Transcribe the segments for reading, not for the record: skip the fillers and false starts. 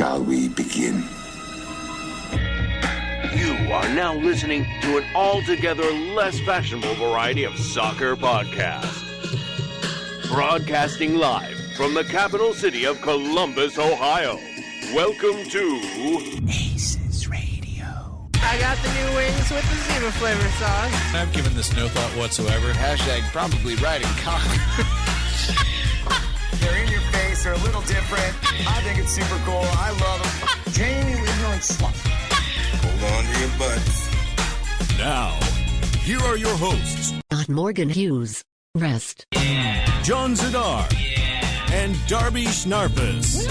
Shall we begin? You are now listening to an altogether less fashionable variety of soccer podcast. Broadcasting live from the capital city of Columbus, Ohio. Welcome to ACES Radio. I got the new wings with the Zima flavor sauce. I've given this no thought whatsoever. Hashtag probably riding cock. They're in your face. They're a little different. I think it's super cool. I love them. Jamie, ignorant slut. Hold on to your butts. Now, here are your hosts. Not Morgan Hughes. Rest. John Zadar. And Darby Snarpus.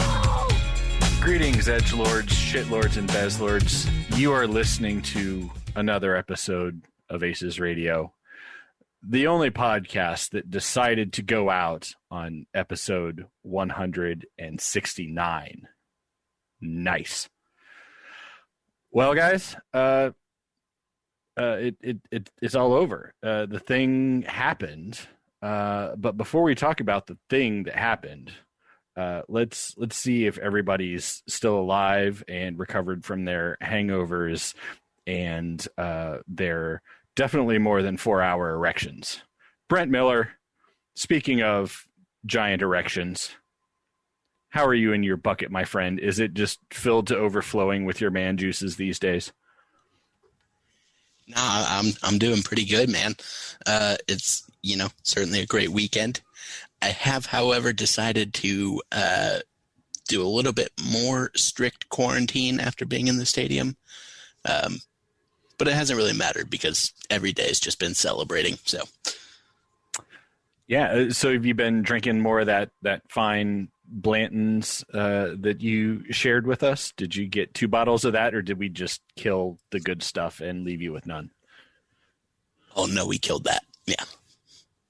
Greetings, edgelords, shitlords, and bezlords. You are listening to another episode of ACES Radio, the only podcast that decided to go out on episode 169. Nice. Well, guys, it's all over. The thing happened, but before we talk about the thing that happened, let's see if everybody's still alive and recovered from their hangovers and their definitely more than 4-hour erections. Brent Miller, speaking of giant erections, how are you in your bucket, my friend? Is it just filled to overflowing with your man juices these days? Nah, I'm doing pretty good, man. It's, certainly a great weekend. I have, however, decided to do a little bit more strict quarantine after being in the stadium. But it hasn't really mattered because every day has just been celebrating. So, yeah. So have you been drinking more of that fine Blanton's that you shared with us? Did you get 2 bottles of that, or did we just kill the good stuff and leave you with none? Oh no, we killed that. Yeah.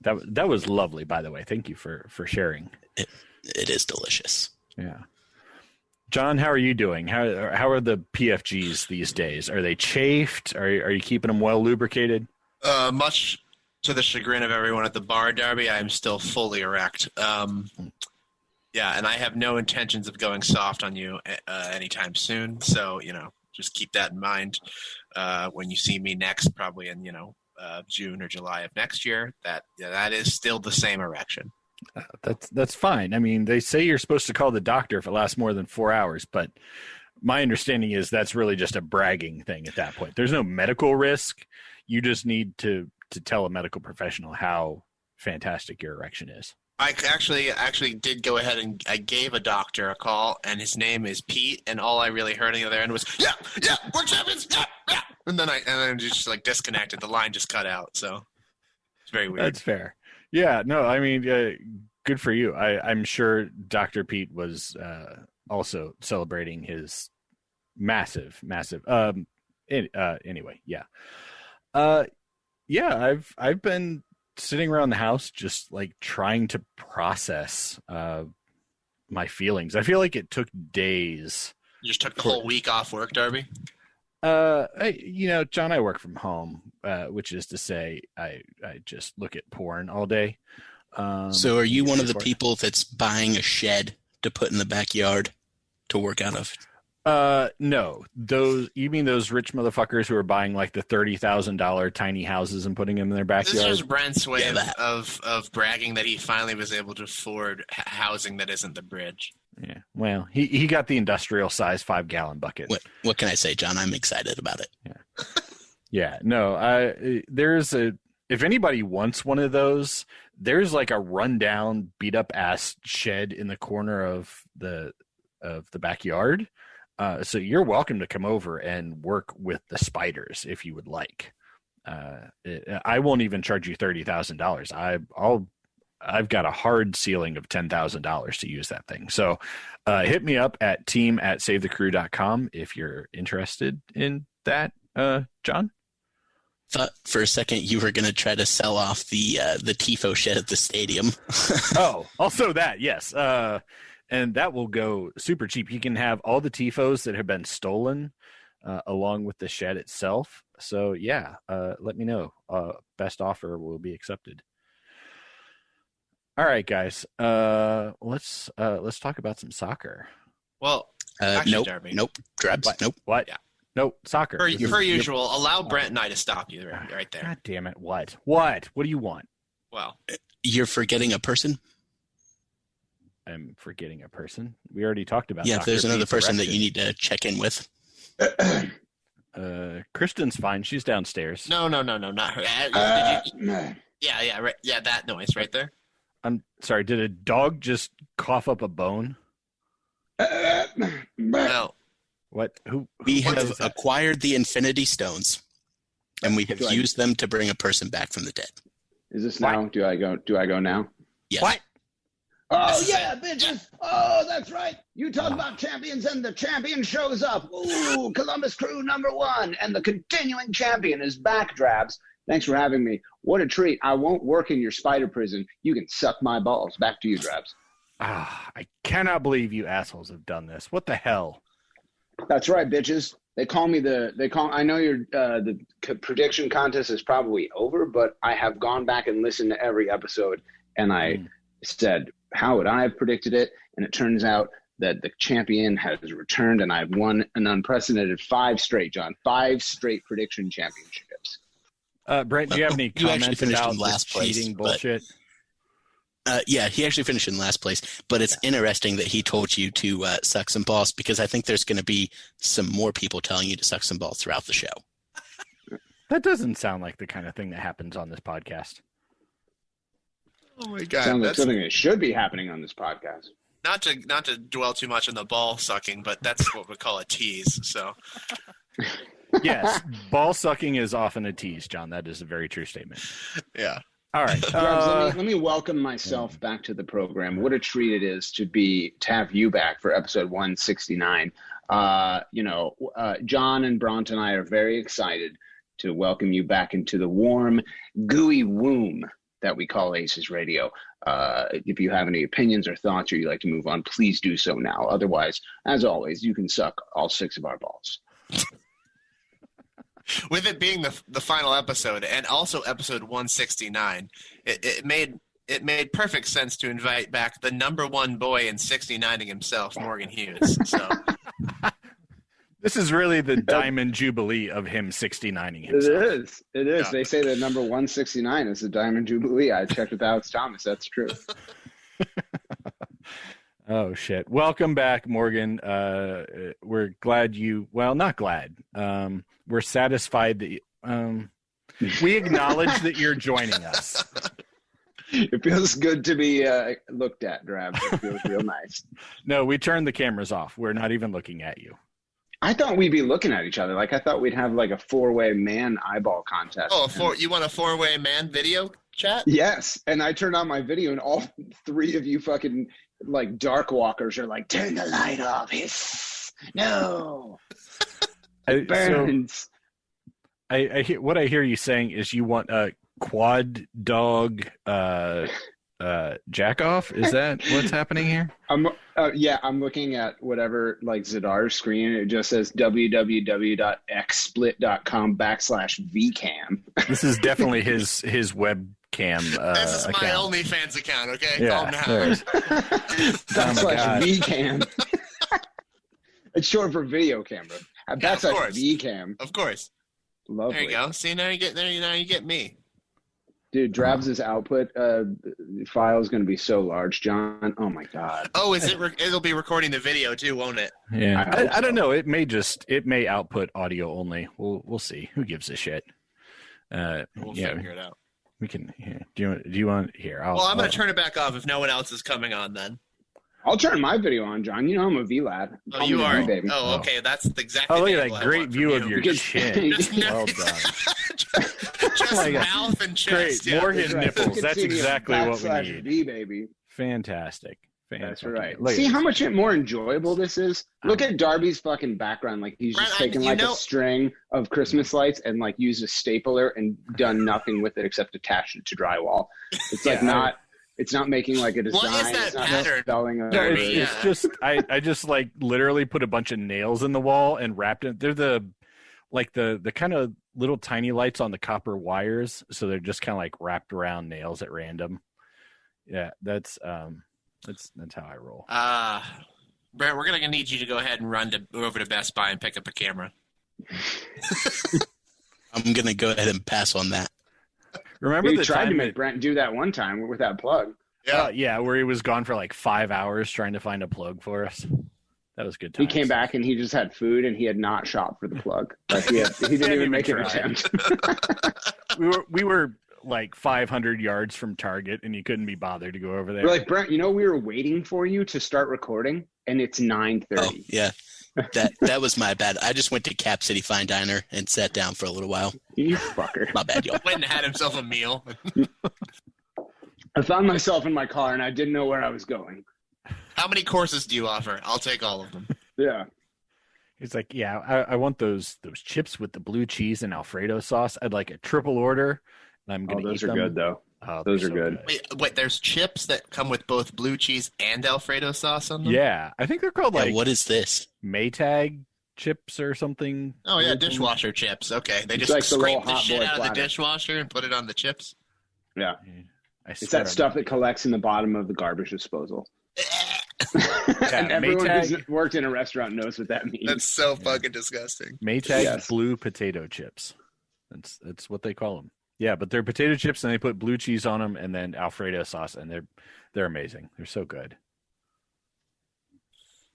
That was lovely, by the way. Thank you for sharing. It is delicious. Yeah. John, how are you doing? How are the PFGs these days? Are they chafed? Are you keeping them well lubricated? Much to the chagrin of everyone at the bar, Darby, I am still fully erect. Yeah, and I have no intentions of going soft on you anytime soon. So, just keep that in mind when you see me next, probably in, June or July of next year. That is still the same erection. That's fine. I mean, they say you're supposed to call the doctor if it lasts more than 4 hours, but my understanding is that's really just a bragging thing at that point. There's no medical risk. You just need to tell a medical professional how fantastic your erection is. I actually did go ahead and I gave a doctor a call, and his name is Pete, and all I really heard on the other end was, yeah, we're champions, yeah. And then I just like disconnected. The line just cut out, so it's very weird. That's fair. Yeah, no, I mean, good for you. I'm sure Dr. Pete was also celebrating his massive. Anyway, yeah. Yeah, I've been sitting around the house just like trying to process my feelings. I feel like it took days. You just took the whole week off work, Darby? John, I work from home, which is to say I just look at porn all day. So are you one of the people that's buying a shed to put in the backyard to work out of? No. You mean those rich motherfuckers who are buying like the $30,000 tiny houses and putting them in their backyard? This is Brent's way of bragging that he finally was able to afford housing that isn't the bridge. Yeah. Well, he got the industrial size 5-gallon bucket. What can I say, John? I'm excited about it. Yeah. Yeah. No, if anybody wants one of those, there's like a rundown, beat up ass shed in the corner of the backyard. So you're welcome to come over and work with the spiders if you would like. I won't even charge you $30,000. I've got a hard ceiling of $10,000 to use that thing. So hit me up at team@savethecrew.com if you're interested in that, John. Thought for a second you were going to try to sell off the TIFO shed at the stadium. Oh, also that, yes. And that will go super cheap. You can have all the TIFOs that have been stolen along with the shed itself. So, yeah, let me know. Best offer will be accepted. All right, guys. Let's talk about some soccer. Well, Actually, Nope. Darby. Nope. Drebs. What? Nope. What? Yeah. Nope. Soccer. Per usual, allow Brent and I to stop you right there. God damn it! What? What do you want? Well, You're forgetting a person? I'm forgetting a person. We already talked about. Yeah, soccer there's another being person that correction. you need to check in with. Kristen's fine. She's downstairs. no, not her. Yeah, right. Yeah, that noise right there. I'm sorry. Did a dog just cough up a bone? No. What? Who We what have is that? acquired the Infinity Stones, and we have used them to bring a person back from the dead. Is this now? Do I go now? Yes. What? Oh, yeah, bitches. Oh, that's right. You talk about champions and the champion shows up. Ooh, Columbus Crew #1. And the continuing champion is back, Drabs. Thanks for having me. What a treat. I won't work in your spider prison. You can suck my balls. Back to you, Drabs. I cannot believe you assholes have done this. What the hell? That's right, bitches. I know the prediction contest is probably over, but I have gone back and listened to every episode, and I said, how would I have predicted it? And it turns out that the champion has returned, and I've won an unprecedented 5 straight prediction championships. Brent, do you have any You actually comments finished about in last this place, cheating but- bullshit? Yeah, he actually finished in last place, but it's interesting that he told you to suck some balls, because I think there's going to be some more people telling you to suck some balls throughout the show. That doesn't sound like the kind of thing that happens on this podcast. Oh my God. Sounds like something that should be happening on this podcast. Not to dwell too much on the ball sucking, but that's what we call a tease. So Yes, ball sucking is often a tease, John. That is a very true statement. yeah. All right. Drabs, let me welcome myself back to the program. What a treat it is to have you back for episode 169. John and Bront and I are very excited to welcome you back into the warm, gooey womb that we call ACES Radio. If you have any opinions or thoughts or you'd like to move on, please do so now. Otherwise, as always, you can suck all 6 of our balls. With it being the final episode and also episode 169, it made perfect sense to invite back the #1 boy in 69ing himself, Morgan Hughes. So this is really the Diamond Jubilee of him 69ing himself. It is. Yeah. They say that number 169 is the Diamond Jubilee. I checked with Alex Thomas. That's true. Oh, shit. Welcome back, Morgan. We're glad not glad. We're satisfied that we acknowledge that you're joining us. It feels good to be looked at, Drabs. It feels real nice. No, we turned the cameras off. We're not even looking at you. I thought we'd be looking at each other. Like, I thought we'd have like a 4-way man eyeball contest. Oh, you want a 4-way man video chat? Yes. And I turned on my video and all 3 of you fucking like dark walkers are like, turn the light off. Hiss. No. It burns. I hear, what I hear you saying is you want a quad dog jack off. Is that what's happening here? I'm looking at whatever like Zidar's screen. It just says www.xsplit.com/vcam. This is definitely his webcam. This is my account. OnlyFans account. Okay, Yeah, calm down. there it is. /vcam. It's short for video camera. /vcam. Of course. Lovely. There you go. See, now you get me. Dude, Drabs' output file is going to be so large, John. Oh my God. Oh, it'll be recording the video too, won't it? Yeah, I don't know. It may output audio only. We'll see. Who gives a shit? We'll figure it out. We can. Here. Do you want here? I'm going to turn it back off if no one else is coming on. Then I'll turn my video on, John. You know I'm a V-lad. Oh, you are. Baby. Oh, okay. That's exactly. Oh, look at that great view of your chin. Well done. Just mouth and chest. Great. Yeah. Morgan nipples. That's exactly what we need. V, baby. Fantastic. That's right. Look See at how much more enjoyable this is? Look at Darby's fucking background. Like he's just taken a string of Christmas lights and like used a stapler and done nothing with it except attach it to drywall. It's like not. It's not making like a design. What is that pattern? It's just I just like literally put a bunch of nails in the wall and wrapped it. They're the kind of little tiny lights on the copper wires, so they're just kind of like wrapped around nails at random. Yeah, that's how I roll. Brent, we're going to need you to go ahead and run over to Best Buy and pick up a camera. I'm going to go ahead and pass on that. Remember we the tried time to make Brent do that one time with that plug. Yeah. where he was gone for like 5 hours trying to find a plug for us. That was good times. He came back and he just had food and he had not shopped for the plug. Like he didn't even make an attempt. we were like 500 yards from Target and you couldn't be bothered to go over there. We're like, Brent, we were waiting for you to start recording and it's 9:30. Oh, yeah. That was my bad. I just went to Cap City Fine Diner and sat down for a little while. You fucker. My bad, y'all. Went and had himself a meal. I found myself in my car and I didn't know where I was going. How many courses do you offer? I'll take all of them. Yeah. He's like, yeah, I want those chips with the blue cheese and Alfredo sauce. I'd like a triple order. And I'm going to eat them. Those are good, though. Oh, those are so good. Wait, there's chips that come with both blue cheese and Alfredo sauce on them? Yeah. I think they're called what is this? Maytag chips or something. Oh, yeah, dishwasher chips. Okay. They just like scrape the hot shit boy out of platter. the dishwasher and put it on the chips. Yeah. It's that stuff that collects in the bottom of the garbage disposal. And everyone who's worked in a restaurant knows what that means. That's so fucking disgusting. Maytag blue potato chips. That's what they call them. Yeah, but they're potato chips and they put blue cheese on them and then Alfredo sauce and they're amazing. They're so good.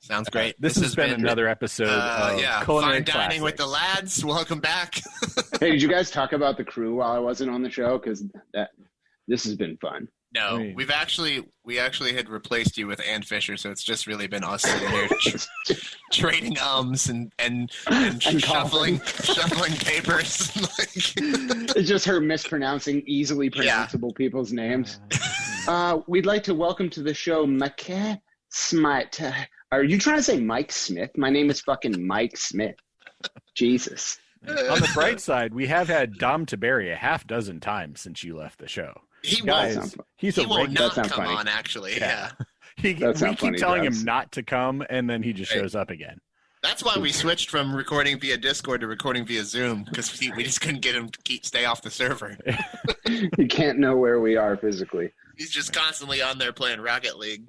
Sounds great. This has been another episode of Culinary Fine Dining Classics. with the lads. Welcome back. Hey, did you guys talk about the crew while I wasn't on the show? Because this has been fun. No, we actually had replaced you with Ann Fisher, so it's just really been us sitting here trading and shuffling papers. It's just her mispronouncing easily pronounceable people's names. We'd like to welcome to the show Mike Smith. Are you trying to say Mike Smith? My name is fucking Mike Smith. Jesus. On the bright side, we have had Dom Tiberi a half dozen times since you left the show. He will not come on, actually. Yeah. We keep telling him not to come, and then he just shows up again. That's why we switched from recording via Discord to recording via Zoom, because we just couldn't get him to stay off the server. You can't know where we are physically. He's just constantly on there playing Rocket League.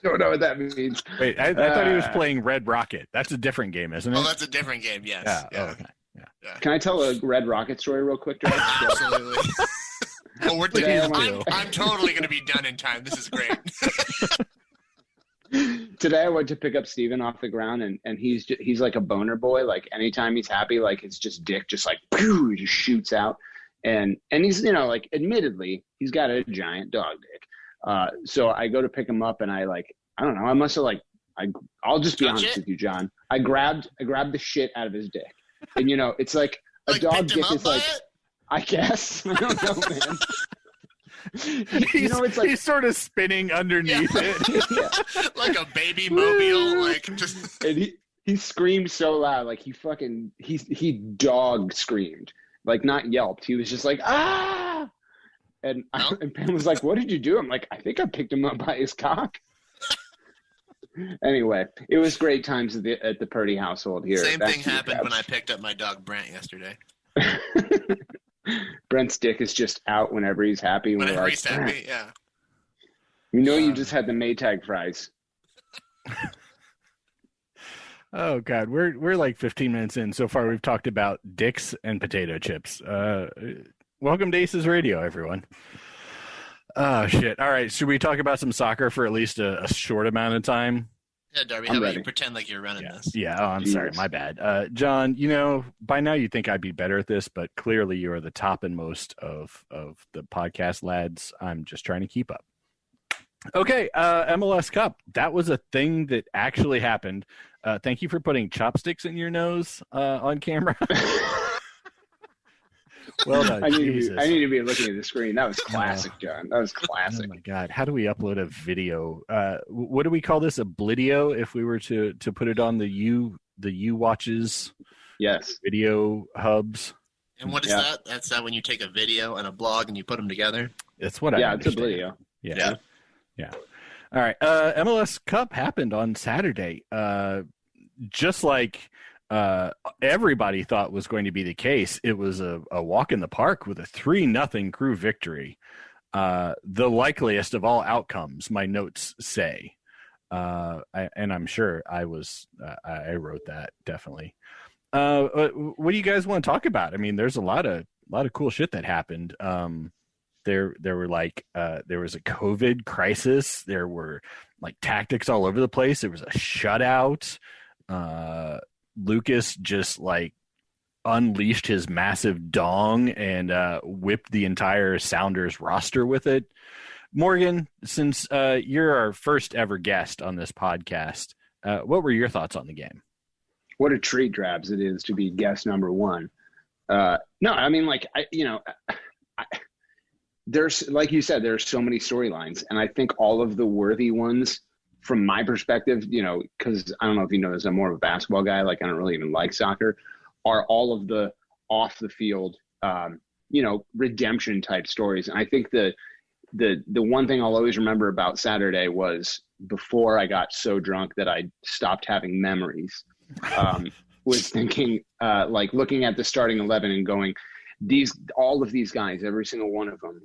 Don't know what that means. Wait, I thought he was playing Red Rocket. That's a different game, isn't it? Oh, that's a different game, yes. Yeah. Yeah. Oh, okay. Yeah. Can I tell a Red Rocket story real quick, George? Absolutely. I'm totally going to be done in time. This is great. Today I went to pick up Steven off the ground, and he's like a boner boy. Like anytime he's happy, like it's just dick, just like pew, he just shoots out. And he's like admittedly he's got a giant dog dick. So I go to pick him up, and I don't know. I must have I'll just be honest with you, John. I grabbed the shit out of his dick, and it's like a dog dick is like. I guess. I don't know, man. It's like, he's sort of spinning underneath it. Yeah. Like a baby mobile, just. And he screamed so loud, like he dog screamed, like not yelped. He was just like ah, and Pam was like, "What did you do?" I'm like, "I think I picked him up by his cock." Anyway, it was great times at the Purdy household here. Same thing happened when I picked up my dog Brent yesterday. Brent's dick is just out whenever he's happy. Whenever he's happy, yeah. You just had the Maytag fries. Oh God, we're like 15 minutes in. So far, we've talked about dicks and potato chips. Welcome to ACES Radio, everyone. Oh shit! All right, should we talk about some soccer for at least a short amount of time? Yeah, Darby, how about you pretend like you're running this? Yeah, I'm sorry, my bad. John, by now you'd think I'd be better at this, but clearly you are the top and most of the podcast lads. I'm just trying to keep up. Okay, MLS Cup. That was a thing that actually happened. Thank you for putting chopsticks in your nose on camera. Well done. I need to be looking at the screen. That was classic, John. That was classic. Oh my God. How do we upload a video? What do we call this? A blidio if we were to put it on the U watches? Yes. Video hubs. And what is that? That's when you take a video and a blog and you put them together? That's what I understand. It's a blidio. Yeah. All right. MLS Cup happened on Saturday. Just like everybody thought was going to be the case. It was a walk in the park with a 3-0 Crew victory. The likeliest of all outcomes, my notes say. And I'm sure I wrote that definitely. What do you guys want to talk about? I mean, there's a lot of cool shit that happened. There were there was a COVID crisis. There were like tactics all over the place. There was a shutout. Lucas just like unleashed his massive dong and whipped the entire Sounders roster with it. Morgan, since you're our first ever guest on this podcast, what were your thoughts on the game? What a treat, Drabs, it is to be guest number one. No, I mean, there's, like you said, there's so many storylines, and I think all of the worthy ones, from my perspective, because I don't know if you know this, I'm more of a basketball guy. Like, I don't really even like soccer. Are all of the off the field, redemption type stories. And I think the one thing I'll always remember about Saturday was, before I got so drunk that I stopped having memories, was thinking, looking at the starting 11 and going, all of these guys, every single one of them,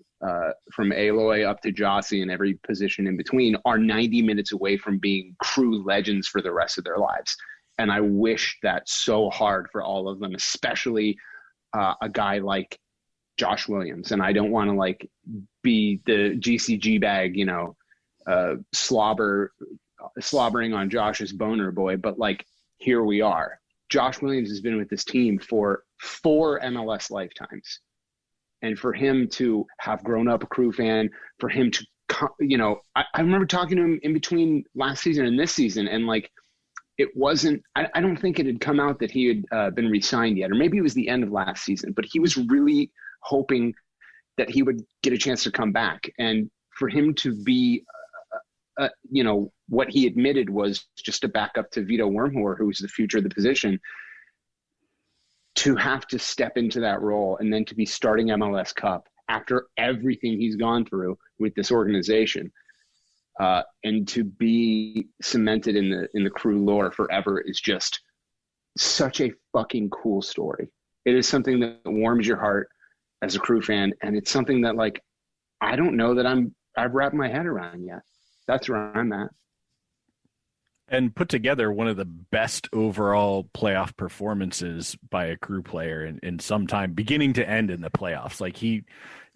from Aloy up to Jossie and every position in between, are 90 minutes away from being crew legends for the rest of their lives. And I wish that so hard for all of them, especially a guy like Josh Williams. And I don't want to be the GCG bag, slobbering on Josh's boner boy, but here we are. Josh Williams has been with this team for 4 MLS lifetimes. And for him to have grown up a crew fan, for him to, I remember talking to him in between last season and this season, and it wasn't, I don't think it had come out that he had been re-signed yet, or maybe it was the end of last season, but he was really hoping that he would get a chance to come back. And for him to be, what he admitted was just a backup to Vito Wormhor, who's the future of the position, to have to step into that role and then to be starting MLS Cup after everything he's gone through with this organization. And to be cemented in the crew lore forever is just such a fucking cool story. It is something that warms your heart as a crew fan, and it's something that I don't know that I've wrapped my head around yet. That's where I'm at. And put together one of the best overall playoff performances by a crew player in some time, beginning to end in the playoffs.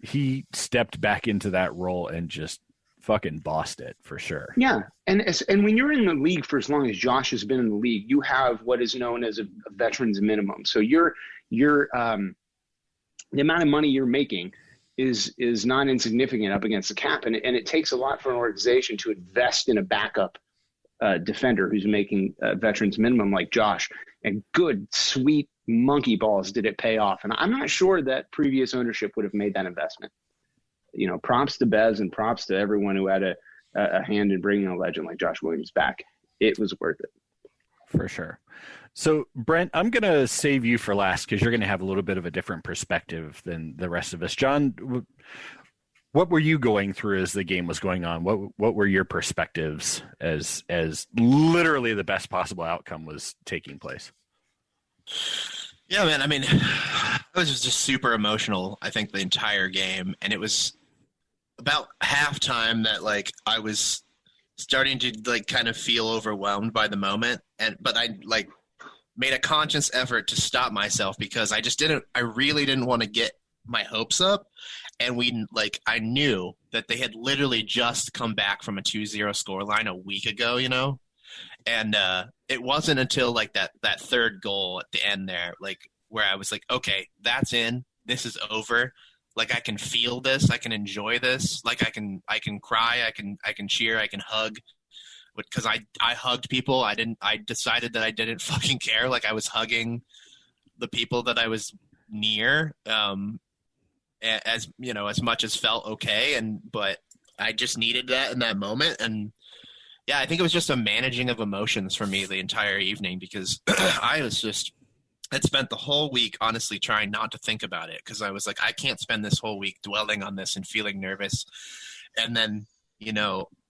He stepped back into that role and just fucking bossed it for sure. Yeah, and when you're in the league for as long as Josh has been in the league, you have what is known as a veterans minimum. So you're the amount of money you're making is not insignificant up against the cap, and it takes a lot for an organization to invest in a backup defender who's making veterans minimum like Josh. And good, sweet monkey balls did it pay off. And I'm not sure that previous ownership would have made that investment. Props to Bez and props to everyone who had a hand in bringing a legend like Josh Williams back. It was worth it. For sure. So, Brent, I'm going to save you for last because you're going to have a little bit of a different perspective than the rest of us. John, what were you going through as the game was going on? What were your perspectives as literally the best possible outcome was taking place? Yeah, man. I mean, I was just super emotional, I think, the entire game. And it was about halftime that, I was starting to, kind of feel overwhelmed by the moment. But I, made a conscious effort to stop myself because I really didn't want to get my hopes up. And I knew that they had literally just come back from a 2-0 scoreline a week ago, and it wasn't until that third goal at the end there, where I was okay, that's in, this is over. I can feel this, I can enjoy this. I can cry, I can cheer, I can hug. Because I hugged people. I decided that I didn't fucking care. I was hugging the people that I was near, as much as felt okay. But I just needed that in that moment. And yeah, I think it was just a managing of emotions for me the entire evening, because I had spent the whole week honestly trying not to think about it, because I was I can't spend this whole week dwelling on this and feeling nervous. And then,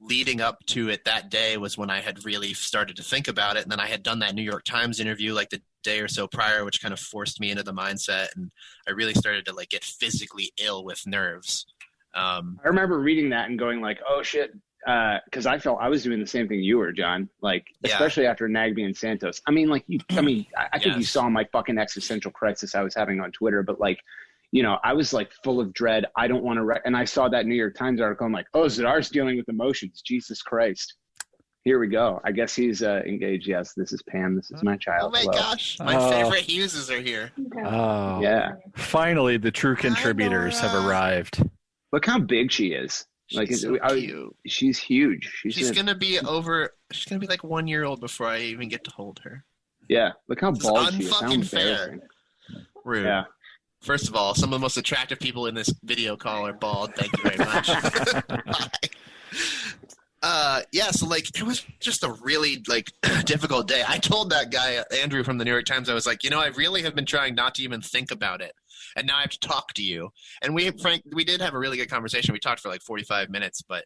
leading up to it that day was when I had really started to think about it. And then I had done that New York Times interview the day or so prior, which kind of forced me into the mindset. And I really started to get physically ill with nerves. I remember reading that and going oh shit, because I felt I was doing the same thing you were, John. Like, especially after Nagbe and Santos. I mean, like, I think you saw my fucking existential crisis I was having on Twitter, but like, I was like full of dread. I don't want to, and I saw that New York Times article. I'm like, oh, Zidar's dealing with emotions. Jesus Christ. Here we go. I guess he's engaged. Yes, this is Pam. This is my child. Oh my gosh. My favorite Hugheses are here. Oh. Yeah. Finally, the true contributors have arrived. Look how big she is. She's so cute. She's huge. She's gonna be like 1 year old before I even get to hold her. Yeah. Look how bald she is. Unfucking fair. Rude. Yeah. First of all, some of the most attractive people in this video call are bald. Thank you very much. So like it was just a really like difficult day. I told that guy Andrew from the New York Times, I was like, I really have been trying not to even think about it, and now I have to talk to you. And we did have a really good conversation. We talked for like 45 minutes, but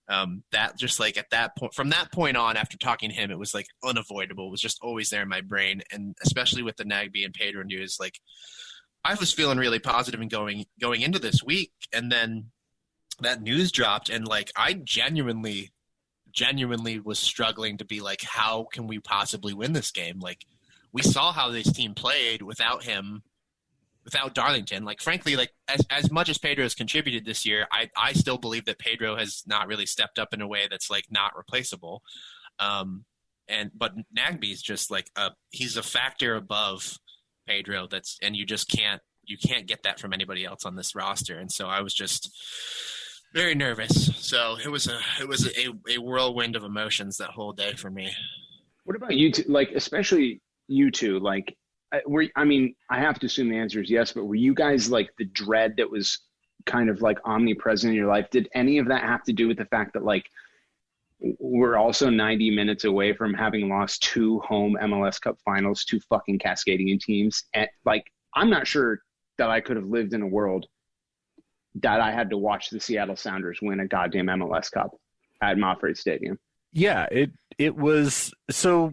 that just like at that point, from that point on, after talking to him, it was like unavoidable. It was just always there in my brain, and especially with the Nagbe and Pedro news, like I was feeling really positive and going into this week, and then that news dropped, and like I genuinely was struggling to be like, how can we possibly win this game? Like we saw how this team played without him, without Darlington. Like frankly, like as much as Pedro has contributed this year, I still believe that Pedro has not really stepped up in a way that's like not replaceable. But Nagbe's just like he's a factor above Pedro and you can't get that from anybody else on this roster. And so I was just very nervous. So it was a whirlwind of emotions that whole day for me. What about you two? Like, especially you two, like, I have to assume the answer is yes, but were you guys like the dread that was kind of like omnipresent in your life? Did any of that have to do with the fact that like we're also 90 minutes away from having lost 2 home MLS Cup finals to fucking Cascadian teams? And like, I'm not sure that I could have lived in a world that I had to watch the Seattle Sounders win a goddamn MLS Cup at Mafre Stadium. Yeah, it was so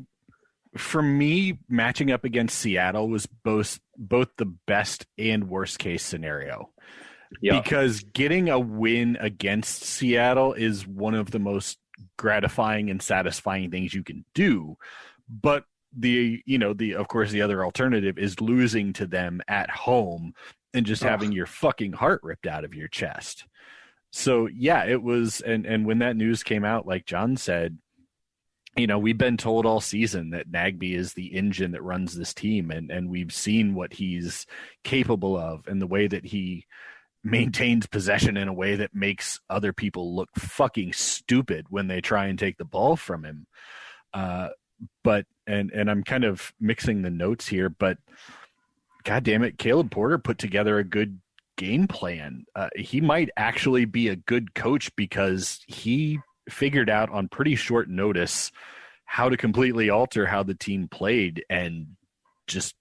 for me, matching up against Seattle was both the best and worst case scenario. Yep. Because getting a win against Seattle is one of the most gratifying and satisfying things you can do. But of course the other alternative is losing to them at home and just having your fucking heart ripped out of your chest. So yeah, it was, and when that news came out, like John said, we've been told all season that Nagbe is the engine that runs this team, and we've seen what he's capable of and the way that he maintains possession in a way that makes other people look fucking stupid when they try and take the ball from him. But I'm kind of mixing the notes here, but God damn it, Caleb Porter put together a good game plan. He might actually be a good coach because he figured out on pretty short notice how to completely alter how the team played and just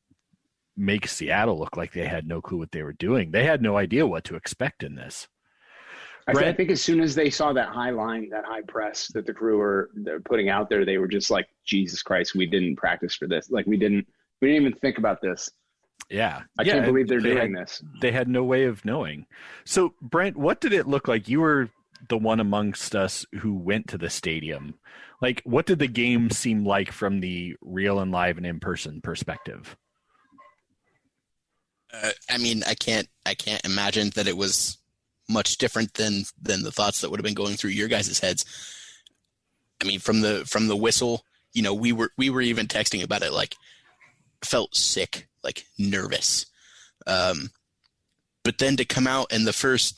make Seattle look like they had no clue what they were doing. They had no idea what to expect in this. I think as soon as they saw that high line, that high press that the crew they're putting out there, they were just like, Jesus Christ, we didn't practice for this. Like we didn't even think about this. Yeah. I can't believe they're doing this. They had no way of knowing. So, Brent, what did it look like? You were the one amongst us who went to the stadium. Like, what did the game seem like from the real and live and in-person perspective? I can't imagine that it was much different than the thoughts that would have been going through your guys' heads. I mean, from the whistle, we were even texting about it, like, felt sick, like nervous. But then to come out in the first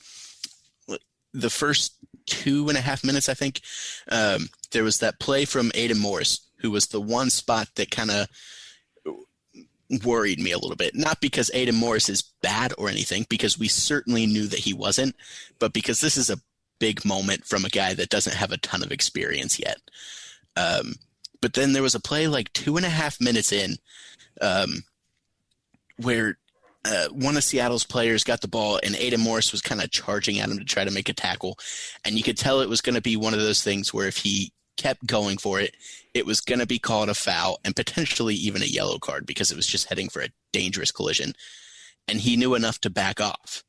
2.5 minutes, I think, there was that play from Aiden Morris, who was the one spot that kind of worried me a little bit. Not because Aiden Morris is bad or anything, because we certainly knew that he wasn't, but because this is a big moment from a guy that doesn't have a ton of experience yet. But then there was a play like 2.5 minutes in, where one of Seattle's players got the ball and Aiden Morris was kind of charging at him to try to make a tackle. And you could tell it was going to be one of those things where if he kept going for it, it was going to be called a foul and potentially even a yellow card because it was just heading for a dangerous collision. And he knew enough to back off.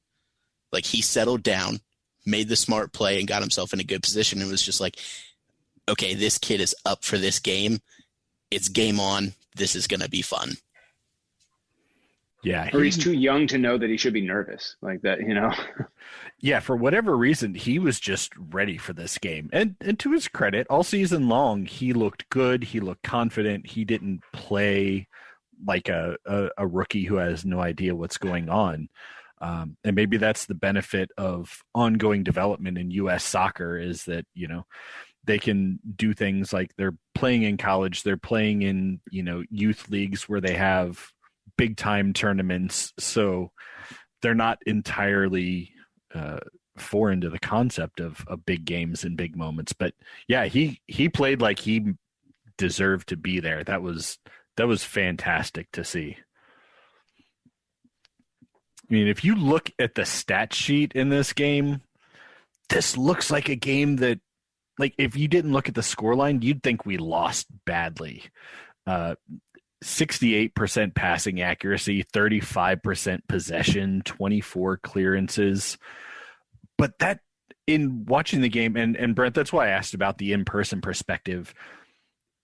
Like, he settled down, made the smart play and got himself in a good position. It was just like, okay, this kid is up for this game. It's game on. This is going to be fun. Yeah. Or he's too young to know that he should be nervous like that, you know? Yeah, for whatever reason, he was just ready for this game. And to his credit, all season long, he looked good. He looked confident. He didn't play like a rookie who has no idea what's going on. And maybe that's the benefit of ongoing development in U.S. soccer is that, you know, they can do things like they're playing in college. They're playing in, you know, youth leagues where they have big time tournaments. So they're not entirely foreign to the concept of big games and big moments. But yeah, he played like he deserved to be there. That was fantastic to see. I mean, if you look at the stat sheet in this game, this looks like a game that, like, if you didn't look at the scoreline, you'd think we lost badly. 68% passing accuracy, 35% possession, 24 clearances. But that, in watching the game, and Brent, that's why I asked about the in-person perspective.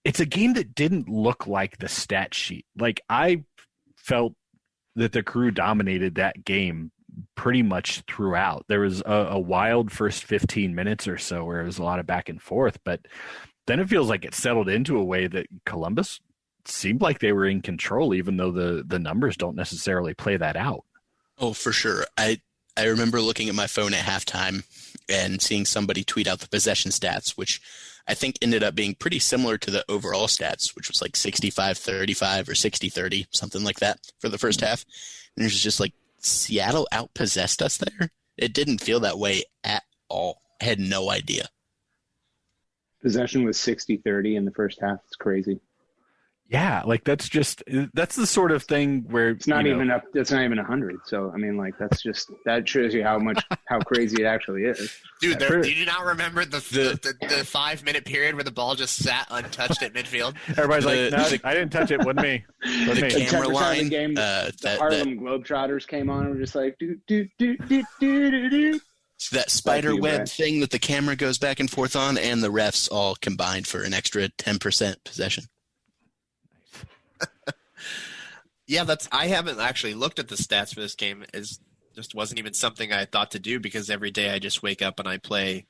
It's a game that didn't look like the stat sheet. Like, I felt that the Crew dominated that game pretty much throughout. There was a wild first 15 minutes or so where it was a lot of back and forth, but then it feels like it settled into a way that Columbus seemed like they were in control, even though the numbers don't necessarily play that out. Oh, for sure. I remember looking at my phone at halftime and seeing somebody tweet out the possession stats, which I think ended up being pretty similar to the overall stats, which was like 65-35 or 60-30, something like that for the first half. And it was just like, Seattle outpossessed us there? It didn't feel that way at all. I had no idea. Possession was 60-30 in the first half. It's crazy. Yeah, like that's the sort of thing where it's not even up. It's not even 100. So I mean, like that shows you how crazy it actually is. Dude, do you not remember the 5-minute period where the ball just sat untouched at midfield? Everybody's like, no, I didn't touch it. Wasn't me. The camera line. The game, the Harlem Globetrotters came on and were just like, do. So that spider web thing that the camera goes back and forth on, and the refs all combined for an extra 10% possession. Yeah, I haven't actually looked at the stats for this game. It just wasn't even something I thought to do because every day I just wake up and I play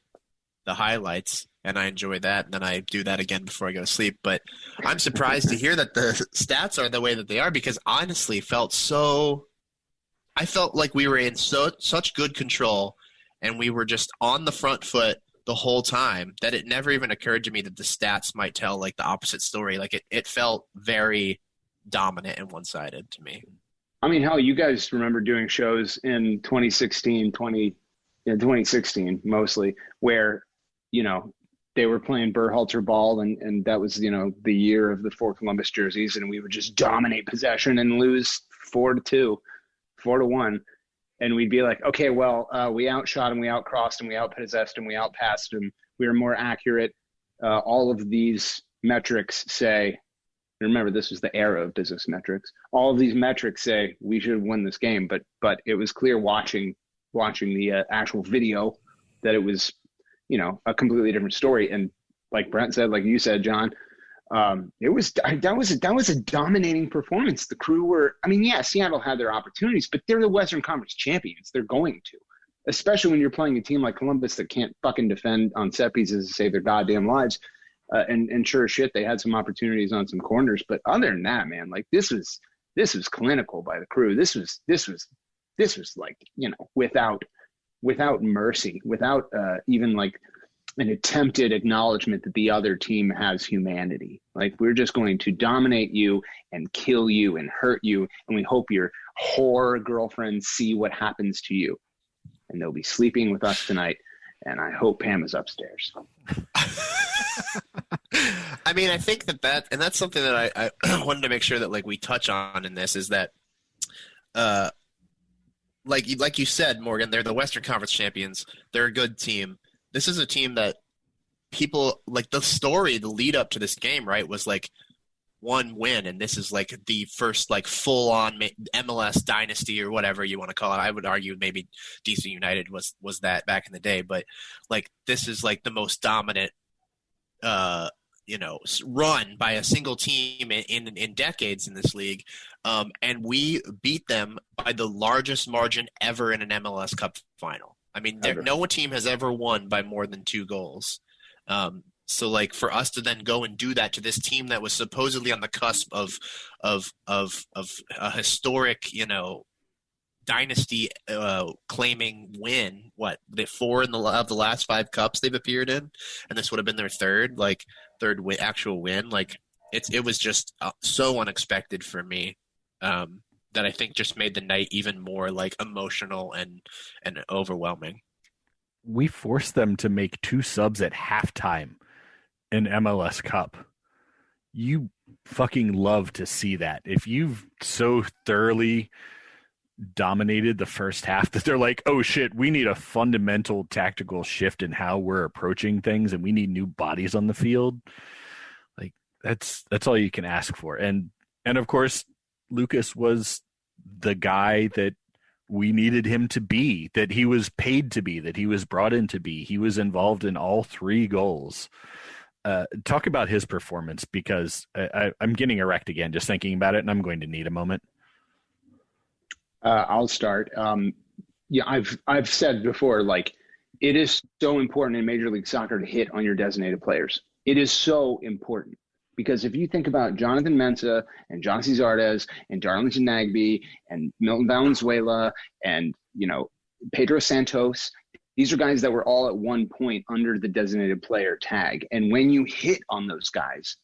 the highlights and I enjoy that, and then I do that again before I go to sleep. But I'm surprised to hear that the stats are the way that they are because honestly I felt like we were in such good control and we were just on the front foot the whole time that it never even occurred to me that the stats might tell like the opposite story. Like it felt very dominant and one-sided to me. I mean, hell, you guys remember doing shows in 2016 mostly, where, you know, they were playing Berhalter ball and that was, you know, the year of the 4 Columbus jerseys, and we would just dominate possession and lose 4-2, 4-1. And we'd be like, okay, well, we outshot him, we outcrossed him, we outpossessed him, we outpassed him. We were more accurate. All of these metrics say, remember, this was the era of business metrics. All of these metrics say we should have won this game, but it was clear watching the actual video that it was, you know, a completely different story. And like Brent said, like you said, John, that was a dominating performance. The Crew were, I mean, yeah, Seattle had their opportunities, but they're the Western Conference champions. They're going to, especially when you're playing a team like Columbus that can't fucking defend on set pieces to save their goddamn lives. And sure as shit, they had some opportunities on some corners, but other than that, man, like this was clinical by the Crew. This was like, you know, without mercy, without even like an attempted acknowledgement that the other team has humanity. Like, we're just going to dominate you and kill you and hurt you, and we hope your whore girlfriends see what happens to you. And they'll be sleeping with us tonight, and I hope Pam is upstairs. I mean, I think and that's something that I wanted to make sure that like we touch on in this is that, like you said, Morgan, they're the Western Conference champions. They're a good team. This is a team that people like the lead up to this game, right, was like one win, and this is like the first like full on MLS dynasty or whatever you want to call it. I would argue maybe DC United was that back in the day, but like this is like the most dominant run by a single team in decades in this league, and we beat them by the largest margin ever in an MLS Cup final. I mean, no team has ever won by more than 2 goals. So, like, for us to then go and do that to this team that was supposedly on the cusp of a historic, dynasty claiming win, the 4 of the last 5 cups they've appeared in, and this would have been their third actual win. Like, it was just so unexpected for me, that I think just made the night even more like emotional and overwhelming. We forced them to make 2 subs at halftime in MLS Cup. You fucking love to see that. If you've so thoroughly dominated the first half that they're like, oh shit, we need a fundamental tactical shift in how we're approaching things, and we need new bodies on the field. Like, that's all you can ask for. And of course, Lucas was the guy that we needed him to be, that he was paid to be, that he was brought in to be. He was involved in all 3 goals. Talk about his performance, because I'm getting erect again just thinking about it, and I'm going to need a moment. I'll start. I've said before, like, it is so important in Major League Soccer to hit on your designated players. It is so important, because if you think about Jonathan Mensah and Jonsi Zardes and Darlington Nagbe and Milton Valenzuela and, Pedro Santos, these are guys that were all at one point under the designated player tag. And when you hit on those guys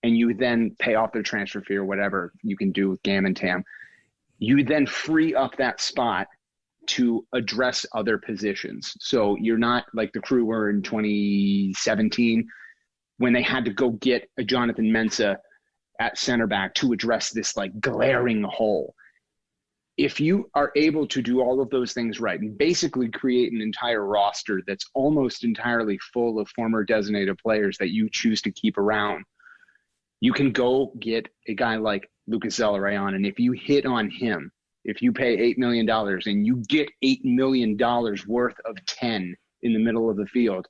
and you then pay off their transfer fee or whatever you can do with GAM and TAM, you then free up that spot to address other positions. So you're not like the Crew were in 2017 when they had to go get a Jonathan Mensah at center back to address this like glaring hole. If you are able to do all of those things right and basically create an entire roster that's almost entirely full of former designated players that you choose to keep around, you can go get a guy like Lucas Zelarayan, and if you hit on him, if you pay $8 million and you get $8 million worth of 10 in the middle of the field,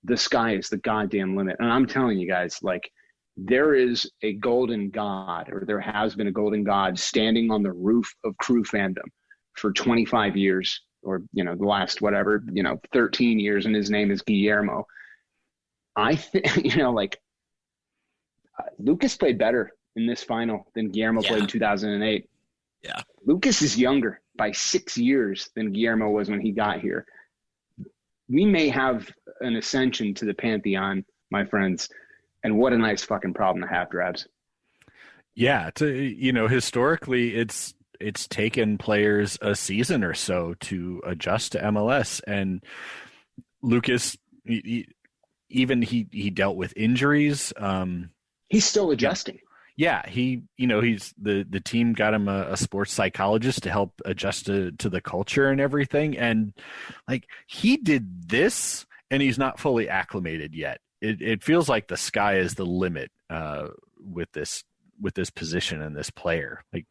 the sky is the goddamn limit. And I'm telling you guys, like, there is a golden god, or there has been a golden god standing on the roof of Crew fandom for 25 years, or, the last, 13 years, and his name is Guillermo. I think, Lucas played better in this final than Guillermo played in 2008. Yeah. Lucas is younger by 6 years than Guillermo was when he got here. We may have an ascension to the Pantheon, my friends, and what a nice fucking problem to have, Drabs. Yeah, historically, it's taken players a season or so to adjust to MLS, and Lucas, he dealt with injuries. He's still adjusting. Yeah, he's the team got him a sports psychologist to help adjust to the culture and everything, and like he did this, and he's not fully acclimated yet. It feels like the sky is the limit with this position and this player. Like,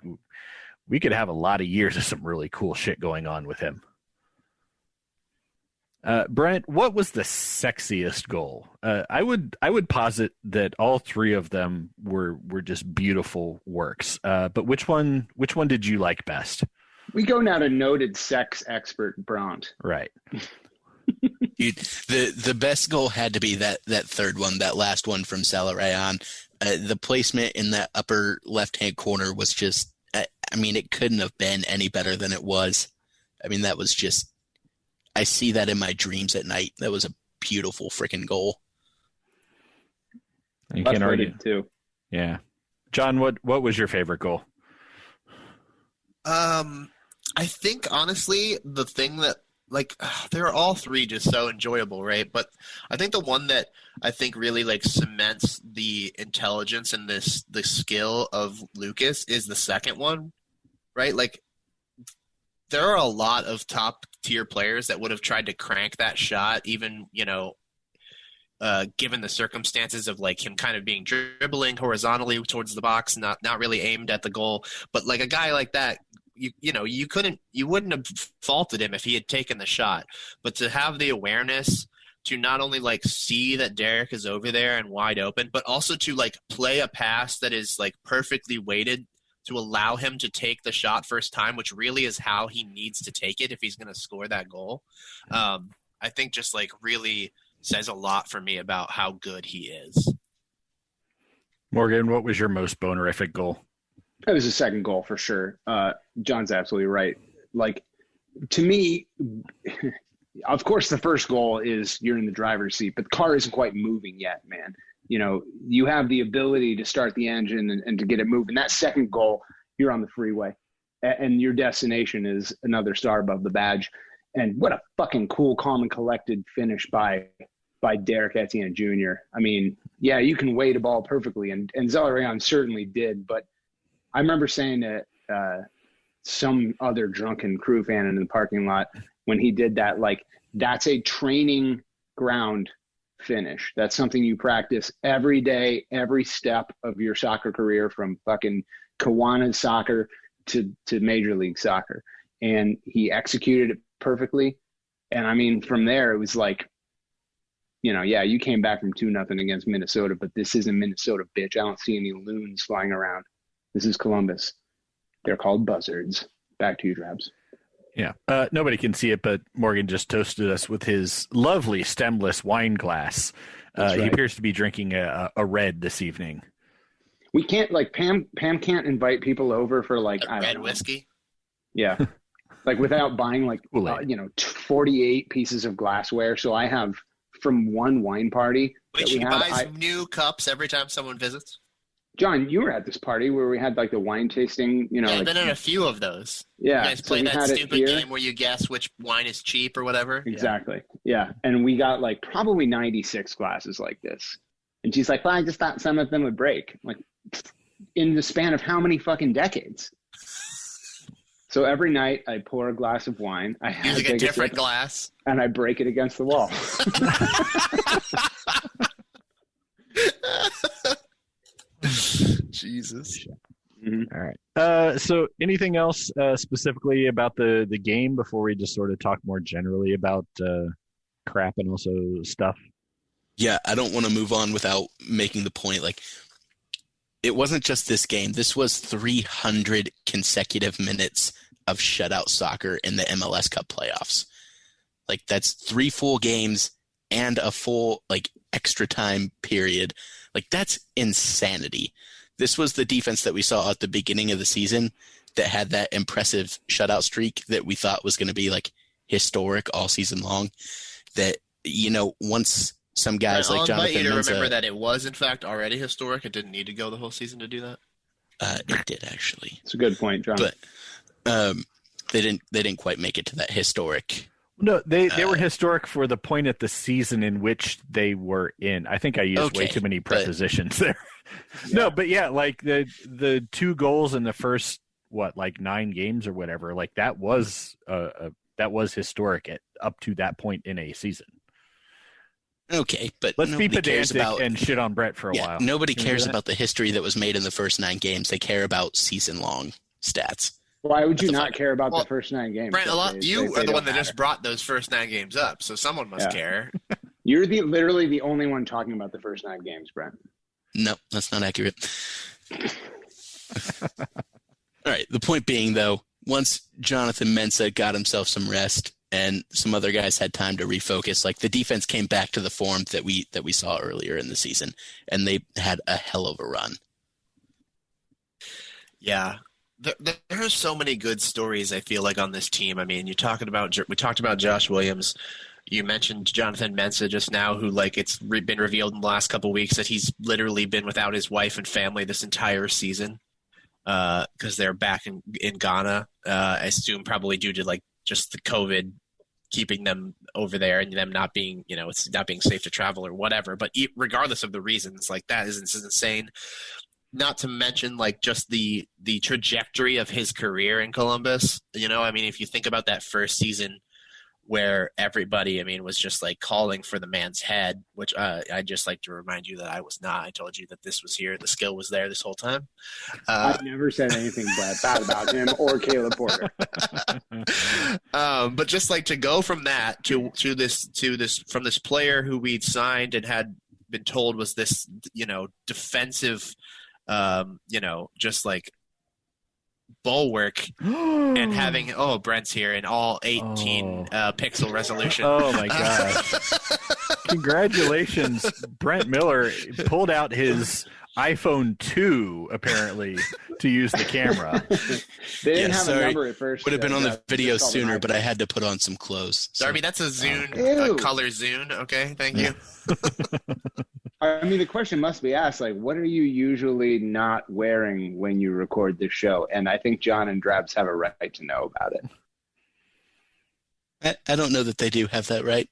we could have a lot of years of some really cool shit going on with him. Brent, what was the sexiest goal? I would posit that all 3 of them were just beautiful works. But which one did you like best? We go now to noted sex expert Bront. Right. Dude, the best goal had to be that third one, that last one from Zelarayan. The placement in that upper left-hand corner was just, it couldn't have been any better than it was. That was just, I see that in my dreams at night. That was a beautiful freaking goal. You can't argue too. Yeah. John, what was your favorite goal? I think, honestly, the thing that, they're all 3 just so enjoyable, right? But I think the one that I think really cements the intelligence and the skill of Lucas is the second one, right? There are a lot of top tier players that would have tried to crank that shot, even given the circumstances of like him kind of being dribbling horizontally towards the box, not really aimed at the goal. But like a guy like that, you wouldn't have faulted him if he had taken the shot. But to have the awareness to not only like see that Derek is over there and wide open, but also to like play a pass that is like perfectly weighted to allow him to take the shot first time, which really is how he needs to take it if he's going to score that goal. I think just like really says a lot for me about how good he is. Morgan, what was your most bonerific goal? It was the second goal for sure. John's absolutely right. Like, to me, of course, the first goal is you're in the driver's seat, but the car isn't quite moving yet, man. You know, you have the ability to start the engine and to get it moving. That second goal, you're on the freeway, and your destination is another star above the badge. And what a fucking cool, calm, and collected finish by Derek Etienne Jr. I mean, yeah, you can weigh the ball perfectly, and Zelarayan certainly did. But I remember saying to some other drunken crew fan in the parking lot when he did that, like, that's a training ground finish. That's something you practice every day, every step of your soccer career, from fucking Kiwanis soccer to Major League Soccer. And he executed it perfectly. And I mean, from there, it was like, you know, yeah, you came back from 2-0 against Minnesota, but this isn't Minnesota, bitch. I don't see any loons flying around. This is Columbus. They're called buzzards. Back to you, Drabs. Yeah. Nobody can see it, but Morgan just toasted us with his lovely stemless wine glass. Right. He appears to be drinking a red this evening. We can't, like, Pam can't invite people over for, like, red whiskey? Yeah. Like, without buying, like, 48 pieces of glassware. So I have, from one wine party. Wait, she buys new cups every time someone visits? John, you were at this party where we had like the wine tasting, you know. Yeah, I've like, been at a few of those. Yeah. You guys play that stupid game where you guess which wine is cheap or whatever? Exactly. Yeah. And we got like probably 96 glasses like this. And she's like, well, I just thought some of them would break. Like, in the span of how many fucking decades? So every night I pour a glass of wine. I using a different glass. And I break it against the wall. Jesus. Mm-hmm. All right. So anything else specifically about the game before we just sort of talk more generally about crap and also stuff? Yeah, I don't want to move on without making the point, like, it wasn't just this game. This was 300 consecutive minutes of shutout soccer in the MLS Cup playoffs. Like, that's 3 full games and a full, like, extra time period. Like, that's insanity. This was the defense that we saw at the beginning of the season that had that impressive shutout streak that we thought was going to be, like, historic all season long. That, you know, once some guys like Jonathan I'll invite you to Mensah, remember that it was, in fact, already historic. It didn't need to go the whole season to do that. It did, actually. It's a good point, John. But they didn't quite make it to that historic. No, they were historic for the point at the season in which they were in. I think I used way too many prepositions there. Yeah. No, but yeah, like the 2 goals in the first 9 games or whatever, like that was historic up to that point in a season. Okay, but let's be pedantic and shit on Brett for a while. Nobody cares about the history that was made in the first 9 games. They care about season-long stats. Why would you not care about the first 9 games? Brent, you are the one that just brought those first 9 games up, so someone must care. You're literally the only one talking about the first 9 games, Brent. No, that's not accurate. All right, the point being, though, once Jonathan Mensah got himself some rest and some other guys had time to refocus, like, the defense came back to the form that we saw earlier in the season, and they had a hell of a run. Yeah. There are so many good stories, I feel like, on this team. I mean, we talked about Josh Williams. You mentioned Jonathan Mensah just now, who, like, it's been revealed in the last couple of weeks that he's literally been without his wife and family this entire season because they're back in Ghana. I assume probably due to, like, just the COVID keeping them over there and them not being, it's not being safe to travel or whatever. But regardless of the reasons, like, that is insane. Not to mention, like, just the trajectory of his career in Columbus. I mean, if you think about that first season where everybody, I mean, was just like calling for the man's head, which I just like to remind you that I was not. I told you that this was here. The skill was there this whole time. I never said anything bad about him or Caleb Porter. But just like to go from that to this from this player who we'd signed and had been told was this, defensive, just like bulwark and having Brent's here in all 18 pixel resolution. Oh my gosh. Congratulations. Brent Miller pulled out his iPhone 2 apparently to use the camera. They didn't have a number at first. Would have been on the video sooner, but I had to put on some clothes. So. Darby, that's a Zune, a color Zune. Okay, thank you. I mean, the question must be asked, like, what are you usually not wearing when you record this show? And I think John and Drabs have a right to know about it. I don't know that they do have that right.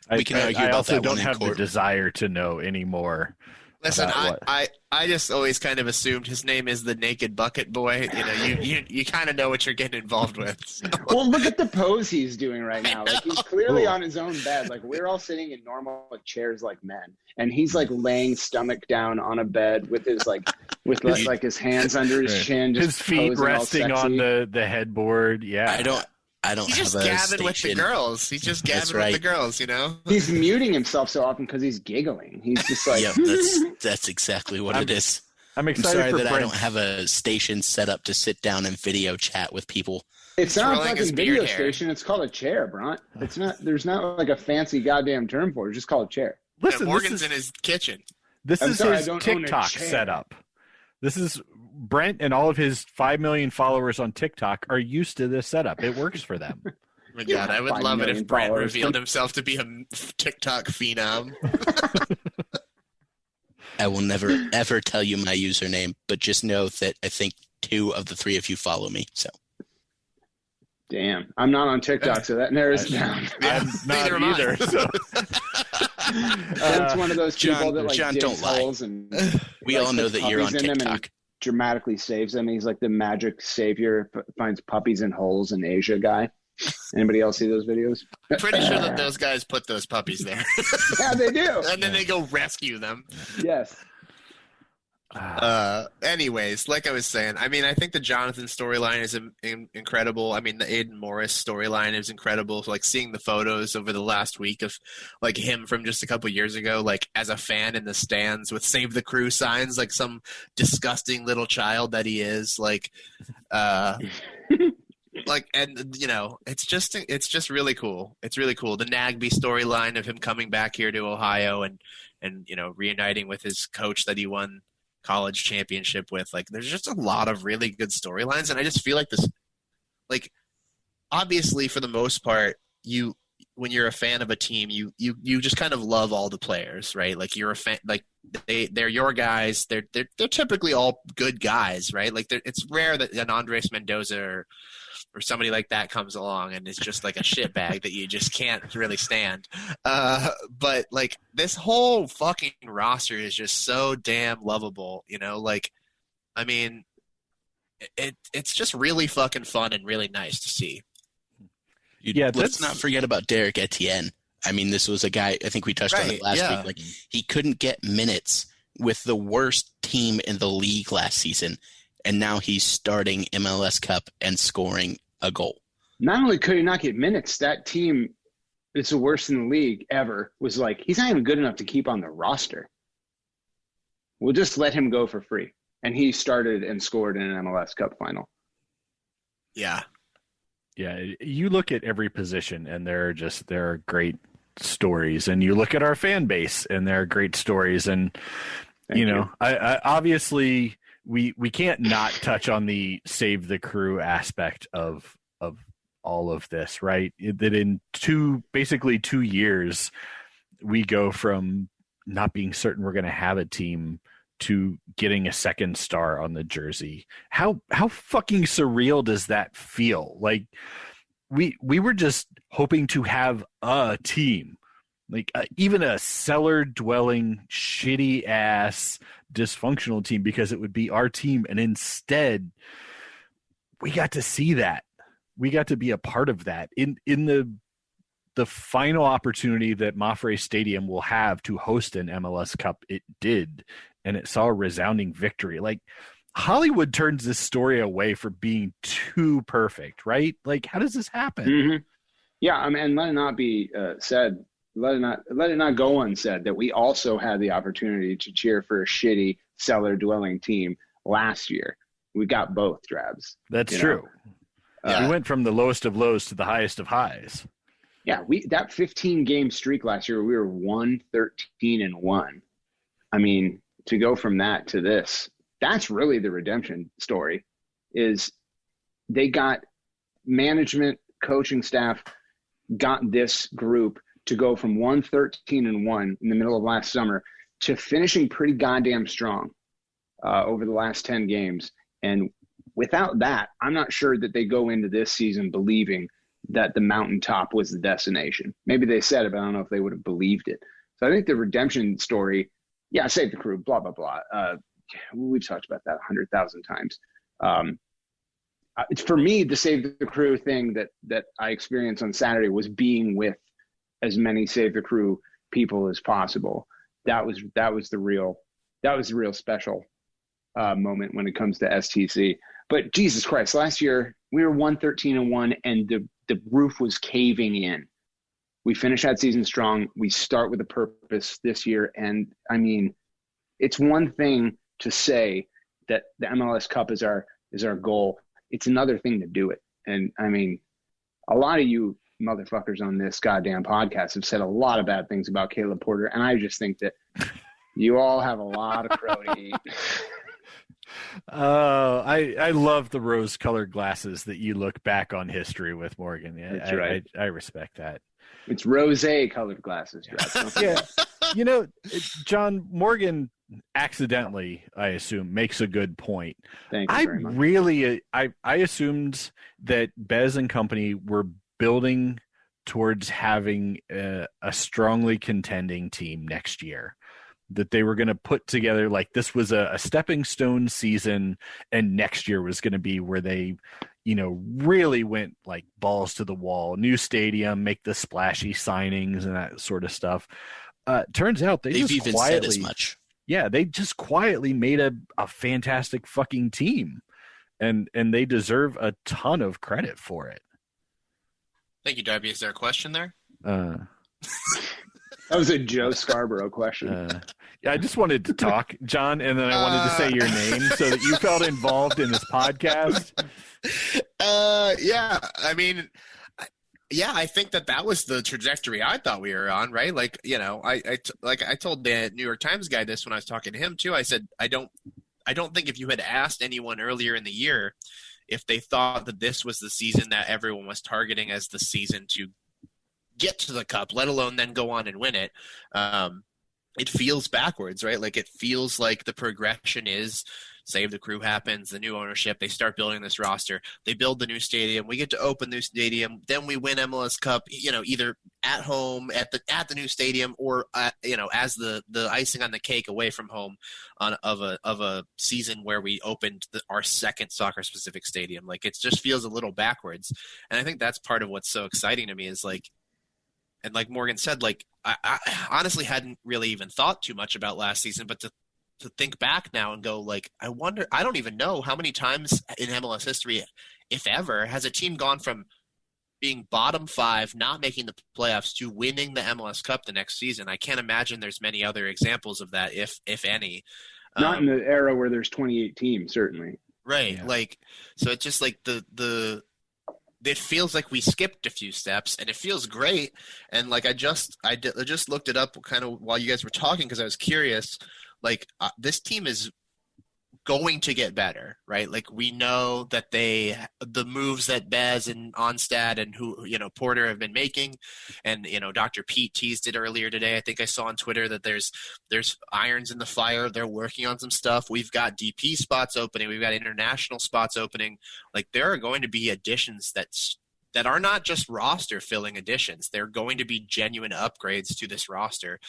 We can argue I about also that don't one in have court. the desire to know anymore. Listen, I just always kind of assumed his name is the Naked Bucket Boy. You kind of know what you're getting involved with. So. Well, look at the pose he's doing right now. Like, he's clearly on his own bed. Like, we're all sitting in normal chairs like men, and he's like laying stomach down on a bed with his his hands under his chin, just his feet resting on the headboard. Yeah, I don't He's have just a gabbing with the girls. He's just gabbing with the girls, He's muting himself so often because he's giggling. He's just like... Yeah, that's exactly what it is. I'm excited sorry for that Brent. I don't have a station set up to sit down and video chat with people. It's not a fucking video station. It's called a chair, Bront. It's not. There's not like a fancy goddamn term for it. It's just called a chair. Listen, Morgan's in his kitchen. This is his TikTok setup. This is Brent and all of his 5 million followers on TikTok are used to this setup. It works for them. Oh my God, I would love it if Brent revealed himself to be a TikTok phenom. I will never, ever tell you my username, but just know that I think 2 of the 3 of you follow me. So, damn, I'm not on TikTok, so that narrows down. I'm not either. So. That's one of those people that John, digs don't lie. holes and we all know that you're on TikTok. Dramatically saves them. He's like the magic savior, finds puppies in holes in Asia guy. Anybody else see those videos? Pretty sure that those guys put those puppies there. Yeah, they do. And then they go rescue them. Yes. Anyways, like I was saying, I mean, I think the Jonathan storyline is incredible. I mean, the Aiden Morris storyline is incredible. So, like, seeing the photos over the last week of like him from just a couple years ago, like as a fan in the stands with "Save the Crew" signs, like some disgusting little child that he is, like, like, and it's just really cool. It's really cool. The Nagby storyline of him coming back here to Ohio and reuniting with his coach that he won college championship with. Like, there's just a lot of really good storylines, and I just feel like this, like, obviously for the most part, when you're a fan of a team, you just kind of love all the players, right? Like, you're a fan, like they're your guys. They're typically all good guys, right? Like, it's rare that an Andres Mendoza or somebody like that comes along and is just like a shitbag that you just can't really stand. But like, this whole fucking roster is just so damn lovable, like, I mean, it's just really fucking fun and really nice to see. Let's not forget about Derek Etienne. I mean, this was a guy, I think we touched on it last week. Like, he couldn't get minutes with the worst team in the league last season, and now he's starting MLS Cup and scoring a goal. Not only could he not get minutes, that team, it's the worst in the league ever, was like, he's not even good enough to keep on the roster. We'll just let him go for free. And he started and scored in an MLS Cup final. Yeah. Yeah, you look at every position, and there are great stories. And you look at our fan base, and there are great stories. And, I obviously... We can't not touch on the Save the Crew aspect of all of this, right? That in basically 2 years, we go from not being certain we're going to have a team to getting a second star on the jersey. How fucking surreal does that feel? Like, we were just hoping to have a team. Like, even a cellar-dwelling, shitty-ass, dysfunctional team, because it would be our team. And instead, we got to see that. We got to be a part of that. In the the final opportunity that Mafre Stadium will have to host an MLS Cup, it did, and it saw a resounding victory. Like, Hollywood turns this story away for being too perfect, right? Like, how does this happen? Mm-hmm. Yeah, I mean, and let it not be said, let it not go unsaid that we also had the opportunity to cheer for a shitty cellar-dwelling team last year. We got both drabs. That's true. We went from the lowest of lows to the highest of highs. Yeah, that 15-game streak last year, we were 1-13-1. I mean, to go from that to this, that's really the redemption story. Is they got management, coaching staff, got this group to go from 1-13-1 in the middle of last summer to finishing pretty goddamn strong over the last 10 games. And without that, I'm not sure that they go into this season believing that the mountaintop was the destination. Maybe they said it, but I don't know if they would have believed it. So I think the redemption story, yeah, save the crew, blah, blah, blah. We've talked about that 100,000 times. For me, the save the crew thing that I experienced on Saturday was being with as many save the crew people as possible. That was the real special moment when it comes to STC. But Jesus Christ, last year we were 1-13-1 and the roof was caving in. We finished that season strong. We start with a purpose this year. And I mean, it's one thing to say that the MLS Cup is our goal. It's another thing to do it. And I mean, a lot of you motherfuckers on this goddamn podcast have said a lot of bad things about Caleb Porter. And I just think that you all have a lot of crow to eat. I love the rose-colored glasses that you look back on history with, Morgan. Yeah, that's right. I respect that. It's rose-colored glasses. Yeah. You know, John, Morgan accidentally, I assume, makes a good point. Thank you very much. I assumed that Bez and company were building towards having a strongly contending team next year. That they were going to put together, like, this was a stepping stone season, and next year was going to be where they, really went like balls to the wall, new stadium, make the splashy signings and that sort of stuff. Turns out they've just even quietly, said as much. Yeah, they just quietly made a fantastic fucking team, and they deserve a ton of credit for it. Thank you, Darby. Is there a question there? That was a Joe Scarborough question. Yeah, I just wanted to talk, John, and then I wanted to say your name so that you felt involved in this podcast. Yeah, I mean, I think that was the trajectory I thought we were on, right? Like, I told the New York Times guy this when I was talking to him too. I said, I don't think if you had asked anyone earlier in the year if they thought that this was the season that everyone was targeting as the season to get to the cup, let alone then go on and win it. It feels backwards, right? Like, it feels like the progression is save the crew happens, the new ownership, they start building this roster, they build the new stadium, we get to open the new stadium, then we win MLS Cup, either at home at the new stadium or as the icing on the cake away from home of a season where we opened our second soccer specific stadium. Like, it just feels a little backwards, and I think that's part of what's so exciting to me is like. And like Morgan said, like I honestly hadn't really even thought too much about last season, but to think back now and go like, I wonder, I don't even know how many times in MLS history, if ever, has a team gone from being bottom 5, not making the playoffs, to winning the MLS Cup the next season. I can't imagine there's many other examples of that, if any. Not in the era where there's 28 teams, certainly. Right. Yeah. Like, so it's just like it feels like we skipped a few steps, and it feels great. And like I just looked it up kind of while you guys were talking because I was curious. Like this team is going to get better, right? Like we know that the moves that Bez and Onstad and Porter have been making, and Dr. Pete teased it earlier today. I think I saw on Twitter that there's irons in the fire. They're working on some stuff. We've got DP spots opening. We've got international spots opening. Like there are going to be additions that are not just roster filling additions. They're going to be genuine upgrades to this roster.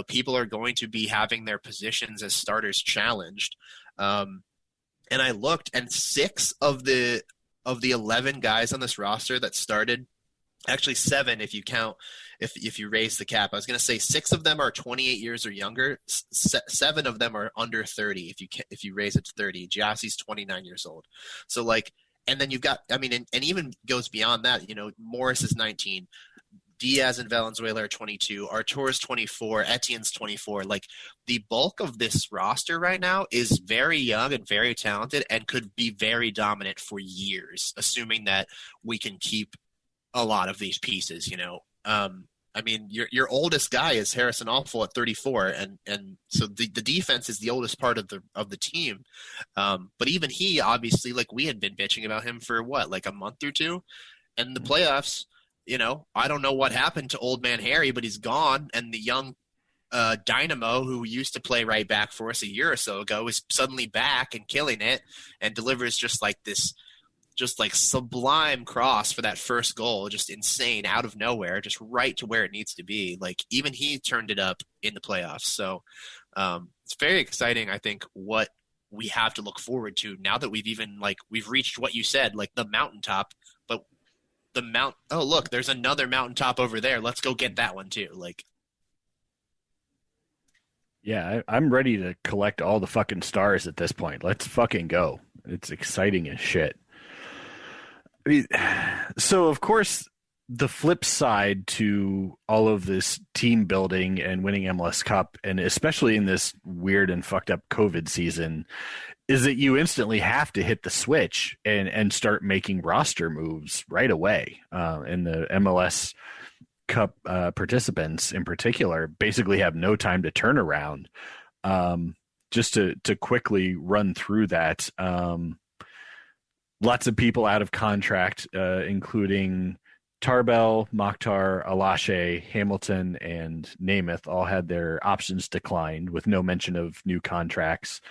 People are going to be having their positions as starters challenged. And I looked, and 6 of the 11 guys on this roster that started Actually, 7 if you count if you raise the cap. I was going to say 6 of them are 28 years or younger. 7 of them are under 30 if you raise it to 30. Giassi's 29 years old. So like, and then you've got, I mean, and even goes beyond that. You know, Morris is 19. Diaz and Valenzuela are 22. Artur's 24. Etienne's 24. Like, the bulk of this roster right now is very young and very talented and could be very dominant for years, assuming that we can keep a lot of these pieces, you know. I mean, your oldest guy is Harrison Awful at 34, and so the defense is the oldest part of the team. But even he, obviously, like, we had been bitching about him for like a month or two, and the playoffs, you know, I don't know what happened to old man Harry, but he's gone, and the young Dynamo, who used to play right back for us a year or so ago, is suddenly back and killing it, and delivers just like this. Just like sublime cross for that first goal, just insane, out of nowhere, just right to where it needs to be. Like, even he turned it up in the playoffs. So it's very exciting, I think, what we have to look forward to now that we've reached what you said, like the mountaintop. But oh, look, there's another mountaintop over there. Let's go get that one too. Like, yeah, I'm ready to collect all the fucking stars at this point. Let's fucking go. It's exciting as shit. I mean, so of course, the flip side to all of this team building and winning MLS Cup, and especially in this weird and fucked up COVID season, is that you instantly have to hit the switch and start making roster moves right away. And the MLS Cup participants in particular basically have no time to turn around. Just to quickly run through that, lots of people out of contract, including Tarbell, Mokhtar, Alashe, Hamilton, and Namath all had their options declined with no mention of new contracts.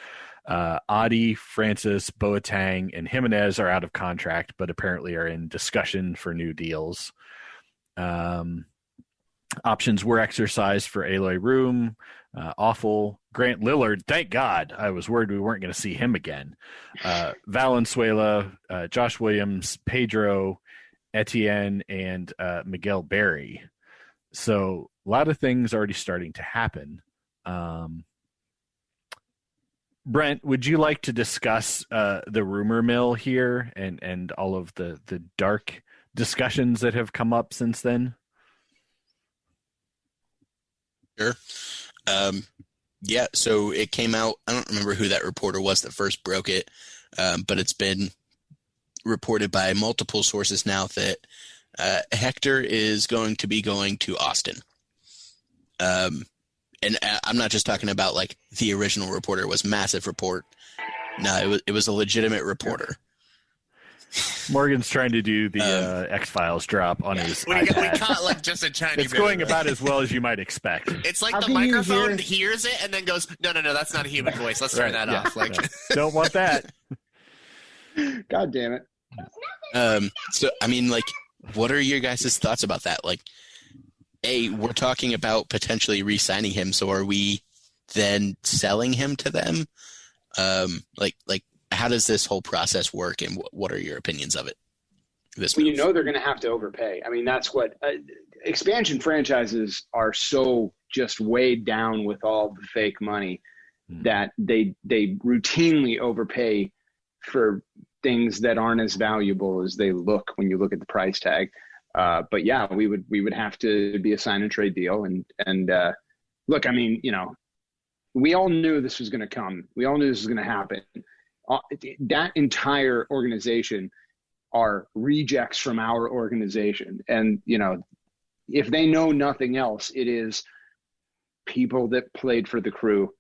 Adi, Francis, Boateng, and Jimenez are out of contract, but apparently are in discussion for new deals. Options were exercised for Eloy Room, Awful, Grant Lillard. Thank God. I was worried we weren't going to see him again. Valenzuela, Josh Williams, Pedro, Etienne, and Miguel Berry. So a lot of things already starting to happen. Brent, would you like to discuss the rumor mill here and all of the dark discussions that have come up since then? Sure. Yeah, so it came out, I don't remember who that reporter was that first broke it, but it's been reported by multiple sources now that Hector is going to be going to Austin. And I'm not just talking about like the original reporter was massive report. No, it was a legitimate reporter. Morgan's trying to do the X-Files drop on his we caught like just a tiny It's going about as well as you might expect. It's like the microphone hears it and then goes, no, that's not a human voice. Let's turn that off. Like, don't want that. God damn it. So, I mean, like, what are your guys' thoughts about that? Like, we're talking about potentially re-signing him, so are we then selling him to them? Like, how does this whole process work, and what are your opinions of it? Well, you know they're going to have to overpay. I mean, that's what expansion franchises are so just weighed down with all the fake money that they routinely overpay for things that aren't as valuable as they look when you look at the price tag. But yeah, we would have to be a sign and trade deal. And look, I mean, you know, we all knew this was going to come. We all knew this was going to happen. That entire organization are rejects from our organization. And, you know, if they know nothing else, it is people that played for the Crew,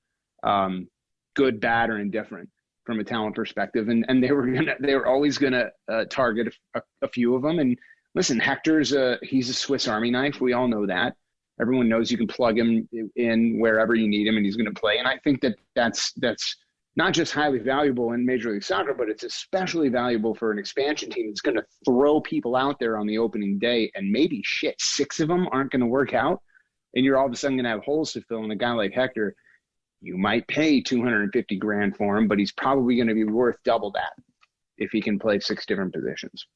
good, bad, or indifferent from a talent perspective. And they were always going to target a few of them. And listen, Hector's he's a Swiss Army knife. We all know that. Everyone knows you can plug him in wherever you need him and he's going to play. And I think that's not just highly valuable in Major League Soccer, but it's especially valuable for an expansion team that's going to throw people out there on the opening day and maybe 6 of them aren't going to work out. And you're all of a sudden going to have holes to fill. And a guy like Hector, you might pay $250,000 for him, but he's probably going to be worth double that if he can play 6 different positions.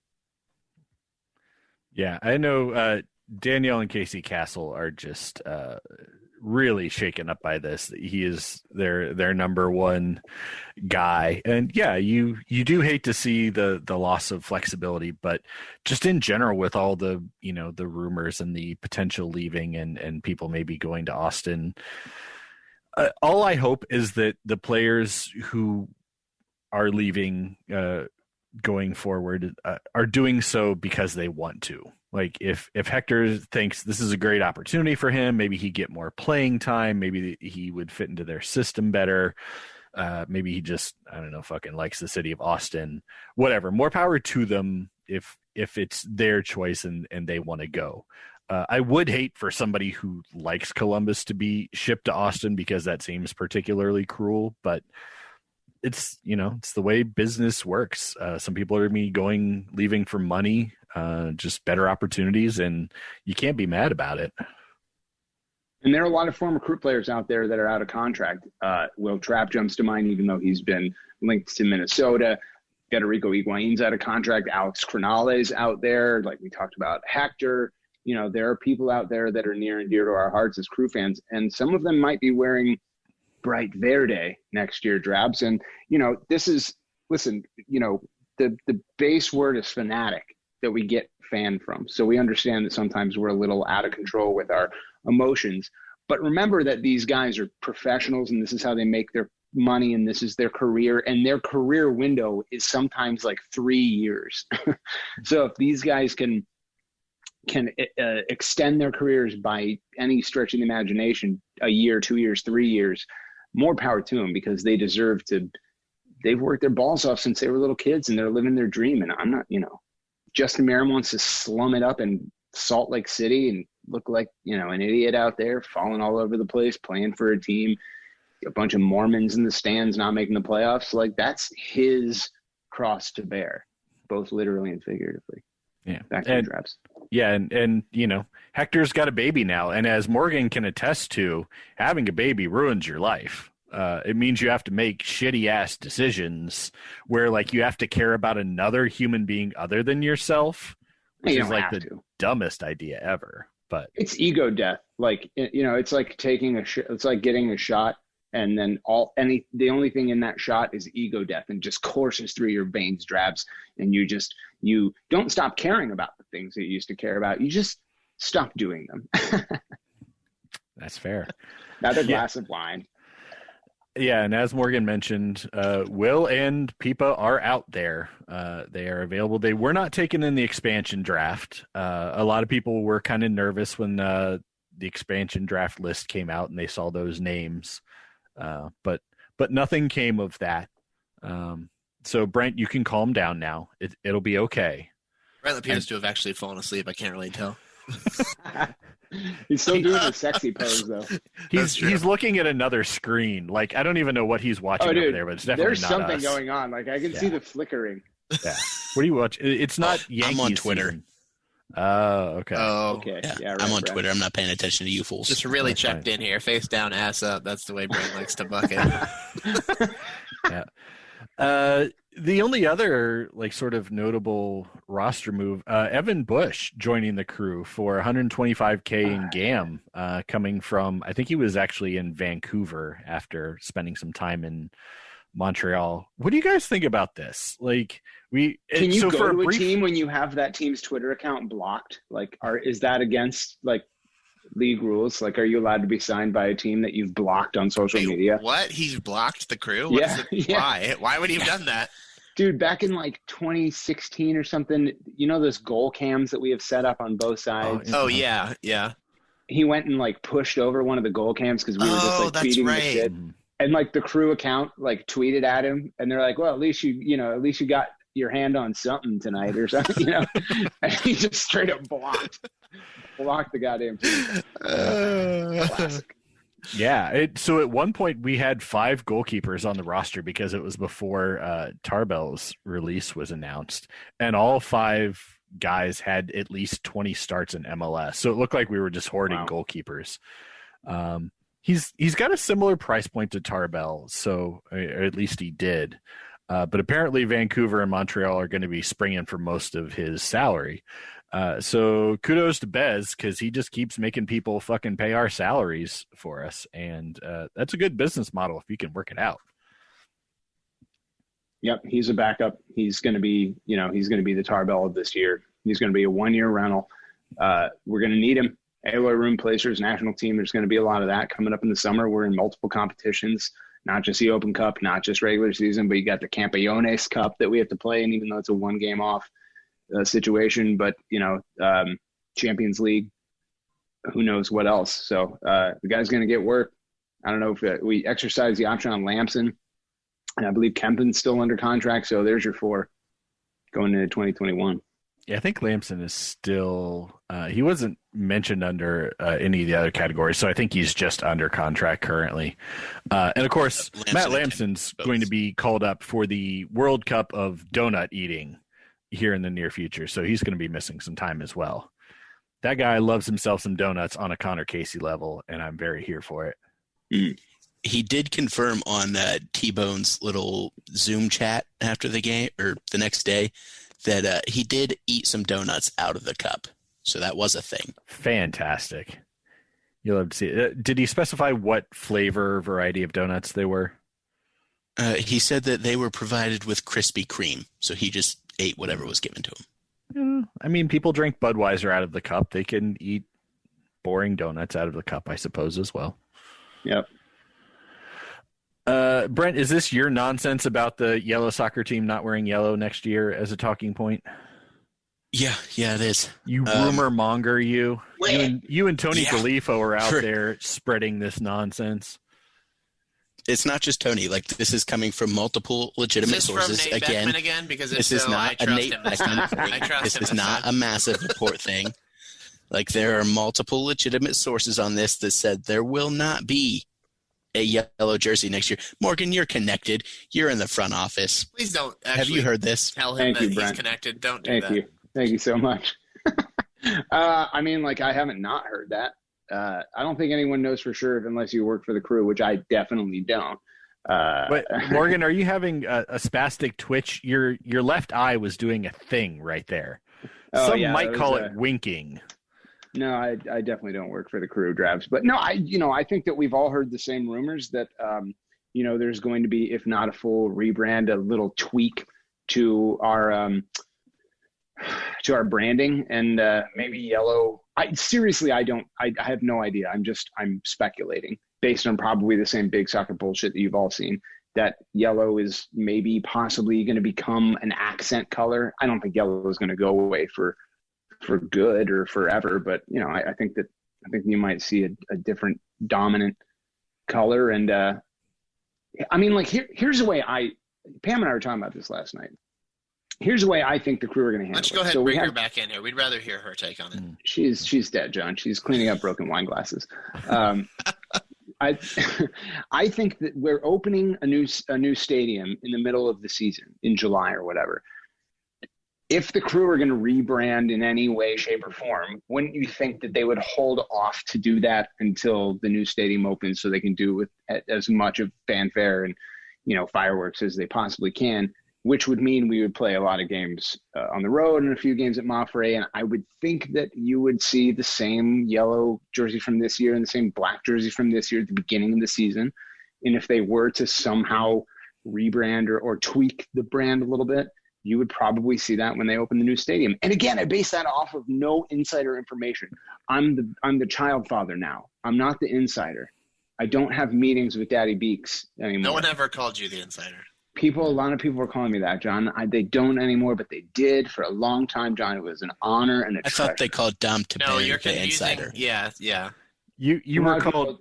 Yeah, I know Danielle and Casey Castle are just really shaken up by this. He is their number one guy. And yeah, you do hate to see the loss of flexibility, but just in general with all the, the rumors and the potential leaving and people maybe going to Austin, all I hope is that the players who are leaving going forward are doing so because they want to. Like if Hector thinks this is a great opportunity for him, maybe he get more playing time, maybe he would fit into their system better. Maybe he just, I don't know, fucking likes the city of Austin, whatever. More power to them if it's their choice and they want to go. I would hate for somebody who likes Columbus to be shipped to Austin because that seems particularly cruel, but it's the way business works. Some people are leaving for money, just better opportunities, and you can't be mad about it. And there are a lot of former Crew players out there that are out of contract. Will Trapp jumps to mind, even though he's been linked to Minnesota. Federico Higuain's out of contract. Alex Cronales out there, like we talked about. Hector. There are people out there that are near and dear to our hearts as Crew fans, and some of them might be wearing bright verde next year, Drabs. And this is, listen, the base word is fanatic that we get fan from, so we understand that sometimes we're a little out of control with our emotions, but remember that these guys are professionals and this is how they make their money and this is their career, and their career window is sometimes like 3 years. So if these guys can extend their careers by any stretch of the imagination, a year, 2 years, 3 years, more power to them, because they deserve to. They've worked their balls off since they were little kids and they're living their dream. And I'm not, Justin Merrim wants to slum it up in Salt Lake City and look like, an idiot out there, falling all over the place, playing for a team, a bunch of Mormons in the stands, not making the playoffs. Like, that's his cross to bear, both literally and figuratively. Yeah. Back to the Drabs. Yeah. And, Hector's got a baby now. And as Morgan can attest to, having a baby ruins your life. It means you have to make shitty ass decisions where you have to care about another human being other than yourself, which is the dumbest idea ever. But it's ego death. It's like taking it's like getting a shot, and then the only thing in that shot is ego death and just courses through your veins, Drabs. And you don't stop caring about the things that you used to care about. You just stop doing them. That's fair. Another glass of wine. Yeah, and as Morgan mentioned, Will and Pipa are out there. They are available. They were not taken in the expansion draft. A lot of people were kind of nervous when the expansion draft list came out and they saw those names. But nothing came of that. So, Brent, you can calm down now. It'll be okay. Brent appears to have actually fallen asleep. I can't really tell. He's still doing the sexy pose, thoa He's looking at another screen. I don't even know what he's watching over there, but it's definitely there's not something us. going on. I can see the flickering. Yeah. What do you watch? It's not Yankees. I'm on Twitter. Season. Oh, okay. Oh, okay. Yeah, right, I'm on Twitter. I'm not paying attention to you fools. Just really That's checked fine. in here. Face down, ass up. That's the way Brent likes to bucket. Yeah. The only other sort of notable roster move, Evan Bush joining the Crew for $125K in GAM, coming from, I think he was actually in Vancouver after spending some time in Montreal. What do you guys think about this? Can you go to a team when you have that team's Twitter account blocked? Is that against league rules? Are you allowed to be signed by a team that you've blocked on social media? What? He's blocked the Crew? What is it? Yeah. Why? Why would he have done that? Dude, back in 2016 or something, those goal cams that we have set up on both sides? Oh yeah. Yeah. He went and pushed over one of the goal cams because we were just tweeting the shit. And the Crew account tweeted at him, and they're like, "Well, at least you got your hand on something tonight or something," And he just straight up blocked the goddamn team. Classic. Yeah. So at one point we had 5 goalkeepers on the roster because it was before Tarbell's release was announced, and all 5 guys had at least 20 starts in MLS. So it looked like we were just hoarding goalkeepers. He's got a similar price point to Tarbell, so or at least he did. But apparently Vancouver and Montreal are going to be springing for most of his salary. So kudos to Bez, because he just keeps making people fucking pay our salaries for us. And that's a good business model if you can work it out. Yep, he's a backup. He's going to be, he's going to be the Tarbell of this year. He's going to be a 1-year rental. We're going to need him. Aloy Room Placers national team. There's going to be a lot of that coming up in the summer. We're in multiple competitions, not just the Open Cup, not just regular season, but you got the Campeones Cup that we have to play. And even though it's a 1-game off situation, but Champions League, who knows what else. So the guy's going to get work. I don't know if we exercise the option on Lamson, and I believe Kempen's still under contract. So there's your 4 going into 2021. Yeah, I think Lamson is still he wasn't mentioned under any of the other categories, so I think he's just under contract currently. And of course, Matt Lamson's going to be called up for the World Cup of donut eating here in the near future, so he's going to be missing some time as well. That guy loves himself some donuts on a Connor Casey level, and I'm very here for it. He did confirm on T-Bone's little Zoom chat after the game, or the next day, that he did eat some donuts out of the cup. So that was a thing. Fantastic. You'll have to see it. Did he specify what flavor variety of donuts they were? He said that they were provided with Krispy Kreme. So he just ate whatever was given to him. I mean, people drink Budweiser out of the cup. They can eat boring donuts out of the cup, I suppose, as well. Yep. Brent, is this your nonsense about the yellow soccer team not wearing yellow next year as a talking point? Yeah, it is. You rumor monger, you and Tony Galifo are out there spreading this nonsense. It's not just Tony. Like, this is coming from multiple legitimate sources. From Nate Beckman again? Because this is not a Nate Beckman thing. This is not a massive report thing. Like, there are multiple legitimate sources on this that said there will not be a yellow jersey next year. Morgan, you're connected. You're in the front office. Please don't actually Have you heard this? Tell him that he's connected. Don't do that. Thank you. Thank you so much. I mean, like, I haven't not heard that. I don't think anyone knows for sure unless you work for the crew, which I definitely don't. But Morgan, are you having a spastic twitch? Your left eye was doing a thing right there. Some might call it winking. No, I definitely don't work for the crew, Drabs. But no, I think that we've all heard the same rumors that, there's going to be, if not a full rebrand, a little tweak to our branding and maybe yellow. I have no idea. I'm speculating based on probably the same big soccer bullshit that you've all seen, that yellow is maybe possibly going to become an accent color. I don't think yellow is going to go away for good or forever, but I think you might see a different dominant color. And I mean, like, here's the way Pam and I were talking about this last night. Here's the way I think the crew are going to handle it. Let's go ahead and bring her back in here. We'd rather hear her take on it. She's dead, John. She's cleaning up broken wine glasses. I think that we're opening a new stadium in the middle of the season in July or whatever. If the crew are going to rebrand in any way, shape, or form, wouldn't you think that they would hold off to do that until the new stadium opens so they can do with as much of fanfare and fireworks as they possibly can? Which would mean we would play a lot of games on the road and a few games at Moffrey. And I would think that you would see the same yellow jersey from this year and the same black jersey from this year at the beginning of the season. And if they were to somehow rebrand or tweak the brand a little bit, you would probably see that when they open the new stadium. And again, I base that off of no insider information. I'm the child father now. I'm not the insider. I don't have meetings with Daddy Beaks anymore. No one ever called you the insider. A lot of people were calling me that, John. They don't anymore, but they did for a long time, John. It was an honor and a treasure. I thought they called Dom to you're the insider. Yeah. You were called.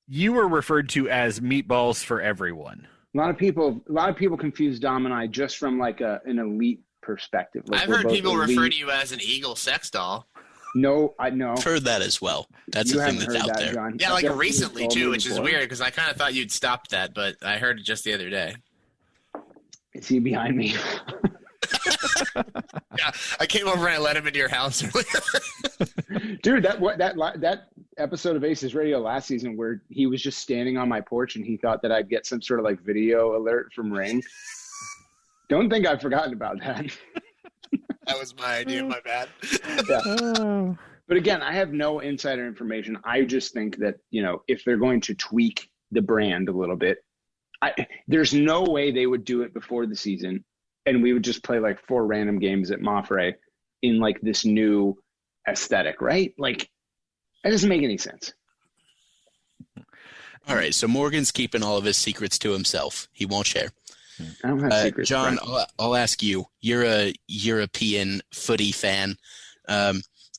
You were referred to as meatballs for everyone. A lot of people confuse Dom and I just from like an elite perspective. Like, I've heard people refer to you as an eagle sex doll. No, I know. I've heard that as well. That's a thing that's out there. John. Yeah, like recently too, which is weird because I kind of thought you'd stopped that, but I heard it just the other day. Is he behind me? Yeah, I came over and I let him into your house. Dude, that episode of ACES Radio last season where he was just standing on my porch and he thought that I'd get some sort of like video alert from Ring. Don't think I've forgotten about that. That was my idea. My bad. Yeah. But again, I have no insider information. I just think that, if they're going to tweak the brand a little bit, there's no way they would do it before the season, and we would just play like 4 random games at Moffrey in like this new aesthetic, right? Like, that doesn't make any sense. All right, so Morgan's keeping all of his secrets to himself. He won't share. I don't have secrets. John, I'll ask you. You're a European footy fan.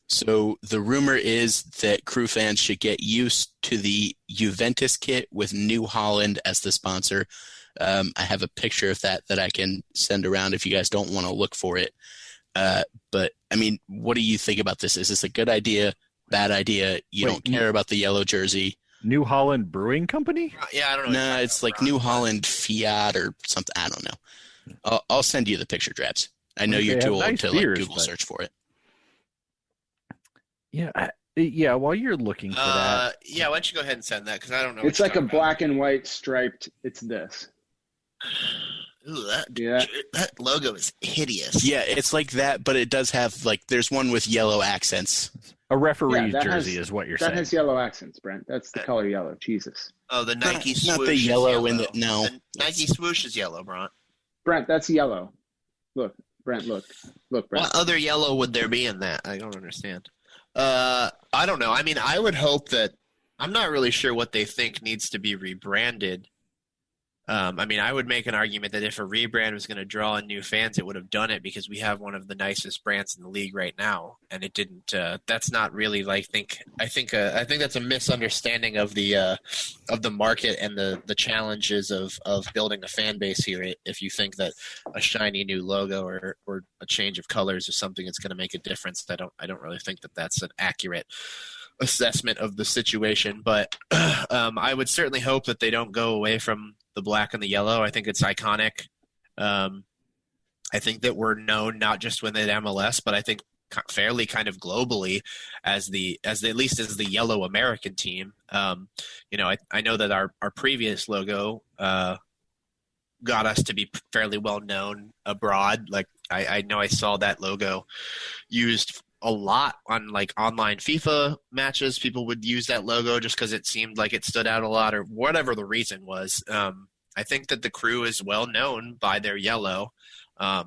So the rumor is that Crew fans should get used to the Juventus kit with New Holland as the sponsor. I have a picture of that I can send around if you guys don't want to look for it. But, I mean, what do you think about this? Is this a good idea, bad idea? You don't care about the yellow jersey? New Holland Brewing Company? Yeah, I don't know. No, it's like New Holland Fiat or something. I don't know. I'll send you the picture, Drabs. I know you're too old to Google search for it. Yeah, while you're looking for that. Yeah, why don't you go ahead and send that, because I don't know. It's like a black and white striped. It's this. Ooh, that logo is hideous. Yeah, it's like that, but it does have, like, there's one with yellow accents. A referee jersey is what you're saying. That has yellow accents, Brent. That's the color yellow. Jesus. Oh, the Nike swoosh. Not the yellow in the, no. The Nike swoosh is yellow, Bront. Brent, that's yellow. Look, Brent, look, Brent. What other yellow would there be in that? I don't understand. I don't know. I mean, I would hope that – I'm not really sure what they think needs to be rebranded. I mean, I would make an argument that if a rebrand was going to draw in new fans, it would have done it, because we have one of the nicest brands in the league right now, and it didn't. That's not really like I think that's a misunderstanding of the market and the challenges of building a fan base here. If you think that a shiny new logo or a change of colors or something is going to make a difference, I don't really think that that's an accurate assessment of the situation. But I would certainly hope that they don't go away from the black and the yellow. I think it's iconic. I think that we're known not just within MLS, but I think fairly kind of globally as at least as the yellow American team. I know that our previous logo got us to be fairly well known abroad. Like I know I saw that logo used a lot on like online FIFA matches. People would use that logo just because it seemed like it stood out a lot, or whatever the reason was. I think that the Crew is well known by their yellow. I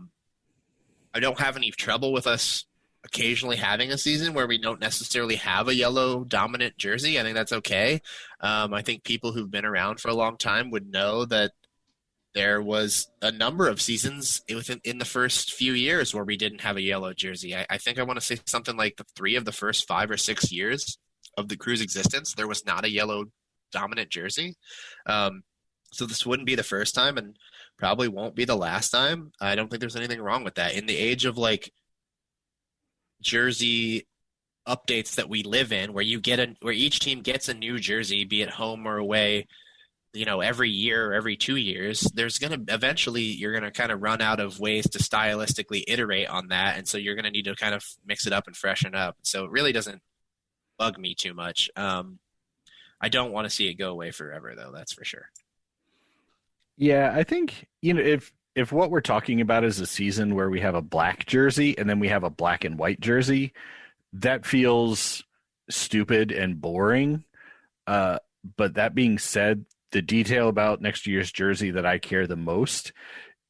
don't have any trouble with us occasionally having a season where we don't necessarily have a yellow dominant jersey. I think that's okay. I think people who've been around for a long time would know that there was a number of seasons in the first few years where we didn't have a yellow jersey. I think I want to say something like the 3 of the first 5 or 6 years of the Crew's existence, there was not a yellow dominant jersey. So this wouldn't be the first time, and probably won't be the last time. I don't think there's anything wrong with that. In the age of like jersey updates that we live in, where where each team gets a new jersey, be it home or away, every year or every 2 years, you're going to kind of run out of ways to stylistically iterate on that. And so you're going to need to kind of mix it up and freshen up. So it really doesn't bug me too much. I don't want to see it go away forever, though. That's for sure. Yeah, I think, if what we're talking about is a season where we have a black jersey and then we have a black and white jersey, that feels stupid and boring. But that being said, the detail about next year's jersey that I care the most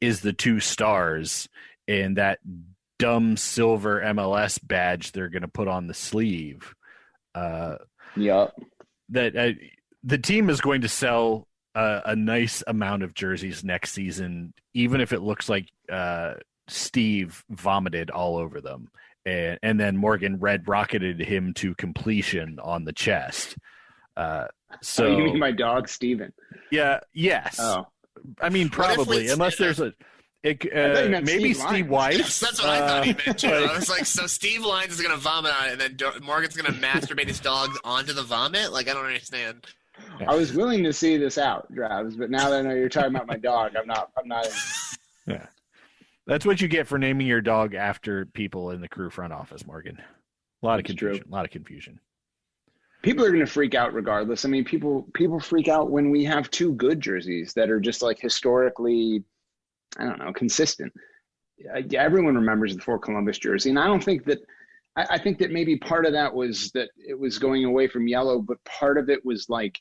is the 2 stars and that dumb silver MLS badge they're going to put on the sleeve. Yeah. That the team is going to sell a nice amount of jerseys next season, even if it looks like Steve vomited all over them, and then Morgan red rocketed him to completion on the chest. So you mean my dog Steven? Yeah. Yes. Oh. I mean, probably, unless there's maybe Steve Weiss. Yes, that's what I thought he meant too. I was like, so Steve Lyons is going to vomit on it, and then Morgan's going to masturbate his dog onto the vomit? Like, I don't understand. I was willing to see this out, Drabs, but now that I know you're talking about my dog, I'm not. Yeah, that's what you get for naming your dog after people in the Crew front office, Morgan. A lot of confusion. People are going to freak out regardless. I mean, people freak out when we have 2 good jerseys that are just like historically, I don't know, consistent. everyone remembers the 4 Columbus jersey. And I don't think that, I think that maybe part of that was that it was going away from yellow, but part of it was like,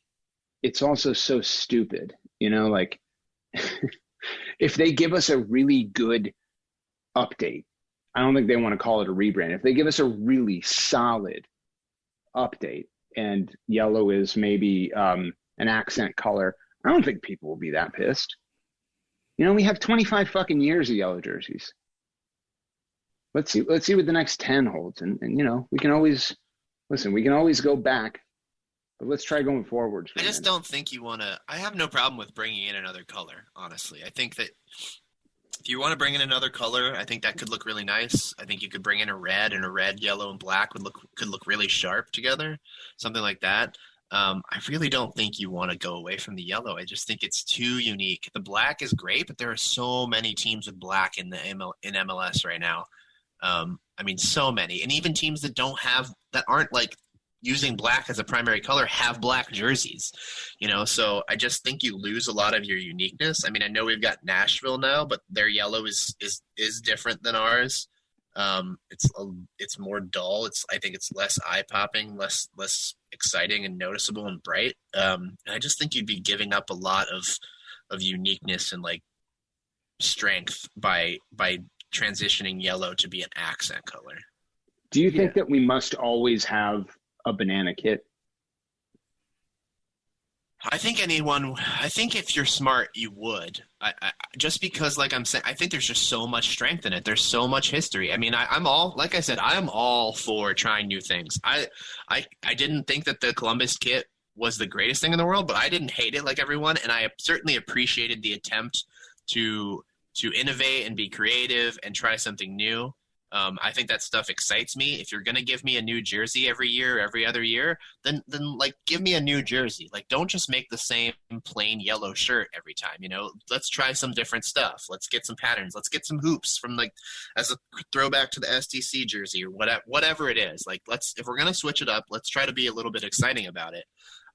it's also so stupid, you know, like if they give us a really good update, I don't think they want to call it a rebrand. If they give us a really solid update and yellow is maybe an accent color, I don't think people will be that pissed. You know, we have 25 fucking years of yellow jerseys. Let's see what the next 10 holds. And you know, we can always go back, but let's try going forward. I just don't think you want to. I have no problem with bringing in another color, honestly. I think that if you want to bring in another color, I think that could look really nice. I think you could bring in a red, and a red, yellow, and black could look really sharp together, something like that. I really don't think you want to go away from the yellow. I just think it's too unique. The black is great, but there are so many teams with black in MLS right now. I mean, so many, and even teams that aren't like using black as a primary color have black jerseys, you know. So I just think you lose a lot of your uniqueness. I mean, I know we've got Nashville now, but their yellow is different than ours. It's more dull. I think it's less eye popping, less exciting and noticeable and bright. And I just think you'd be giving up a lot of uniqueness and like strength by transitioning yellow to be an accent color. Do you think that we must always have a banana kit? I think if you're smart, you would. I just because, like I'm saying, I think there's just so much strength in it. There's so much history. I mean, I'm all for trying new things. I didn't think that the Columbus kit was the greatest thing in the world, but I didn't hate it like everyone, and I certainly appreciated the attempt to innovate and be creative and try something new. I think that stuff excites me. If you're going to give me a new jersey every year, every other year, then like give me a new jersey. Like, don't just make the same plain yellow shirt every time, you know. Let's try some different stuff. Let's get some patterns. Let's get some hoops from like as a throwback to the SDC jersey or whatever it is. Like, if we're going to switch it up, let's try to be a little bit exciting about it.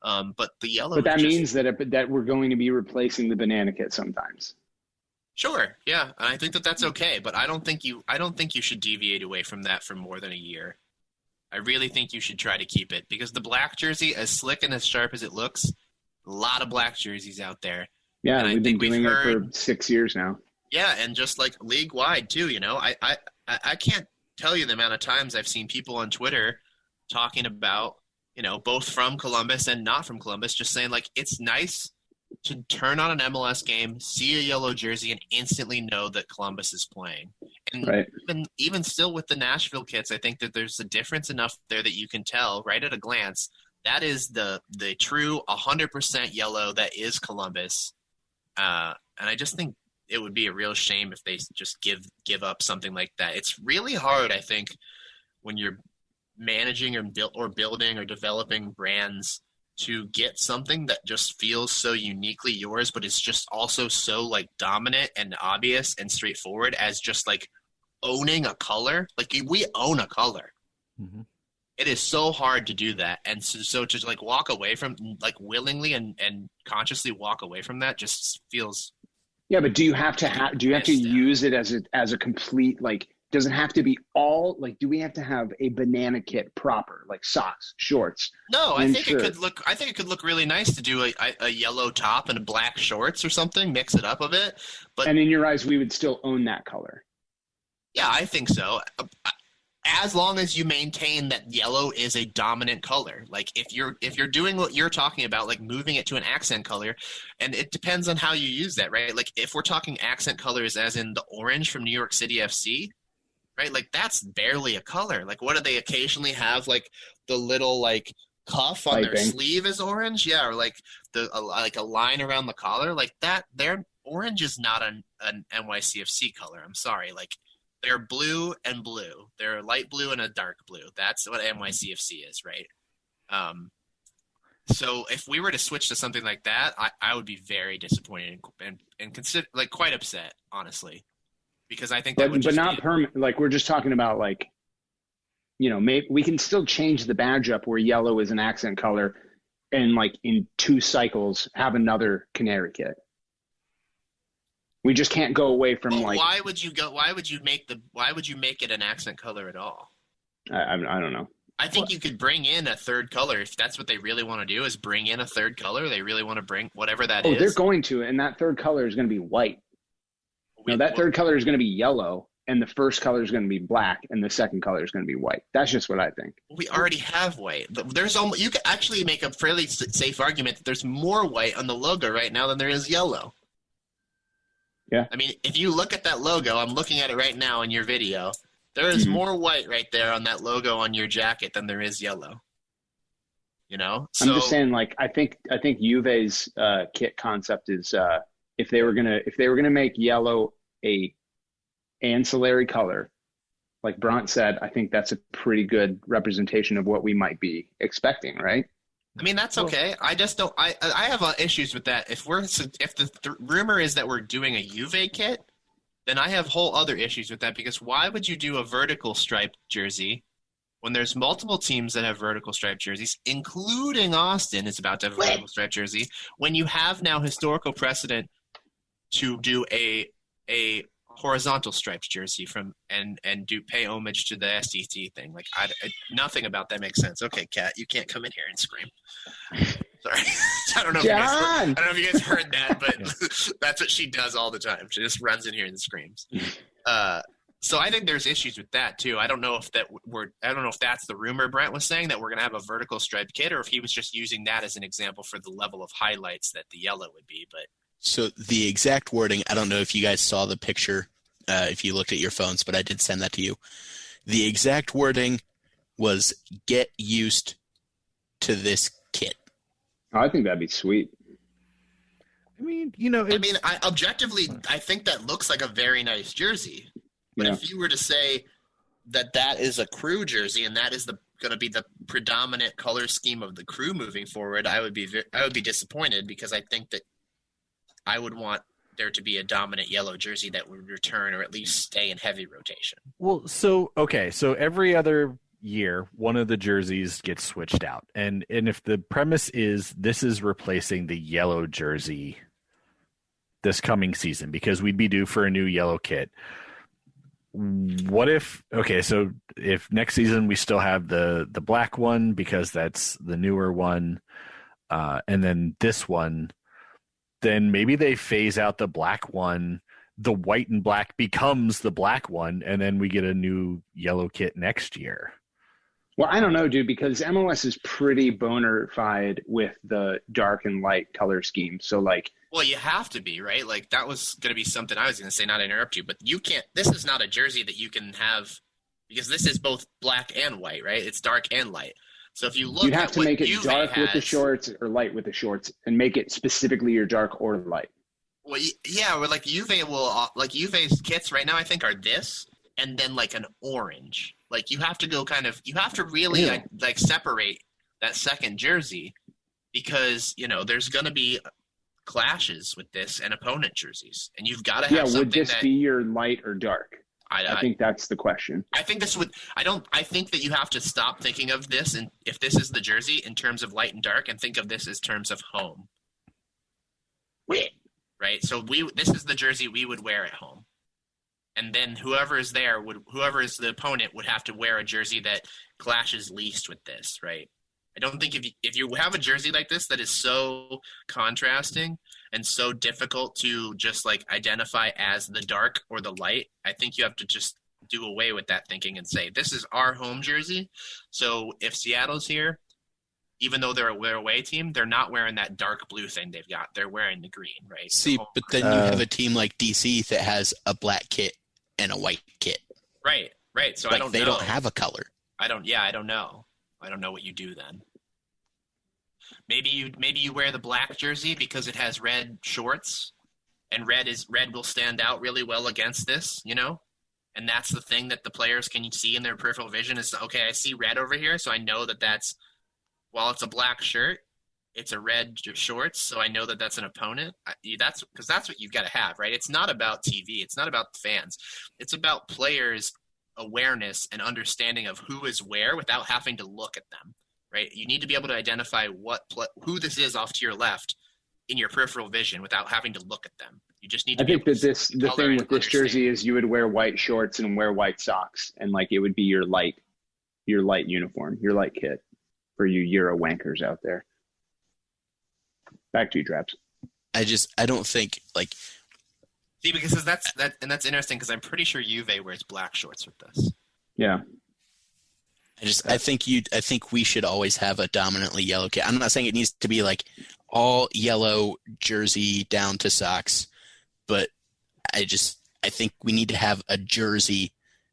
But the yellow, but that means that we're going to be replacing the banana kit sometimes. Sure, yeah, and I think that that's okay, but I don't think you should deviate away from that for more than a year. I really think you should try to keep it, because the black jersey, as slick and as sharp as it looks, a lot of black jerseys out there. Yeah, and we've been doing it for 6 years now. Yeah, and just like league wide too, you know. I can't tell you the amount of times I've seen people on Twitter talking about, you know, both from Columbus and not from Columbus, just saying like it's nice to turn on an MLS game, see a yellow jersey, and instantly know that Columbus is playing. And right. even still with the Nashville kits, I think that there's a difference enough there that you can tell right at a glance that is the true 100% yellow that is Columbus. And I just think it would be a real shame if they just give up something like that. It's really hard, I think, when you're managing or building or developing brands to get something that just feels so uniquely yours, but it's just also so like dominant and obvious and straightforward as just like owning a color. Like we own a color. Mm-hmm. It is so hard to do that. And so to like walk away from, like willingly and consciously walk away from that just feels. Yeah. But do you have to use it as a complete, like, does it have to be all, like, do we have to have a banana kit proper, like socks, shorts? No, I think it could look really nice to do a yellow top and black shorts or something, mix it up a bit. But and in your eyes, we would still own that color. Yeah, I think so. As long as you maintain that yellow is a dominant color. Like if you're doing what you're talking about, like moving it to an accent color, and it depends on how you use that, right? Like if we're talking accent colors as in the orange from New York City FC, right? Like that's barely a color. Like what do they occasionally have? Like the little like cuff on their sleeve is orange, yeah, or like like a line around the collar, like that. Their orange is not an NYCFC color. I'm sorry, like they're blue and blue. They're light blue and a dark blue. That's what NYCFC is, right? So if we were to switch to something like that, I would be very disappointed and consider like quite upset, honestly. Because I think that would just not permanent. Like we're just talking about, like, you know, maybe we can still change the badge up where yellow is an accent color, and like in 2 cycles have another canary kit. We just can't go away from Why would you make it an accent color at all? I don't know. I think you could bring in a third color if that's what they really want to do. Is bring in a third color. They really want to bring whatever that is. Oh, they're going to, and that third color is going to be white. That third color is going to be yellow, and the first color is going to be black, and the second color is going to be white. That's just what I think. We already have white. You could actually make a fairly safe argument that there's more white on the logo right now than there is yellow. Yeah. I mean, if you look at that logo, I'm looking at it right now in your video. There is more white right there on that logo on your jacket than there is yellow. You know? I'm just saying, like, I think Juve's kit concept is if they were gonna make yellow a ancillary color, like Bront said, I think that's a pretty good representation of what we might be expecting, right? I mean, that's okay. I just don't. I have issues with that. If the rumor is that we're doing a Juve kit, then I have whole other issues with that, because why would you do a vertical striped jersey when there's multiple teams that have vertical striped jerseys, including Austin is about to have a vertical striped jersey, when you have now historical precedent to do a horizontal striped jersey and pay homage to the STT thing. Like, nothing about that makes sense. Okay, Kat, you can't come in here and scream. Sorry. I don't know if you guys heard that, but that's what she does all the time. She just runs in here and screams. So I think there's issues with that too. I don't know if that's the rumor Brent was saying, that we're going to have a vertical striped kit, or if he was just using that as an example for the level of highlights that the yellow would be. But so the exact wording, I don't know if you guys saw the picture, if you looked at your phones, but I did send that to you. The exact wording was "get used to this kit." Oh, I think that'd be sweet. I mean, objectively, I think that looks like a very nice jersey. But if you were to say that is a crew jersey and that is going to be the predominant color scheme of the crew moving forward, I would be disappointed, because I think that I would want there to be a dominant yellow jersey that would return or at least stay in heavy rotation. Well, so every other year, one of the jerseys gets switched out. And if the premise is this is replacing the yellow jersey this coming season, because we'd be due for a new yellow kit, what if next season we still have the black one because that's the newer one, and then this one, then maybe they phase out the black one, the white and black becomes the black one, and then we get a new yellow kit next year. Well, I don't know, dude, because MLS is pretty bona fide with the dark and light color scheme. So, like, well, you have to be, right? Like, that was going to be something I was going to say, not to interrupt you, but you can't. This is not a jersey that you can have, because this is both black and white, right? It's dark and light. So if you look, you'd have to make it Juve dark with the shorts or light with the shorts, and make it specifically your dark or light. Well, yeah, or like Juve's kits right now, I think, are this, and then like an orange. Like, you have to really like separate that second jersey, because there's going to be clashes with this and opponent jerseys, and you've got to have something. Would this be your light or dark? I think that's the question. I think this would. I think that you have to stop thinking of this, and if this is the jersey, in terms of light and dark, and think of this as terms of home. Right. So this is the jersey we would wear at home. And then whoever is the opponent would have to wear a jersey that clashes least with this, right? I don't think if you have a jersey like this that is so contrasting and so difficult to just like identify as the dark or the light, I think you have to just do away with that thinking and say, this is our home jersey. So if Seattle's here, even though they're a away team, they're not wearing that dark blue thing they've got. They're wearing the green, right? See, but then you have a team like DC that has a black kit and a white kit. Right. So like, I don't know. They don't have a color. I don't know. I don't know what you do then. Maybe you wear the black jersey because it has red shorts, and red will stand out really well against this, And that's the thing that the players can see in their peripheral vision is, okay, I see red over here, so I know that's while it's a black shirt, it's a red shorts, so I know that that's an opponent. That's what you've got to have, right? It's not about TV. It's not about fans. It's about players' awareness and understanding of who is where without having to look at them, right? You need to be able to identify who this is off to your left in your peripheral vision without having to look at them. You just need to. I think that the thing with this jersey is you would wear white shorts and wear white socks, and like it would be your light uniform, your light kit for you Euro wankers out there. Back to you, Traps. I don't think like. See, because that's interesting because I'm pretty sure Juve wears black shorts with this. Yeah. I think we should always have a dominantly yellow kit. I'm not saying it needs to be like all yellow jersey down to socks, but I think we need to have a jersey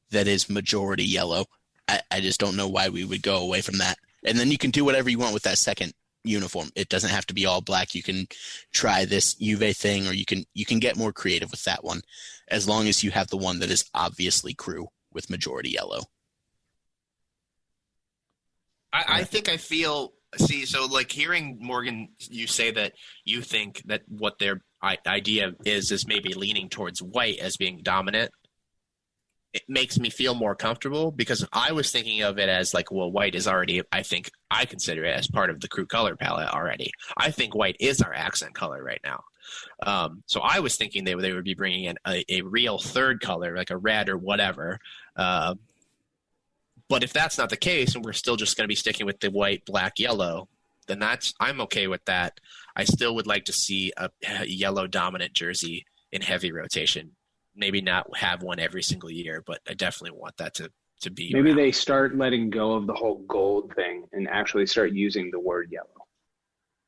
that is majority yellow. I just don't know why we would go away from that. And then you can do whatever you want with that second uniform. It doesn't have to be all black. You can try this Juve thing, or you can get more creative with that one, as long as you have the one that is obviously crew with majority yellow. I think I feel – see, so like hearing Morgan, you say that you think that what their idea is maybe leaning towards white as being dominant. It makes me feel more comfortable because I was thinking of it as like, well, white is already – I think I consider it as part of the crew color palette already. I think white is our accent color right now. So I was thinking they would be bringing in a real third color, like a red or whatever. But if that's not the case and we're still just going to be sticking with the white, black, yellow, then I'm okay with that. I still would like to see a yellow dominant jersey in heavy rotation. Maybe not have one every single year, but I definitely want that to be. Maybe around. they start letting go of the whole gold thing and actually start using the word yellow.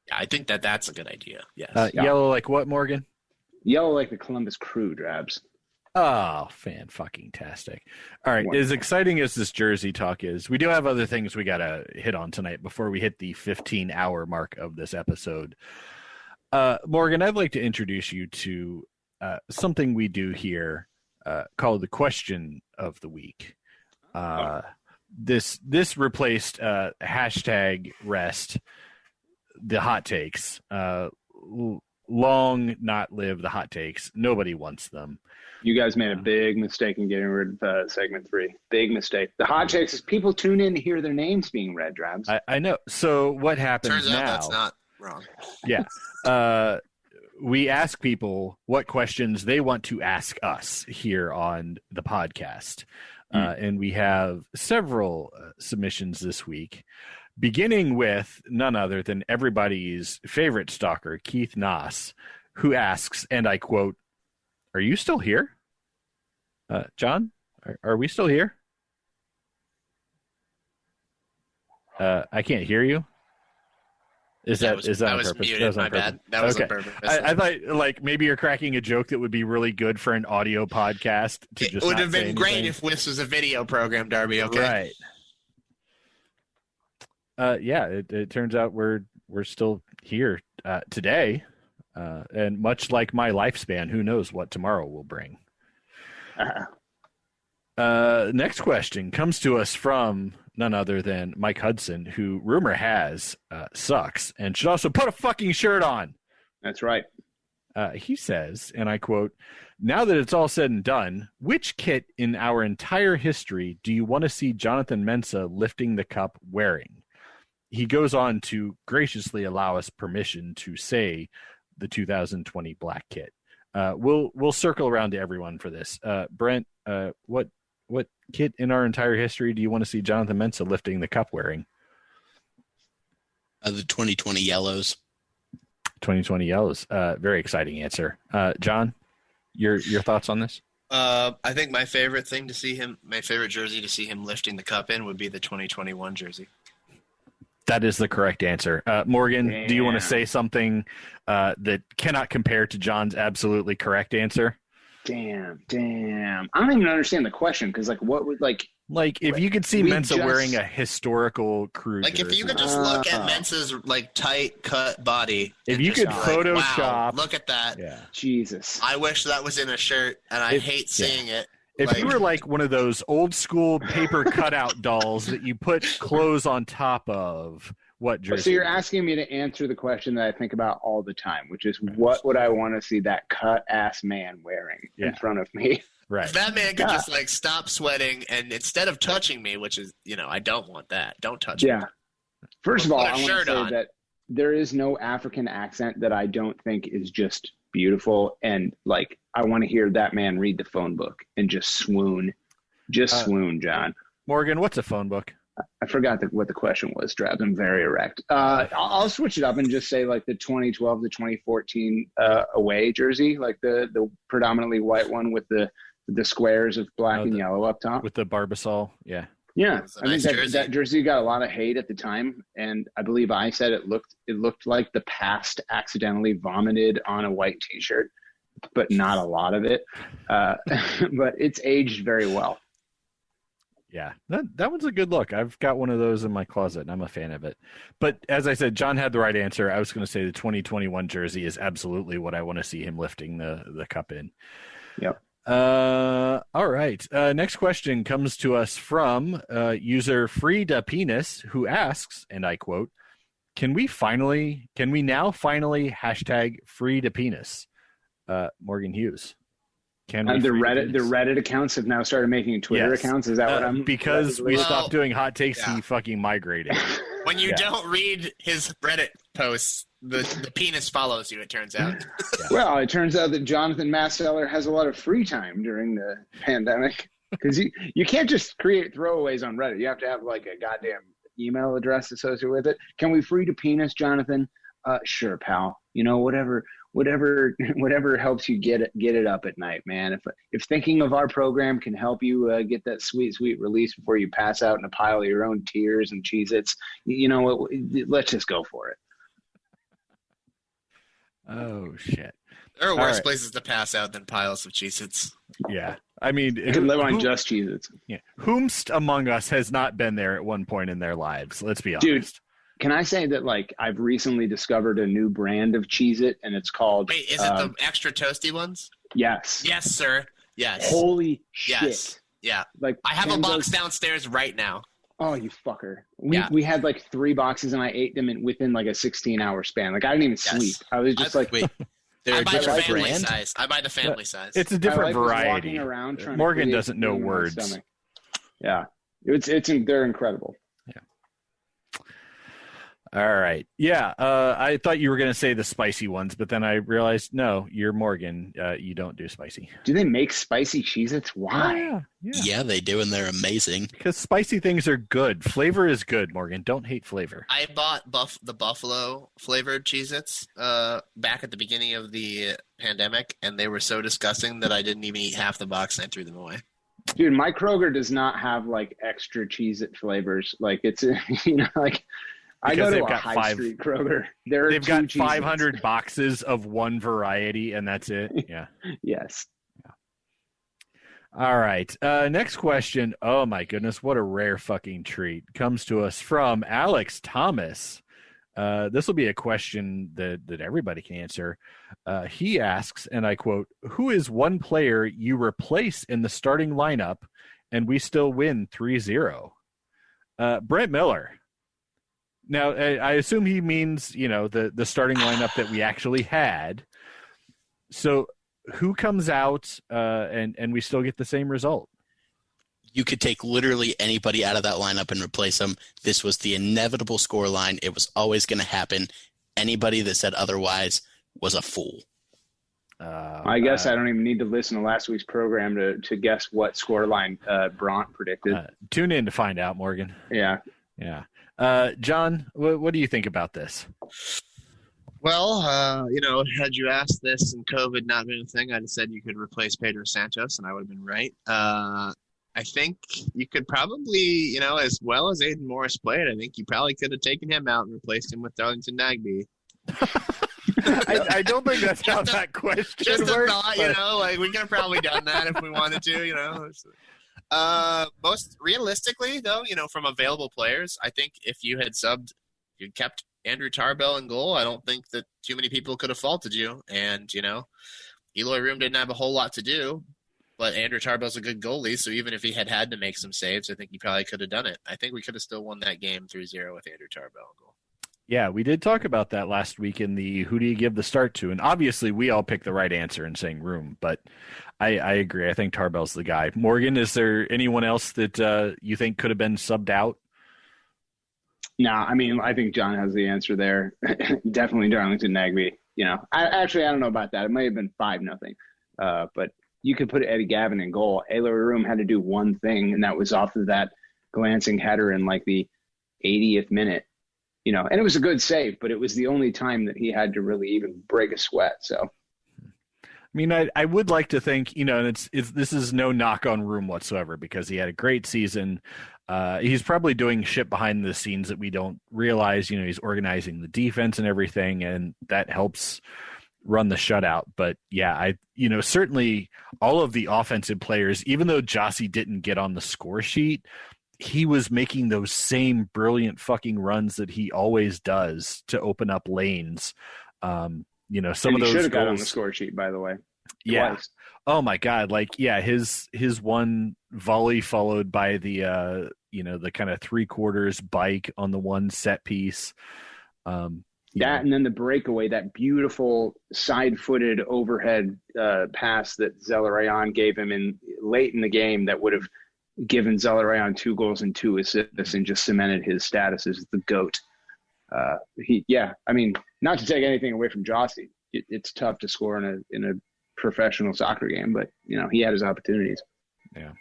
Yeah, I think that's a good idea. Yes. Yellow like what, Morgan? Yellow like the Columbus Crew, Drabs. Oh, fan-fucking-tastic. All right, as exciting as this jersey talk is, we do have other things we got to hit on tonight before we hit the 15-hour mark of this episode. Morgan, I'd like to introduce you to something we do here called the Question of the Week. This replaced hashtag rest, the hot takes. Long not live the hot takes. Nobody wants them. You guys made a big mistake in getting rid of segment 3. Big mistake. The hot takes is people tune in to hear their names being read, Drabs. I know. So what happens Turns now? out that's not wrong. Yeah. We ask people what questions they want to ask us here on the podcast. And we have several submissions this week, beginning with none other than everybody's favorite stalker, Keith Noss, who asks, and I quote, "Are you still here? John, are we still here? I can't hear you. Is that on purpose? Muted, that was on my purpose. bad. That was okay. on purpose. I thought like maybe you're cracking a joke that would be really good for an audio podcast. It would have been great if this was a video program, Darby. Okay, right. Yeah, it turns out we're still here today, and much like my lifespan, who knows what tomorrow will bring. Next question comes to us from none other than Mike Hudson, who rumor has sucks and should also put a fucking shirt on. That's right. He says, and I quote, "Now that it's all said and done, which kit in our entire history do you want to see Jonathan Mensah lifting the cup wearing?" He goes on to graciously allow us permission to say the 2020 black kit. We'll circle around to everyone for this. Brent, what kit in our entire history do you want to see Jonathan Mensah lifting the cup wearing? The 2020 yellows. 2020 yellows. Very exciting answer. John, your thoughts on this? I think my favorite jersey to see him lifting the cup in would be the 2021 jersey. That is the correct answer. Morgan, do you want to say something that cannot compare to John's absolutely correct answer? Damn. I don't even understand the question because, like, what would like if you could see Mensah wearing a historical crew like jersey. If you could just look at Mensah's like tight cut body. If you could Photoshop, wow, look at that. Yeah. Jesus. I wish that was in a shirt, and I hate seeing it. If you were like one of those old school paper cutout dolls that you put clothes on top of, what jersey? So you're asking me to answer the question that I think about all the time, which is what would I want to see that cut ass man wearing in front of me? Right. If that man could just like stop sweating and instead of touching me, which is, I don't want that. Don't touch me. Yeah. First of all, I want to say that there is no African accent that I don't think is just beautiful. And like, I want to hear that man read the phone book and just swoon. Just swoon, John. Morgan, what's a phone book? I forgot what the question was, Drabs. I'm very erect. I'll switch it up and just say like the 2012 to 2014 away jersey, like the predominantly white one with the squares of black and yellow up top. With the Barbasol, yeah. Yeah, I think that jersey got a lot of hate at the time, and I believe I said it looked like the past accidentally vomited on a white T-shirt, but not a lot of it. But it's aged very well. Yeah, that one's a good look. I've got one of those in my closet, and I'm a fan of it. But as I said, John had the right answer. I was going to say the 2021 jersey is absolutely what I want to see him lifting the cup in. Yep. All right. Next question comes to us from user Frida Penis, who asks, and I quote, can we now finally hashtag Frida Penis? Morgan Hughes. Can we the Reddit accounts have now started making Twitter accounts? Is that what I'm because we stopped doing hot takes, he fucking migrated. When you don't read his Reddit posts, the penis follows you, it turns out. Yeah. Well, it turns out that Jonathan Masseller has a lot of free time during the pandemic because you can't just create throwaways on Reddit. You have to have like a goddamn email address associated with it. Can we free to penis, Jonathan? Sure, pal. You know, whatever helps you get it up at night, man. If thinking of our program can help you get that sweet release before you pass out in a pile of your own tears and Cheez-Its, you know what? Let's just go for it. Oh shit! There are worse places to pass out than piles of Cheez-Its. Yeah, I mean, you can live on just Cheez-Its. Yeah, whomst among us has not been there at one point in their lives? Let's be honest. Dude, can I say that like I've recently discovered a new brand of Cheez-It, and it's called? Wait, is it the extra toasty ones? Yes. Yes, sir. Yes. Holy shit! Yes. Yeah. Like I have a box downstairs right now. Oh, you fucker. We had like 3 boxes and I ate them within like a 16-hour span. Like I didn't even sleep. I was just wait. I buy the family size. I buy the family size. It's a different variety. Morgan doesn't know words. Yeah. They're incredible. All right. Yeah. I thought you were going to say the spicy ones, but then I realized, no, you're Morgan. You don't do spicy. Do they make spicy Cheez-Its? Why? Yeah, they do, and they're amazing. Because spicy things are good. Flavor is good, Morgan. Don't hate flavor. I bought the buffalo flavored Cheez-Its back at the beginning of the pandemic, and they were so disgusting that I didn't even eat half the box and I threw them away. Dude, my Kroger does not have like extra Cheez-It flavors. Like it's, like... I go to a high street Kroger. They've got 500 boxes of one variety, and that's it. Yeah. Yes. Yeah. All right. Next question. Oh, my goodness. What a rare fucking treat. Comes to us from Alex Thomas. This will be a question that everybody can answer. He asks, and I quote, who is one player you replace in the starting lineup and we still win 3-0? Brent Miller. Now, I assume he means, the starting lineup that we actually had. So who comes out and we still get the same result? You could take literally anybody out of that lineup and replace them. This was the inevitable score line. It was always going to happen. Anybody that said otherwise was a fool. I guess I don't even need to listen to last week's program to guess what scoreline Bront predicted. Tune in to find out, Morgan. Yeah. Yeah. John, what do you think about this? Well, had you asked this and COVID not been a thing, I'd have said you could replace Pedro Santos, and I would have been right. I think you could probably, as well as Aiden Morris played, I think you probably could have taken him out and replaced him with Darlington Nagbe. I don't think that's how that question just works. Just a thought, we could have probably done that if we wanted to, Most realistically, though, from available players, I think if you had you'd kept Andrew Tarbell in goal, I don't think that too many people could have faulted you. And, Eloy Room didn't have a whole lot to do, but Andrew Tarbell's a good goalie, so even if he had to make some saves, I think he probably could have done it. I think we could have still won that game 3-0 with Andrew Tarbell in goal. Yeah, we did talk about that last week in the who do you give the start to? And obviously we all picked the right answer in saying Room, but I agree. I think Tarbell's the guy. Morgan, is there anyone else that you think could have been subbed out? No, I mean, I think John has the answer there. Definitely Darlington Nagbe. I don't know about that. It might have been 5-0. But you could put Eddie Gavin in goal. Ayler Room had to do one thing, and that was off of that glancing header in like the 80th minute. And it was a good save, but it was the only time that he had to really even break a sweat. So, I mean, I would like to think, and this is no knock on Room whatsoever because he had a great season. He's probably doing shit behind the scenes that we don't realize. He's organizing the defense and everything, and that helps run the shutout. But yeah, certainly all of the offensive players, even though Jossie didn't get on the score sheet, he was making those same brilliant fucking runs that he always does to open up lanes. Some of those should have got on goals the score sheet, by the way. Yeah. Twice. Oh my God. His one volley followed by the the kind of 3/4 bike on the one set piece. And then the breakaway, that beautiful side-footed overhead pass that Zelarayan gave him late in the game that would have given Zelarayan 2 goals and 2 assists and just cemented his status as the GOAT. Not to take anything away from Jossie. It's tough to score in a professional soccer game, but he had his opportunities. Yeah.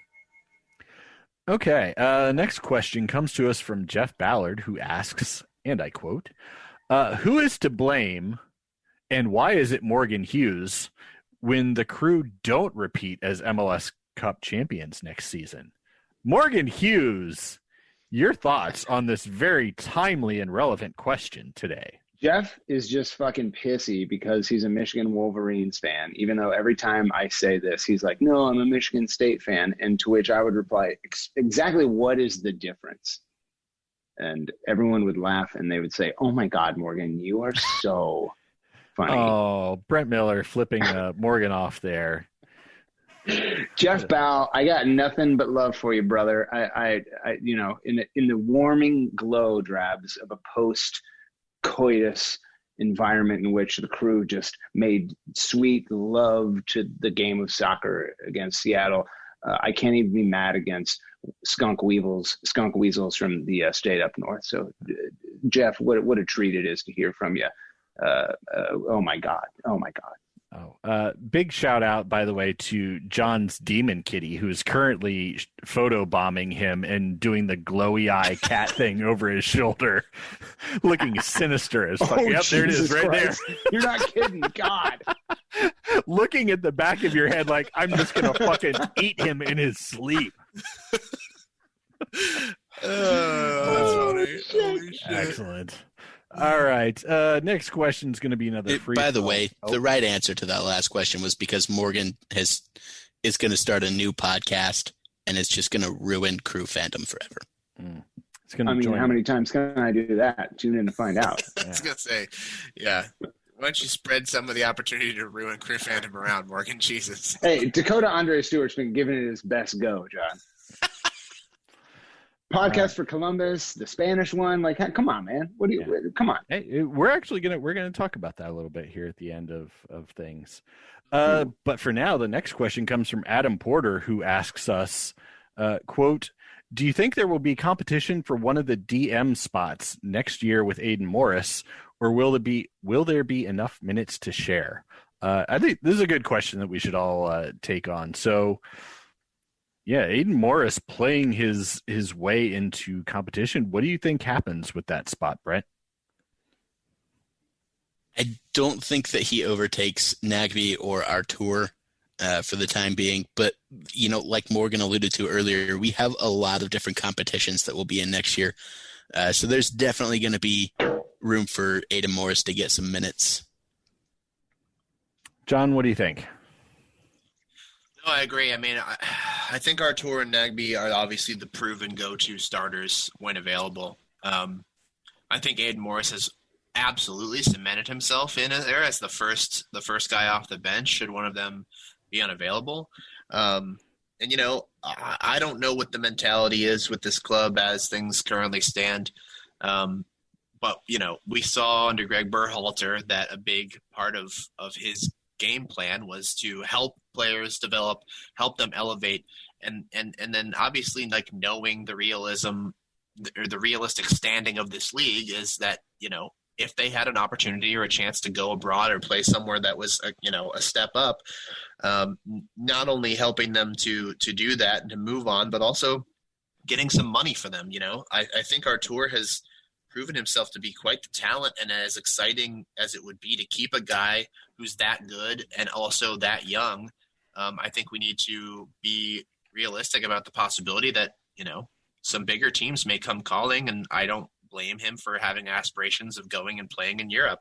Okay. Next question comes to us from Jeff Ballard, who asks, and I quote, who is to blame and why is it Morgan Hughes when the Crew don't repeat as MLS Cup champions next season? Morgan Hughes, your thoughts on this very timely and relevant question today. Jeff is just fucking pissy because he's a Michigan Wolverines fan, even though every time I say this, he's like, no, I'm a Michigan State fan. And to which I would reply, exactly what is the difference? And everyone would laugh and they would say, oh my God, Morgan, you are so funny. Oh, Brent Miller flipping Morgan off there. Jeff Bow, I got nothing but love for you, brother. I in the warming glow drabs of a post-coitus environment in which the Crew just made sweet love to the game of soccer against Seattle, I can't even be mad against skunk weasels from the state up north. So, Jeff, what a treat it is to hear from you. Oh my God. Big shout out, by the way, to John's Demon Kitty, who is currently photo bombing him and doing the glowy eye cat thing over his shoulder, looking sinister as fuck. Yep, there it is, right Christ. There. You're not kidding, God. Looking at the back of your head like, I'm just going to fucking eat him in his sleep. That's funny. Holy shit. Excellent. All right. Next question is going to be another free. By the way, the right answer to that last question was because Morgan is going to start a new podcast, and it's just going to ruin Crew fandom forever. It's going to how many times can I do that? Tune in to find out. I was going to say, yeah. Why don't you spread some of the opportunity to ruin Crew fandom around, Morgan? Jesus. Hey, Dakota Andre Stewart's been giving it his best go, John. Podcast for Columbus, the Spanish one. Like, come on, man. Come on. Hey, we're gonna talk about that a little bit here at the end of things. But for now, the next question comes from Adam Porter, who asks us, quote, do you think there will be competition for one of the DM spots next year with Aiden Morris, or will there be enough minutes to share? I think this is a good question that we should all take on. So, yeah, Aiden Morris playing his way into competition. What do you think happens with that spot, Brent? I don't think that he overtakes Nagbe or Artur for the time being. But, like Morgan alluded to earlier, we have a lot of different competitions that will be in next year. So there's definitely going to be room for Aiden Morris to get some minutes. John, what do you think? No, I agree. I mean, I think Artur and Nagbe are obviously the proven go-to starters when available. I think Aiden Morris has absolutely cemented himself in there as the first guy off the bench should one of them be unavailable. I don't know what the mentality is with this club as things currently stand. But we saw under Greg Berhalter that a big part of his game plan was to help players develop, help them elevate, and then obviously like knowing the realism the realistic standing of this league is that, if they had an opportunity or a chance to go abroad or play somewhere that was a step up, not only helping them to do that and to move on, but also getting some money for them. I think Artur has proven himself to be quite the talent, and as exciting as it would be to keep a guy who's that good and also that young, I think we need to be realistic about the possibility that, some bigger teams may come calling, and I don't blame him for having aspirations of going and playing in Europe.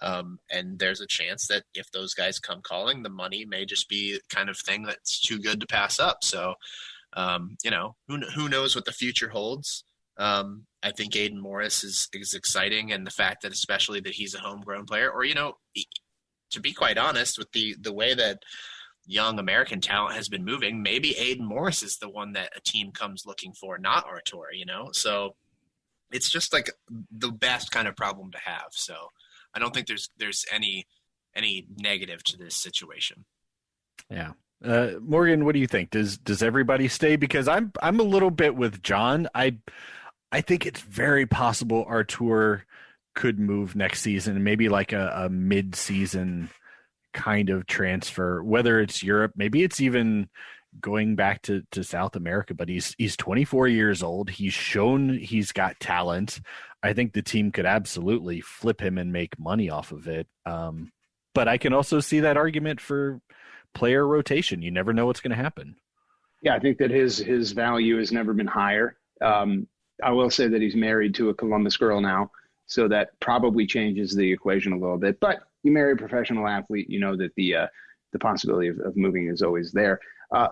And there's a chance that if those guys come calling, the money may just be the kind of thing that's too good to pass up. So, who knows what the future holds. I think Aiden Morris is exciting, and the fact that especially that he's a homegrown player, or, to be quite honest, with the way that young American talent has been moving, maybe Aiden Morris is the one that a team comes looking for, not Artur, So it's just like the best kind of problem to have. So I don't think there's any negative to this situation. Yeah. Morgan, what do you think? Does everybody stay? Because I'm a little bit with John. I think it's very possible Artur could move next season, maybe like a mid-season kind of transfer, whether it's Europe, maybe it's even going back to South America, but he's 24 years old. He's shown he's got talent. I think the team could absolutely flip him and make money off of it. But I can also see that argument for player rotation. You never know what's going to happen. Yeah, I think that his value has never been higher. I will say that he's married to a Columbus girl now, so that probably changes the equation a little bit. But you marry a professional athlete, you know that the possibility of moving is always there.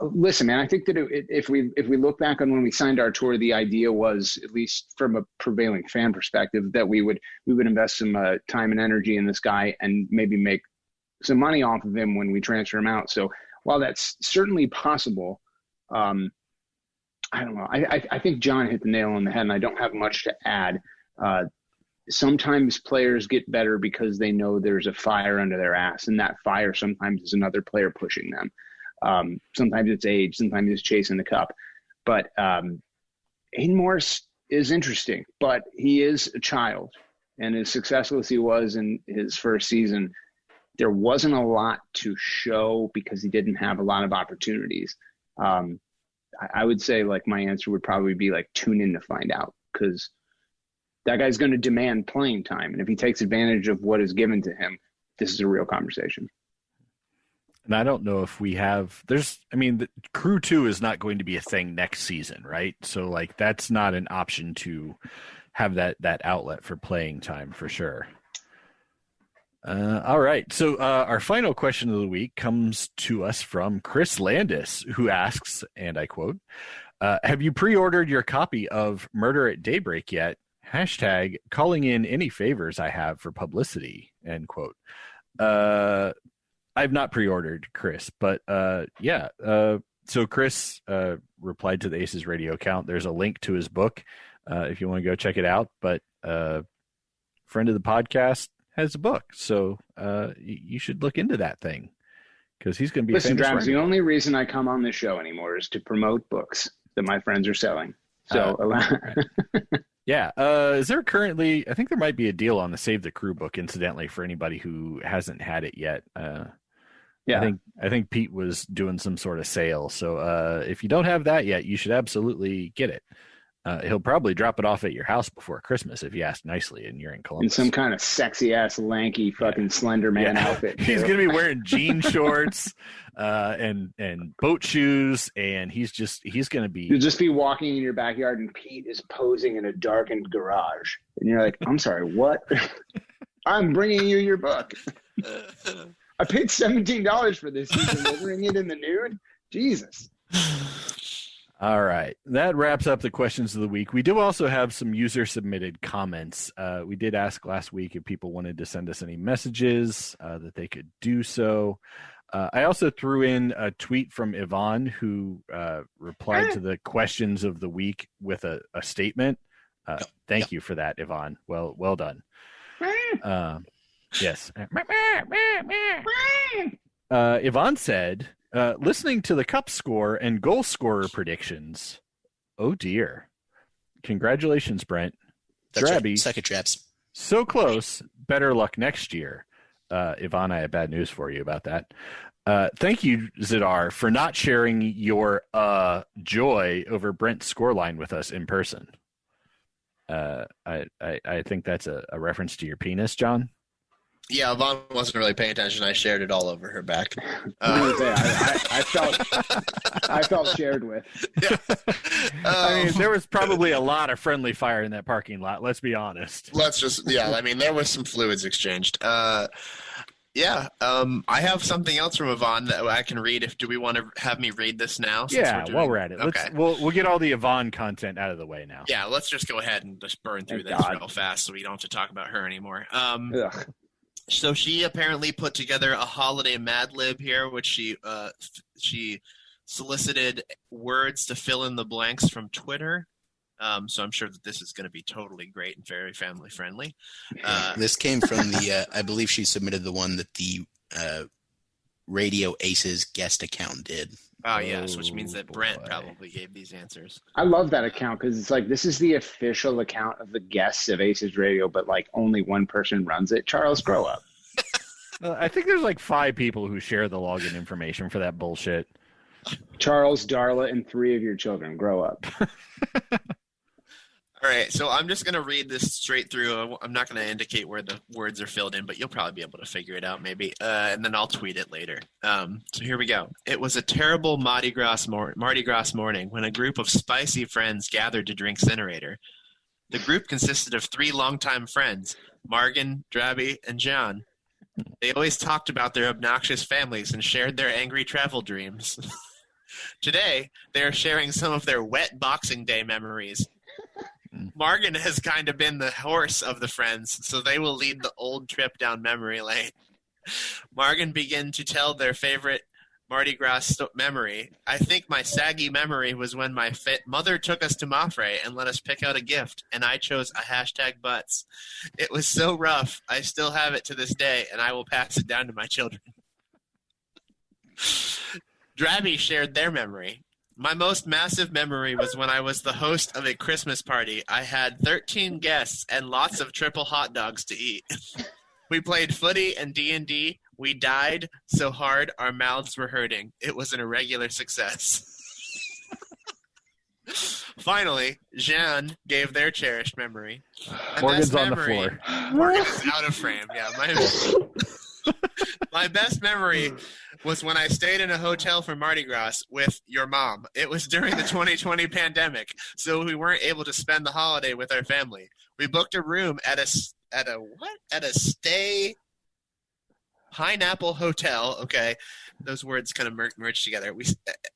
Listen, man, I think that if we look back on when we signed Artur, the idea was, at least from a prevailing fan perspective, that we would invest some time and energy in this guy and maybe make some money off of him when we transfer him out. So while that's certainly possible, I don't know. I think John hit the nail on the head, and I don't have much to add. Sometimes players get better because they know there's a fire under their ass, and that fire sometimes is another player pushing them. Sometimes it's age, sometimes it's chasing the cup. But Aiden Morris is interesting, but he is a child. And as successful as he was in his first season, there wasn't a lot to show because he didn't have a lot of opportunities. I would say, like, my answer would probably be, like, tune in to find out, because that guy's going to demand playing time. And if he takes advantage of what is given to him, this is a real conversation. And I don't know if we have – the Crew 2 is not going to be a thing next season, right? So, like, that's not an option to have that outlet for playing time for sure. All right. So our final question of the week comes to us from Chris Landis, who asks, and I quote, have you pre-ordered your copy of Murder at Daybreak yet? # calling in any favors I have for publicity, end quote. I've not pre-ordered, Chris, but yeah. So Chris replied to the ACES radio account. There's a link to his book if you want to go check it out. But friend of the podcast has a book, so you should look into that thing, because he's going to be Listen, a famous Travis, writer. the only reason I come on this show anymore is to promote books that my friends are selling. So yeah. Is there currently, I think there might be a deal on the Save the Crew book, incidentally, for anybody who hasn't had it yet. Yeah. I think Pete was doing some sort of sale. So if you don't have that yet, you should absolutely get it. He'll probably drop it off at your house before Christmas if you ask nicely and you're in Columbus. In some kind of sexy ass, lanky, fucking slender man outfit. He's going to be wearing jean shorts and boat shoes, and he's going to be. You'll just be walking in your backyard, and Pete is posing in a darkened garage, and you're like, "I'm sorry, what? I'm bringing you your book. I paid $17 for this. You delivering it in the nude? Jesus." All right. That wraps up the questions of the week. We do also have some user-submitted comments. We did ask last week if people wanted to send us any messages that they could do so. I also threw in a tweet from Evonne, who replied to the questions of the week with a statement. Thank you for that, Evonne. Well done. Yes. Evonne said, listening to the cup score and goal scorer predictions, oh dear. congratulations, Brent. That's Drabby, right. Suck it, Traps. so close. Better luck next year. Evonne, I have bad news for you about that. Thank you, Zidar, for not sharing your joy over Brent's scoreline with us in person. I think that's a reference to your penis, John. Yeah, Evonne wasn't really paying attention. I shared it all over her back. I felt shared with. Yeah. I mean, there was probably a lot of friendly fire in that parking lot. Let's be honest. I mean, there was some fluids exchanged. I have something else from Evonne that I can read. Do we want to have me read this now? While we're at it. Okay. We'll get all the Evonne content out of the way now. Yeah, let's just go ahead and just burn through this real fast so we don't have to talk about her anymore. So she apparently put together a holiday Mad Lib here, which she solicited words to fill in the blanks from Twitter. So I'm sure that this is going to be totally great and very family friendly. This came from the, I believe she submitted the one that the Radio ACES guest account did. Oh, yes, which means that Brent probably gave these answers. I love that account because it's like this is the official account of the guests of ACES Radio, but like only one person runs it. Charles, grow up. I think there's like 5 people who share the login information for that bullshit. Charles, Darla, and 3 of your children, grow up. All right, so I'm just going to read this straight through. I'm not going to indicate where the words are filled in, but you'll probably be able to figure it out maybe, and then I'll tweet it later. So here we go. It was a terrible Mardi Gras morning when a group of spicy friends gathered to drink Incinerator. The group consisted of 3 longtime friends, Morgan, Drabby, and John. They always talked about their obnoxious families and shared their angry travel dreams. Today, they are sharing some of their wet Boxing Day memories. Morgan has kind of been the horse of the friends, so they will lead the old trip down memory lane. Morgan began to tell their favorite Mardi Gras memory. I think my saggy memory was when my mother took us to Mafre and let us pick out a gift, and I chose a hashtag butts. It was so rough. I still have it to this day, and I will pass it down to my children. Drabby shared their memory. My most massive memory was when I was the host of a Christmas party. I had 13 guests and lots of triple hot dogs to eat. We played footy and D&D. We died so hard our mouths were hurting. It was an irregular success. Finally, Jean gave their cherished memory. Morgan's on the floor. Morgan's out of frame. Yeah, my best memory was when I stayed in a hotel for Mardi Gras with your mom. It was during the 2020 pandemic, so we weren't able to spend the holiday with our family. We booked a room at a stay Pineapple Hotel. Okay, those words kind of merged together.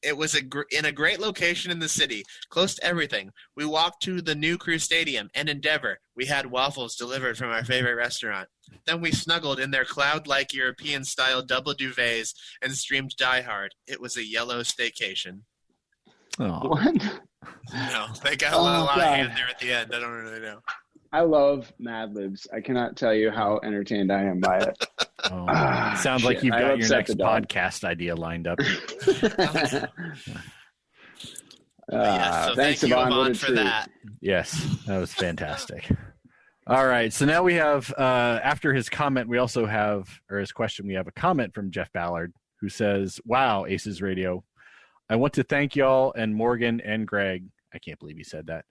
It was in a great location in the city, close to everything. We walked to the New Crew Stadium and Endeavor. We had waffles delivered from our favorite restaurant. Then we snuggled in their cloud-like European-style double duvets and streamed Die Hard. It was a yellow staycation. Oh. What? No, they got a lot of hand there at the end. I don't really know. I love Mad Libs. I cannot tell you how entertained I am by it. Sounds like you've got your next podcast idea lined up. So thanks, thank you, Evonne, for that. Yes, that was fantastic. All right, so now we have, after his comment, we also have, or his question, we have a comment from Jeff Ballard, who says, wow, ACES Radio. I want to thank y'all and Morgan and Greg, I can't believe he said that,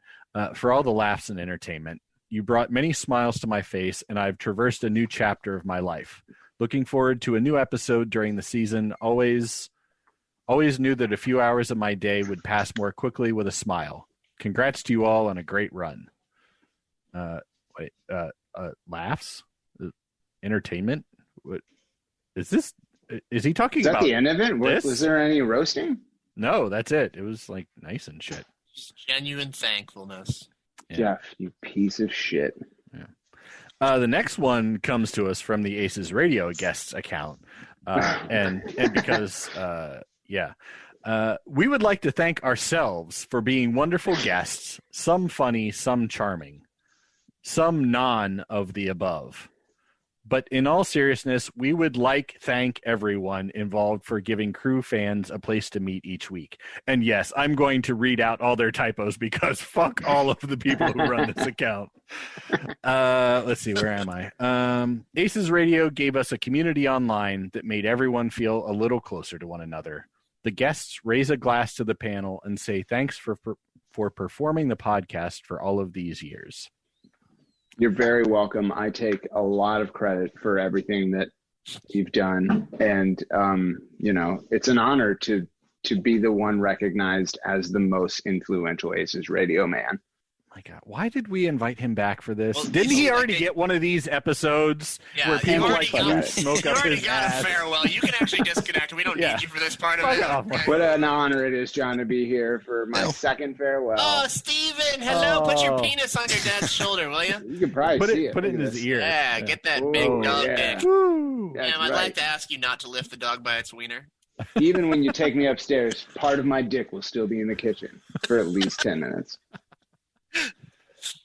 for all the laughs and entertainment. You brought many smiles to my face, and I've traversed a new chapter of my life. Looking forward to a new episode during the season. Always knew that a few hours of my day would pass more quickly with a smile. Congrats to you all on a great run. Laughs? Entertainment? What is this? Is he talking about? Is that the end of it? Was there any roasting? No, that's it. It was like nice and shit. Just genuine thankfulness. Yeah. Jeff, you piece of shit. Yeah. The next one comes to us from the ACES Radio guests account. And because, we would like to thank ourselves for being wonderful guests, some funny, some charming, some none of the above. But in all seriousness, we would thank everyone involved for giving crew fans a place to meet each week. And yes, I'm going to read out all their typos because fuck all of the people who run this account. Let's see, where am I? ACES Radio gave us a community online that made everyone feel a little closer to one another. The guests raise a glass to the panel and say thanks for performing the podcast for all of these years. You're very welcome. I take a lot of credit for everything that you've done. And, it's an honor to be the one recognized as the most influential ACES radio man. My God, why did we invite him back for this? Well, Didn't he already get one of these episodes where people smoke up his ass? A farewell. You can actually disconnect. We don't need you for this part of it. Okay. What an honor it is, John, to be here for my second farewell. Oh, Steven, hello. Put your penis on your dad's shoulder, will you? You can probably see it. Put it in his ear. Yeah, get that big dog dick. I'd like to ask you not to lift the dog by its wiener. Even when you take me upstairs, part of my dick will still be in the kitchen for at least 10 minutes.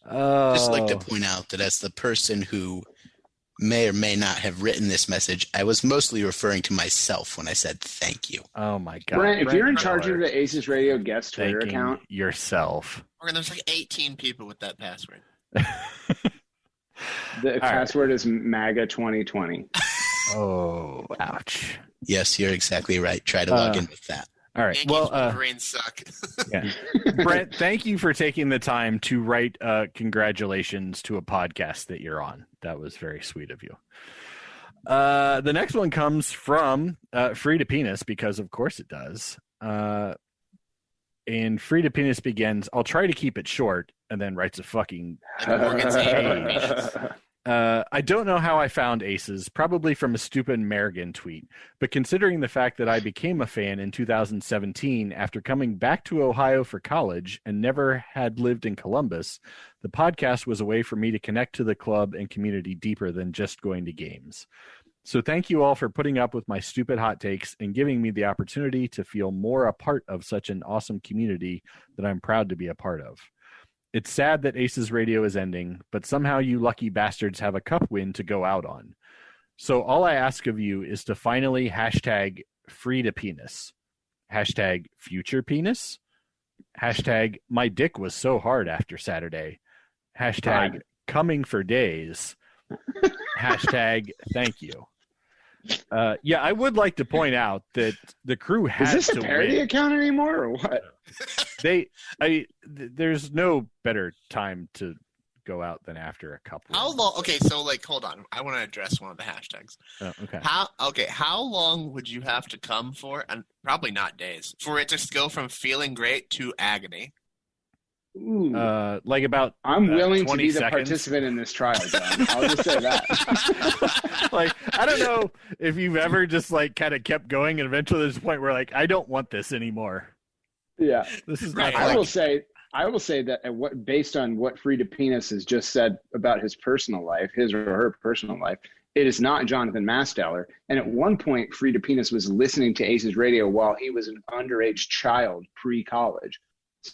Just like to point out that as the person who may or may not have written this message, I was mostly referring to myself when I said thank you. Oh my God. Brent, if you're in charge of the ACES Radio guest Twitter account, yourself. There's like 18 people with that password. The password is MAGA 2020. Oh, ouch. Yes, you're exactly right. Try to log in with that. All right. Yankees brains suck. Yeah. Brent, thank you for taking the time to write congratulations to a podcast that you're on. That was very sweet of you. The next one comes from Free to Penis, because of course it does. And Free to Penis begins, I'll try to keep it short, and then writes a fucking page. I don't know how I found ACES, probably from a stupid Morgan tweet, but considering the fact that I became a fan in 2017 after coming back to Ohio for college and never had lived in Columbus, the podcast was a way for me to connect to the club and community deeper than just going to games. So thank you all for putting up with my stupid hot takes and giving me the opportunity to feel more a part of such an awesome community that I'm proud to be a part of. It's sad that ACES Radio is ending, but somehow you lucky bastards have a cup win to go out on. So all I ask of you is to finally hashtag free to penis, hashtag future penis, hashtag my dick was so hard after Saturday, hashtag coming for days, hashtag thank you. I would like to point out that the crew has to win. Is this a parody account anymore or what? There's no better time to go out than after a couple. How long? Okay, so hold on. I want to address one of the hashtags. Okay. How long would you have to come for? And probably not days for it to go from feeling great to agony. Ooh. Like about I'm willing to be the seconds. Participant in this trial, John. I'll just say that. I don't know if you've ever just kind of kept going and eventually there's a point where I don't want this anymore. Yeah. This is right. not I will say that based on what Free to Penis has just said about his personal life, his or her personal life, it is not Jonathan Masteller. And at one point, Free to Penis was listening to ACES Radio while he was an underage child pre-college.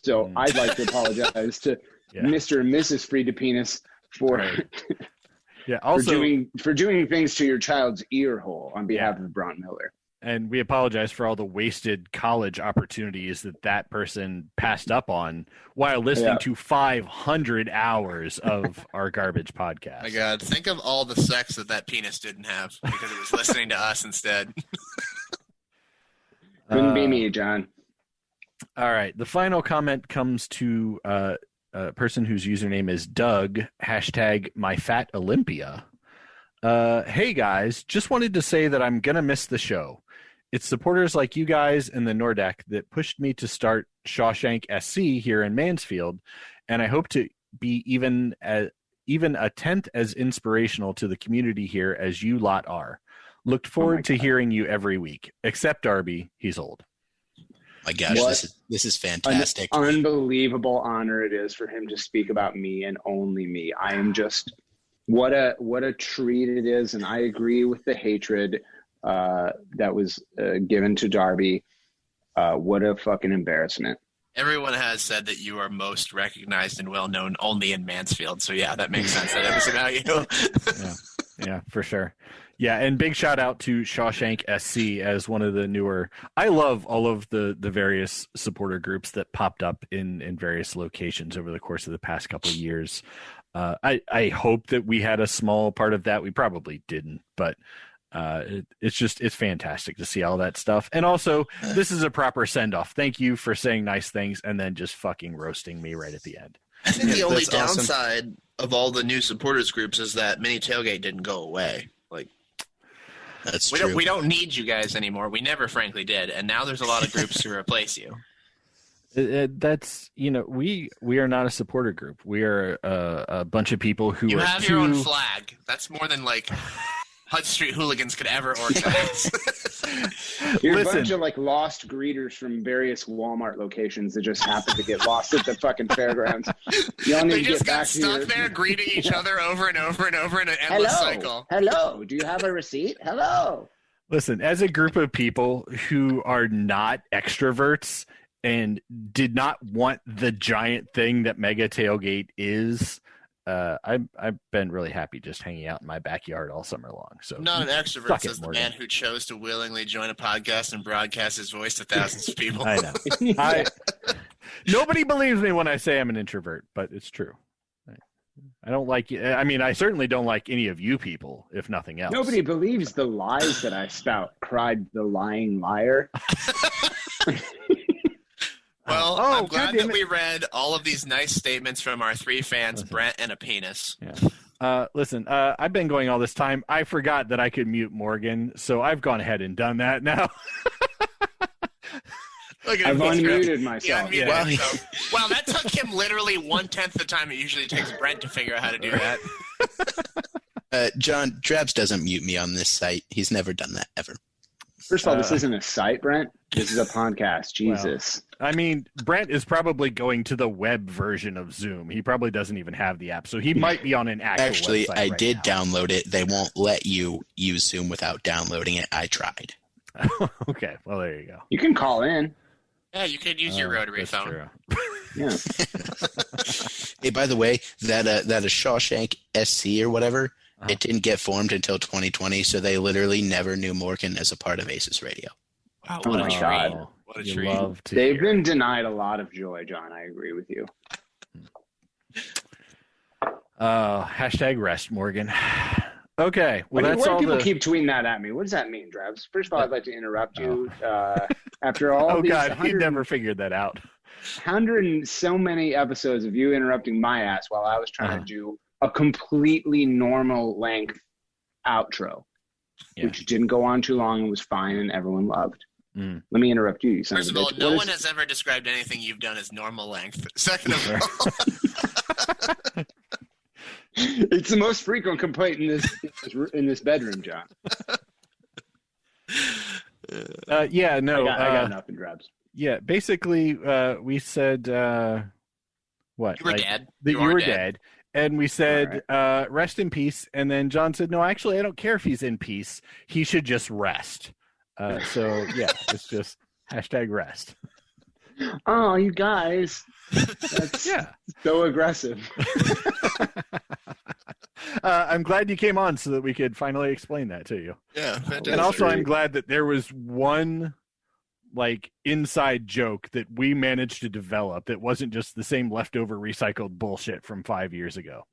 So I'd like to apologize to Mr. and Mrs. Free to Penis for for doing things to your child's ear hole on behalf of Bront Miller. And we apologize for all the wasted college opportunities that person passed up on while listening to 500 hours of our garbage podcast. My God, think of all the sex that penis didn't have because it was listening to us instead. Couldn't be me, John. All right. The final comment comes to a person whose username is Doug, hashtag myfatolympia. Hey, guys, just wanted to say that I'm going to miss the show. It's supporters like you guys in the Nordeck that pushed me to start Shawshank SC here in Mansfield, and I hope to be even a tenth as inspirational to the community here as you lot are. Looked forward to hearing you every week, except Darby. He's old. My gosh, this is fantastic. An unbelievable honor it is for him to speak about me and only me. I am just what a treat it is, and I agree with the hatred that was given to Darby. What a fucking embarrassment. Everyone has said that you are most recognized and well known only in Mansfield. So yeah, that makes sense that it was about you. Yeah, for sure. Yeah, and big shout out to Shawshank SC as one of the newer. I love all of the various supporter groups that popped up in various locations over the course of the past couple of years. I hope that we had a small part of that. We probably didn't, but it's fantastic to see all that stuff. And also, this is a proper send off. Thank you for saying nice things and then just fucking roasting me right at the end. I think the only downside of all the new supporters groups is that Mini Tailgate didn't go away. Like, that's true. We don't need you guys anymore. We never, frankly, did, and now there's a lot of groups to replace you. That's we are not a supporter group. We are a bunch of people who have your own flag. That's more than like Hudson Street hooligans could ever organize. You're a bunch of like lost greeters from various Walmart locations that just happen to get lost at the fucking fairgrounds. Y'all need they to just get got back stuck there greeting each other over and over and over in an endless cycle. Hello. Do you have a receipt? Hello. Listen, as a group of people who are not extroverts and did not want the giant thing that Mega Tailgate is, I've been really happy just hanging out in my backyard all summer long. So I'm not an extrovert, says the man who chose to willingly join a podcast and broadcast his voice to thousands of people. I know. Nobody believes me when I say I'm an introvert, but it's true. I don't like. I mean, I certainly don't like any of you people, if nothing else. Nobody believes the lies that I spout, cried the lying liar. Well, I'm glad that we read all of these nice statements from our three fans, Brent and a penis. Yeah. Listen, I've been going all this time. I forgot that I could mute Morgan, so I've gone ahead and done that now. I've unmuted myself. Yeah, wow, that took him literally 1/10 the time it usually takes Brent to figure out how to do that. John, Drabs doesn't mute me on this site. He's never done that, ever. First of all, this isn't a site, Brent. This is a podcast. Jesus. Well, I mean, Brent is probably going to the web version of Zoom. He probably doesn't even have the app, so he might be on an actual Actually, website I right did now. download it. They won't let you use Zoom without downloading it. I tried. Okay, well, there you go. You can call in. Yeah, you could use your rotary phone. True. Yeah. Hey, by the way, that a Shawshank SC or whatever, it didn't get formed until 2020, so they literally never knew Morgan as a part of ACES Radio. Wow, Oh my God. What a treat. They've been denied a lot of joy, John. I agree with you. Hashtag rest, Morgan. Okay, well, Why that's do all people the... keep tweeting that at me? What does that mean, Drabs? First of all, I'd like to interrupt you. After all these God, he never figured that out. 100 and so many episodes of you interrupting my ass while I was trying to do a completely normal length outro, which didn't go on too long and was fine and everyone loved. Let me interrupt you, son First of of a all, bitch. no one has ever described anything you've done as normal length. Second of all, it's the most frequent complaint in this bedroom, John. I got nothing, Drabs. Yeah, basically, we said what? You were dead. That you were dead. And we said, rest in peace. And then John said, no, actually, I don't care if he's in peace. He should just rest. So, yeah, it's just hashtag rest. Oh, you guys. That's so aggressive. I'm glad you came on so that we could finally explain that to you. Yeah, fantastic. And also, I'm glad that there was one inside joke that we managed to develop that wasn't just the same leftover recycled bullshit from 5 years ago.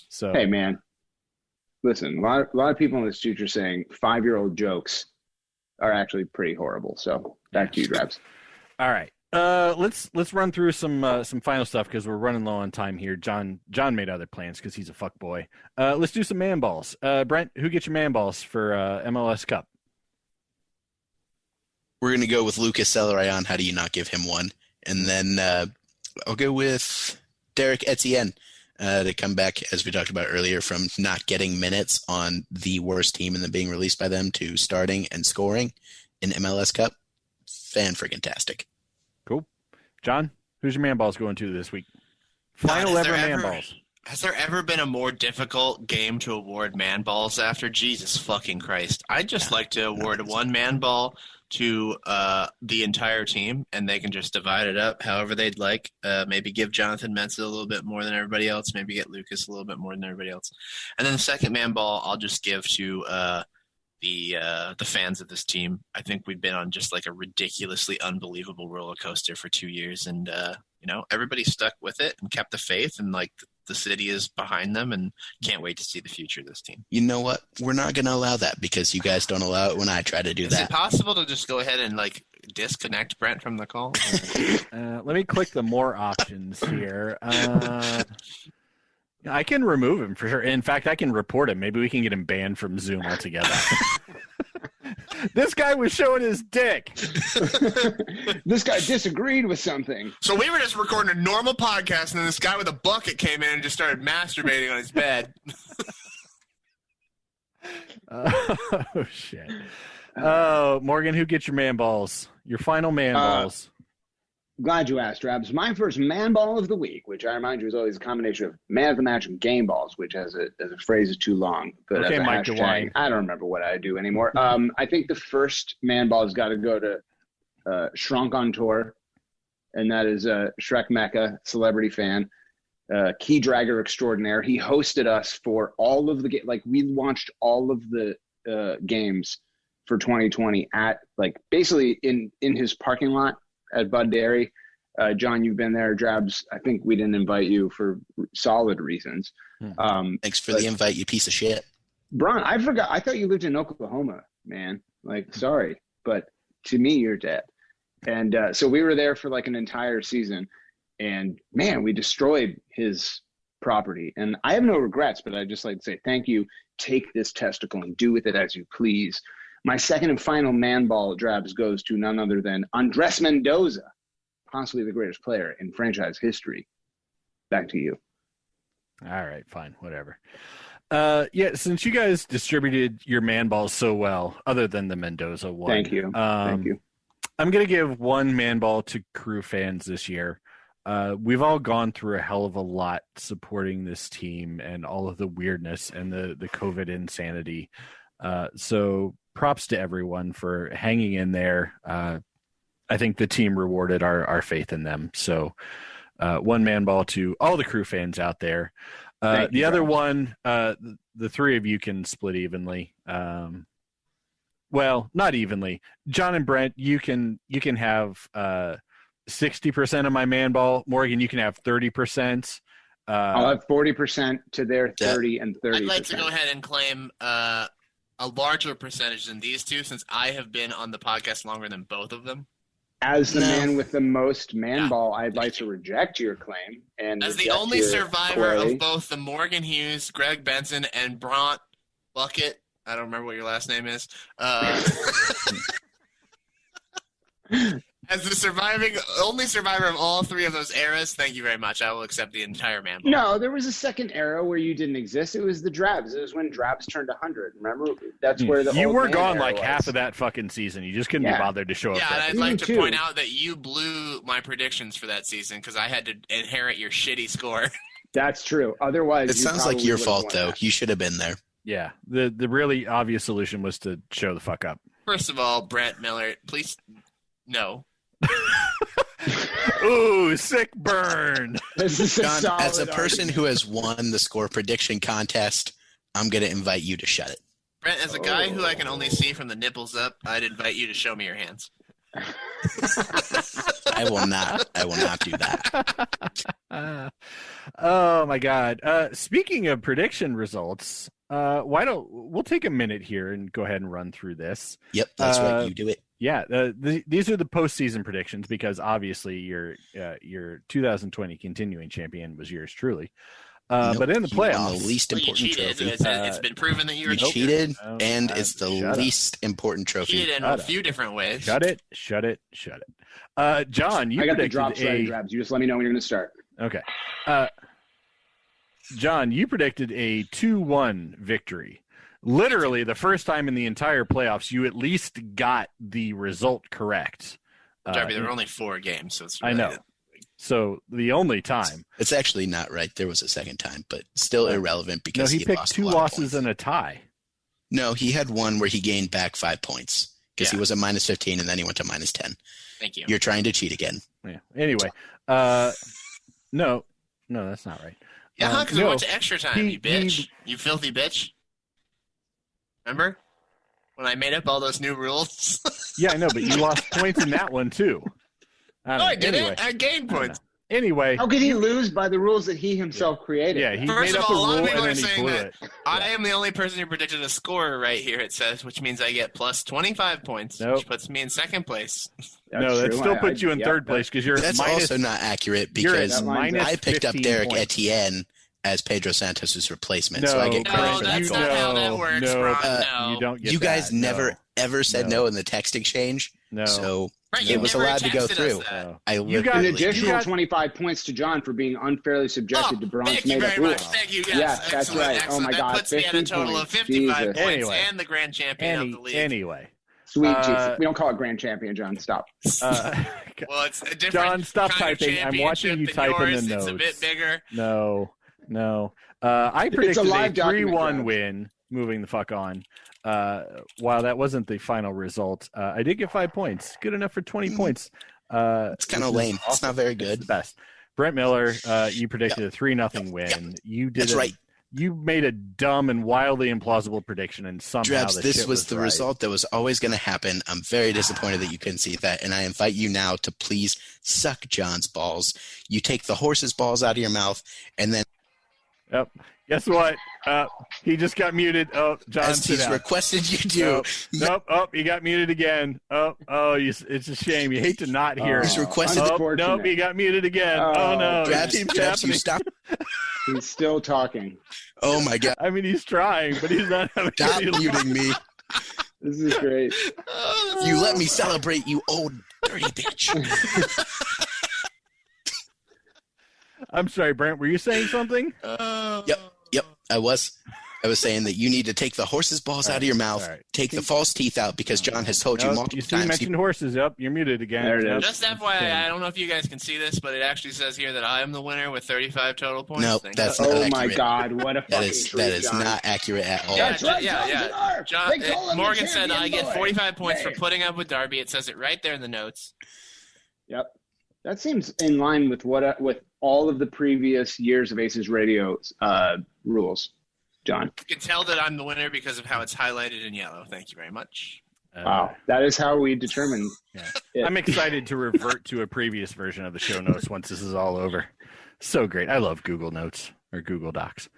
So hey, man, listen, a lot of people in this future saying 5-year-old jokes are actually pretty horrible. So back to you, Drabs. All right. Let's run through some final stuff because we're running low on time here. John made other plans because he's a fuck boy. Let's do some man balls. Brent, who gets your man balls for MLS Cup? We're going to go with Lucas Celerion. How do you not give him one? And then I'll go with Derek Etienne to come back, as we talked about earlier, from not getting minutes on the worst team and then being released by them to starting and scoring in MLS Cup. Fan-friggin-tastic. Cool. John, who's your man balls going to this week? Final ever man balls. Has there ever been a more difficult game to award man balls after? Jesus fucking Christ. I'd just like to award one man ball to the entire team, and they can just divide it up however they'd like. Maybe give Jonathan Mensah a little bit more than everybody else. Maybe get Lucas a little bit more than everybody else. And then the second man ball, I'll just give to the fans of this team. I think we've been on just like a ridiculously unbelievable roller coaster for 2 years, and everybody stuck with it and kept the faith, and like the city is behind them, and can't wait to see the future of this team. You know what? We're not going to allow that because you guys don't allow it when I try to do that. Is it possible to just go ahead and like disconnect Brent from the call? Let me click the more options here. I can remove him for sure. In fact, I can report him. Maybe we can get him banned from Zoom altogether. This guy was showing his dick. This guy disagreed with something. So we were just recording a normal podcast, and then this guy with a bucket came in and just started masturbating on his bed. Oh, shit. Oh, Morgan, who gets your man balls? Your final man balls. Glad you asked, Rabs. My first man ball of the week, which I remind you is always a combination of man of the match and game balls, which as a phrase is too long. But okay, as a Mike hashtag, DeWine. I don't remember what I do anymore. I think the first man ball has got to go to Shrunk on Tour, and that is Shrek Mecca, celebrity fan, key dragger extraordinaire. He hosted us for all of the we watched all of the games for 2020 at basically in his parking lot at Bud Dairy. John, you've been there. Drabs, I think we didn't invite you for solid reasons. Thanks for the invite, you piece of shit. Bront, I forgot. I thought you lived in Oklahoma, man. Sorry, but to me, you're dead. And so we were there for an entire season, and man, we destroyed his property. And I have no regrets, but I'd just like to say thank you. Take this testicle and do with it as you please. My second and final man ball, Drabs, goes to none other than Andres Mendoza, possibly the greatest player in franchise history. Back to you. All right, fine, whatever. Since you guys distributed your man balls so well, other than the Mendoza one. Thank you. Thank you. I'm going to give one man ball to Crew fans this year. We've all gone through a hell of a lot supporting this team and all of the weirdness and the COVID insanity. So props to everyone for hanging in there. I think the team rewarded our faith in them. So one man ball to all the Crew fans out there. The other one, the three of you can split evenly. Well, not evenly. John and Brent, you can have 60% of my man ball. Morgan, you can have 30%. I'll have 40% to their 30 and 30%. I'd like to go ahead and claim a larger percentage than these two, since I have been on the podcast longer than both of them. As the man with the most man ball, I'd like to reject your claim. And as the only survivor of both the Morgan Hughes, Greg Benson, and Bront Bucket, I don't remember what your last name is. As the only survivor of all three of those eras, thank you very much. I will accept the entire man ball. No, there was a second era where you didn't exist. It was the Drabs. It was when Drabs turned 100. Remember? That's where you were gone was. half of that fucking season. You just couldn't be bothered to show up. Yeah, and I'd like to point out that you blew my predictions for that season because I had to inherit your shitty score. That's true. Otherwise, it sounds like your fault, though. You should have been there. Yeah, the really obvious solution was to show the fuck up. First of all, Brent Miller, please, no. Ooh, sick burn. John, as a person who has won the score prediction contest, I'm going to invite you to shut it. Brent, as a guy who I can only see from the nipples up, I'd invite you to show me your hands. I will not do that. Oh my God. Speaking of prediction results, we'll take a minute here and go ahead and run through this. Yep, that's right. You do it. Yeah, these are the postseason predictions because obviously your 2020 continuing champion was yours truly. But in the playoffs, the least important trophy. It's been proven that you cheated, and it's the least important trophy. Cheated in a few different ways. Shut it. John, you I got predicted the drops ready, Drabs. You just let me know when you're going to start. Okay. John, you predicted a 2-1 victory. Literally, the first time in the entire playoffs, you at least got the result correct. Darby, there were only 4 games, so it's really I know. So the only time. It's actually not right. There was a second time, but still irrelevant because he picked lost 2 losses and a tie. No, he had one where he gained back 5 points. because he was at minus 15 and then he went to minus 10. Thank you. You're trying to cheat again. Yeah. Anyway, no, that's not right. Yeah, because we went to extra time, you bitch. You filthy bitch. Remember? When I made up all those new rules? Yeah, I know, but you lost points in that one, too. I didn't. I gained points. Anyway. How could he lose by the rules that he himself created? Yeah, he First made of up all, a a lot of rule people and are then he saying blew that it. I am the only person who predicted a score right here, it says, which means I get plus 25 points, which puts me in second place. That still puts you in third place because you're That's minus, also not accurate because I picked up Derek points. Etienne as Pedro Santos' replacement, so I get credit for that that's goal. not how that works, Ron. You don't get You guys that. never, ever said no in the text exchange, so Right, it was never allowed to go texted us through. that. You got an additional 25 points to John for being unfairly subjected to Bront's Thank you made-up very rules. much. Thank you. Yes, that's excellent, right. Excellent. Oh my God, that puts me at a 15 total of points. 55 Jesus. points Anyway. and the grand champion of the league. Anyway. Sweet Jesus. We don't call it grand champion, John. Stop. Well, it's a different John, stop kind of typing. I'm watching you championship type than in the yours. notes. It's a bit bigger. No. I predicted a live document, 3-1 guys. win, moving the fuck on. While that wasn't the final result, I did get 5 points. Good enough for 20 points. It's kind of lame. It's not very good. It's the best. Brent Miller, you predicted a 3-0 win. You did. That's right. You made a dumb and wildly implausible prediction, and somehow Drebs, the this shit was the right. result that was always going to happen. I'm very disappointed that you couldn't see that, and I invite you now to please suck John's balls. You take the horse's balls out of your mouth, and then Yep. Guess what? He just got muted. Oh, John, as sit he's down. requested you do. Nope. Oh, he got muted again. It's a shame. You hate to not hear He's it. requested. Nope, he got muted again. Oh no, Drebs, it keeps Drebs, you happening. stop. He's still talking. Oh my God! I mean, he's trying, but he's not having Stop any luck. muting me. This is great. You let me celebrate, you old dirty bitch. I'm sorry, Brent. Were you saying something? Yep. I was saying that you need to take the horse's balls out of your mouth, take the false teeth out, because John has told you multiple You times. mentioned horses. Yep, you're muted again. There it is. Just FYI, I don't know if you guys can see this, but it actually says here that I am the winner with 35 total points. No, Thank that's you. not Oh accurate. my God, what a fucking That is John. not accurate at all. That's right, Yeah. John. They call him the Morgan said champion I get boy. 45 points Yay. for putting up with Darby. It says it right there in the notes. Yep. That seems in line with with all of the previous years of Aces Radio rules, John. You can tell that I'm the winner because of how it's highlighted in yellow. Thank you very much. Wow. That is how we determine it. I'm excited to revert to a previous version of the show notes once this is all over. So great. I love Google Notes or Google Docs.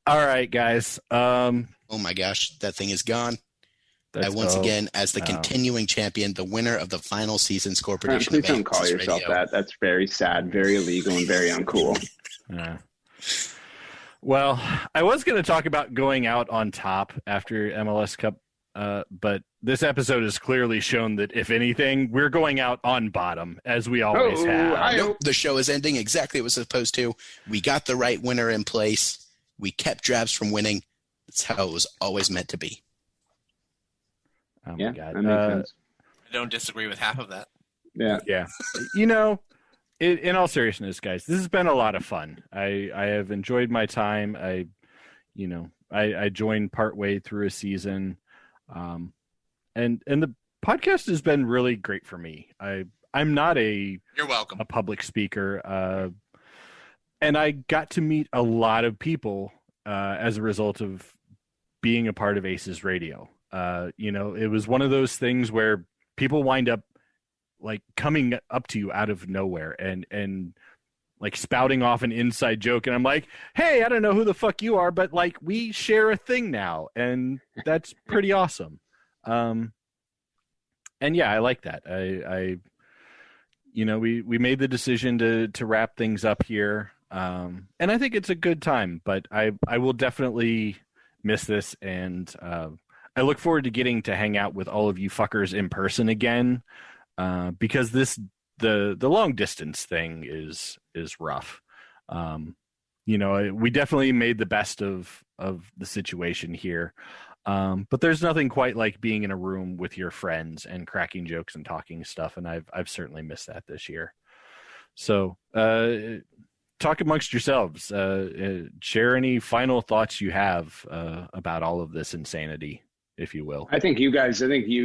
All right, guys. Oh my gosh, that thing is gone. Once again, as the continuing champion, the winner of the final season score prediction. Please don't call yourself that. That's very sad, very illegal, and very uncool. Well, I was going to talk about going out on top after MLS Cup, but this episode has clearly shown that, if anything, we're going out on bottom, as we always have. Nope, the show is ending exactly as it was supposed to. We got the right winner in place. We kept Drabs from winning. That's how it was always meant to be. Oh yeah, my God. that makes sense. I don't disagree with half of that. Yeah. In all seriousness, guys, this has been a lot of fun. I have enjoyed my time. I joined partway through a season, and the podcast has been really great for me. I'm not You're welcome. a public speaker, and I got to meet a lot of people as a result of being a part of ACES Radio. It was one of those things where people wind up like coming up to you out of nowhere and like spouting off an inside joke. And I'm like, hey, I don't know who the fuck you are, but like we share a thing now. And that's pretty awesome. And yeah, I like that. We made the decision to wrap things up here. And I think it's a good time, but I will definitely miss this. And, I look forward to getting to hang out with all of you fuckers in person again, because the long distance thing is rough. We definitely made the best of the situation here, but there's nothing quite like being in a room with your friends and cracking jokes and talking stuff, and I've certainly missed that this year. So talk amongst yourselves. Share any final thoughts you have about all of this insanity. if you will. I think you,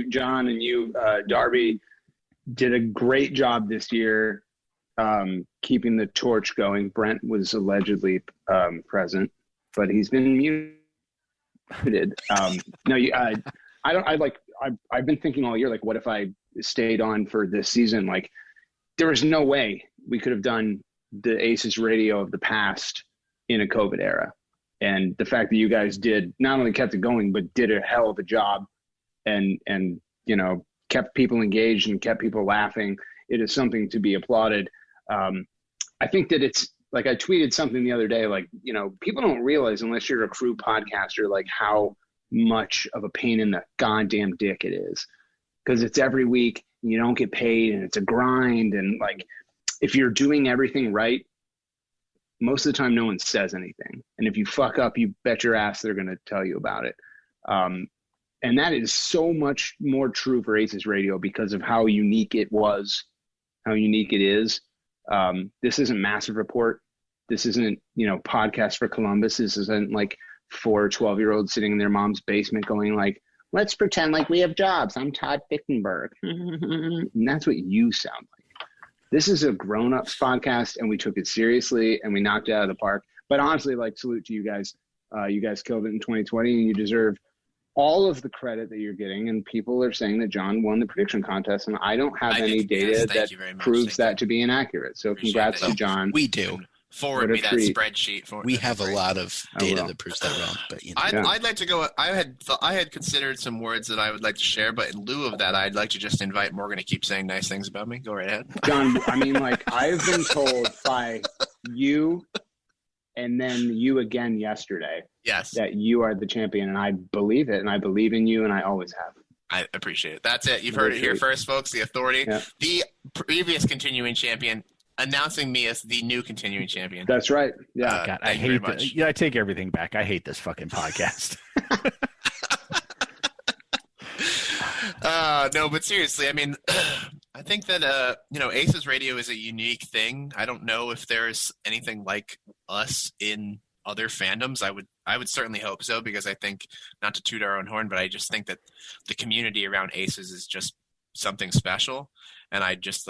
John, and you, Darby, did a great job this year keeping the torch going. Brent was allegedly present, but he's been muted. I've been thinking all year, like, what if I stayed on for this season? Like, there was no way we could have done the ACES radio of the past in a COVID era. And the fact that you guys did not only kept it going, but did a hell of a job and kept people engaged and kept people laughing. It is something to be applauded. I think that it's like, I tweeted something the other day, like, people don't realize unless you're a crew podcaster, like how much of a pain in the goddamn dick it is, because it's every week and you don't get paid and it's a grind. And like, if you're doing everything right, most of the time no one says anything. And if you fuck up, you bet your ass they're going to tell you about it. And that is so much more true for ACES Radio because of how unique it was, how unique it is. This isn't Massive Report. This isn't, Podcast for Columbus. This isn't like 4 12-year-olds sitting in their mom's basement going like, let's pretend like we have jobs. I'm Todd Fichtenberg. And that's what you sound like. This is a grown-ups podcast, and we took it seriously, and we knocked it out of the park. But honestly, like, salute to you guys. You guys killed it in 2020, and you deserve all of the credit that you're getting. And people are saying that John won the prediction contest, and I don't have any data that proves that to be inaccuraate. So congrats to John. We do. Forward me that spreadsheet. We have a lot of data that proves that wrong. But I'd like to go. I had considered some words that I would like to share, but in lieu of that, I'd like to just invite Morgan to keep saying nice things about me. Go right ahead, John. I mean, like, I've been told by you, and then you again yesterday. Yes, that you are the champion, and I believe it, and I believe in you, and I always have. I appreciate it. That's it. You've heard it here first, folks. The Authority, the previous continuing champion, announcing me as the new continuing champion. That's right. Yeah. God, I hate this. Yeah, I take everything back. I hate this fucking podcast. No, but seriously, I mean, I think that ACES Radio is a unique thing. I don't know if there's anything like us in other fandoms. I would certainly hope so, because I think, not to toot our own horn, but I just think that the community around ACES is just something special, and I just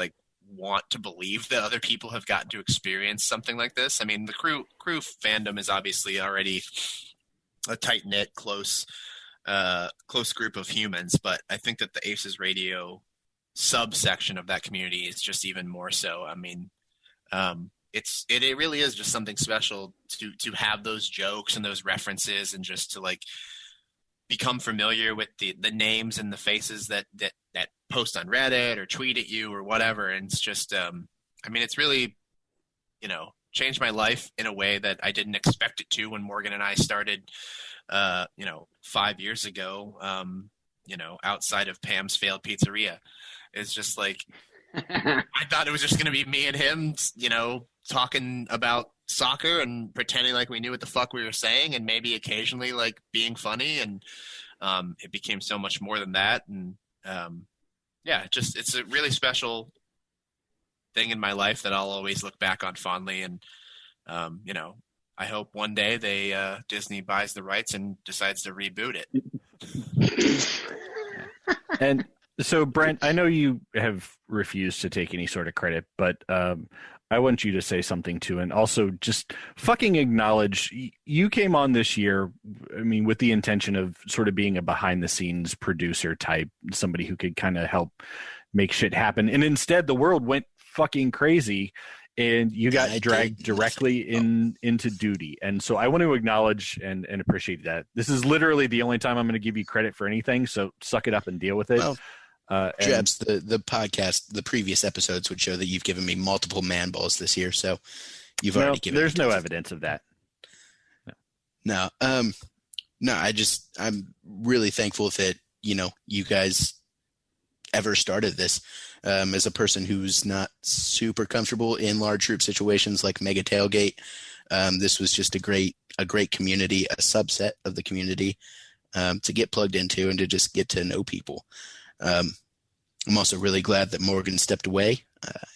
want to believe that other people have gotten to experience something like this. I mean, the crew fandom is obviously already a tight-knit, close group of humans, but I think that the ACES Radio subsection of that community is just even more so. I mean, it really is just something special to have those jokes and those references, and just to become familiar with the names and the faces that post on Reddit or tweet at you or whatever. And it's just, it's really, changed my life in a way that I didn't expect it to when Morgan and I started, 5 years ago, outside of Pam's failed pizzeria. It's just like, I thought it was just going to be me and him, talking about soccer and pretending like we knew what the fuck we were saying, and maybe occasionally being funny. And it became so much more than that. And it's a really special thing in my life that I'll always look back on fondly. And I hope one day Disney buys the rights and decides to reboot it. And so, Brent, I know you have refused to take any sort of credit, but I want you to say something too, and also just fucking acknowledge you came on this year, I mean, with the intention of sort of being a behind-the-scenes producer type, somebody who could kind of help make shit happen. And instead, the world went fucking crazy, and you got dragged directly into duty. And so I want to acknowledge and appreciate that. This is literally the only time I'm going to give you credit for anything, so suck it up and deal with it. Well, Jebs, the podcast, the previous episodes would show that you've given me multiple man balls this year, so you've already given. There's no evidence of that. No, I'm really thankful that you guys ever started this. As a person who's not super comfortable in large group situations like Mega Tailgate, this was just a great community, a subset of the community to get plugged into and to just get to know people. I'm also really glad that Morgan stepped away.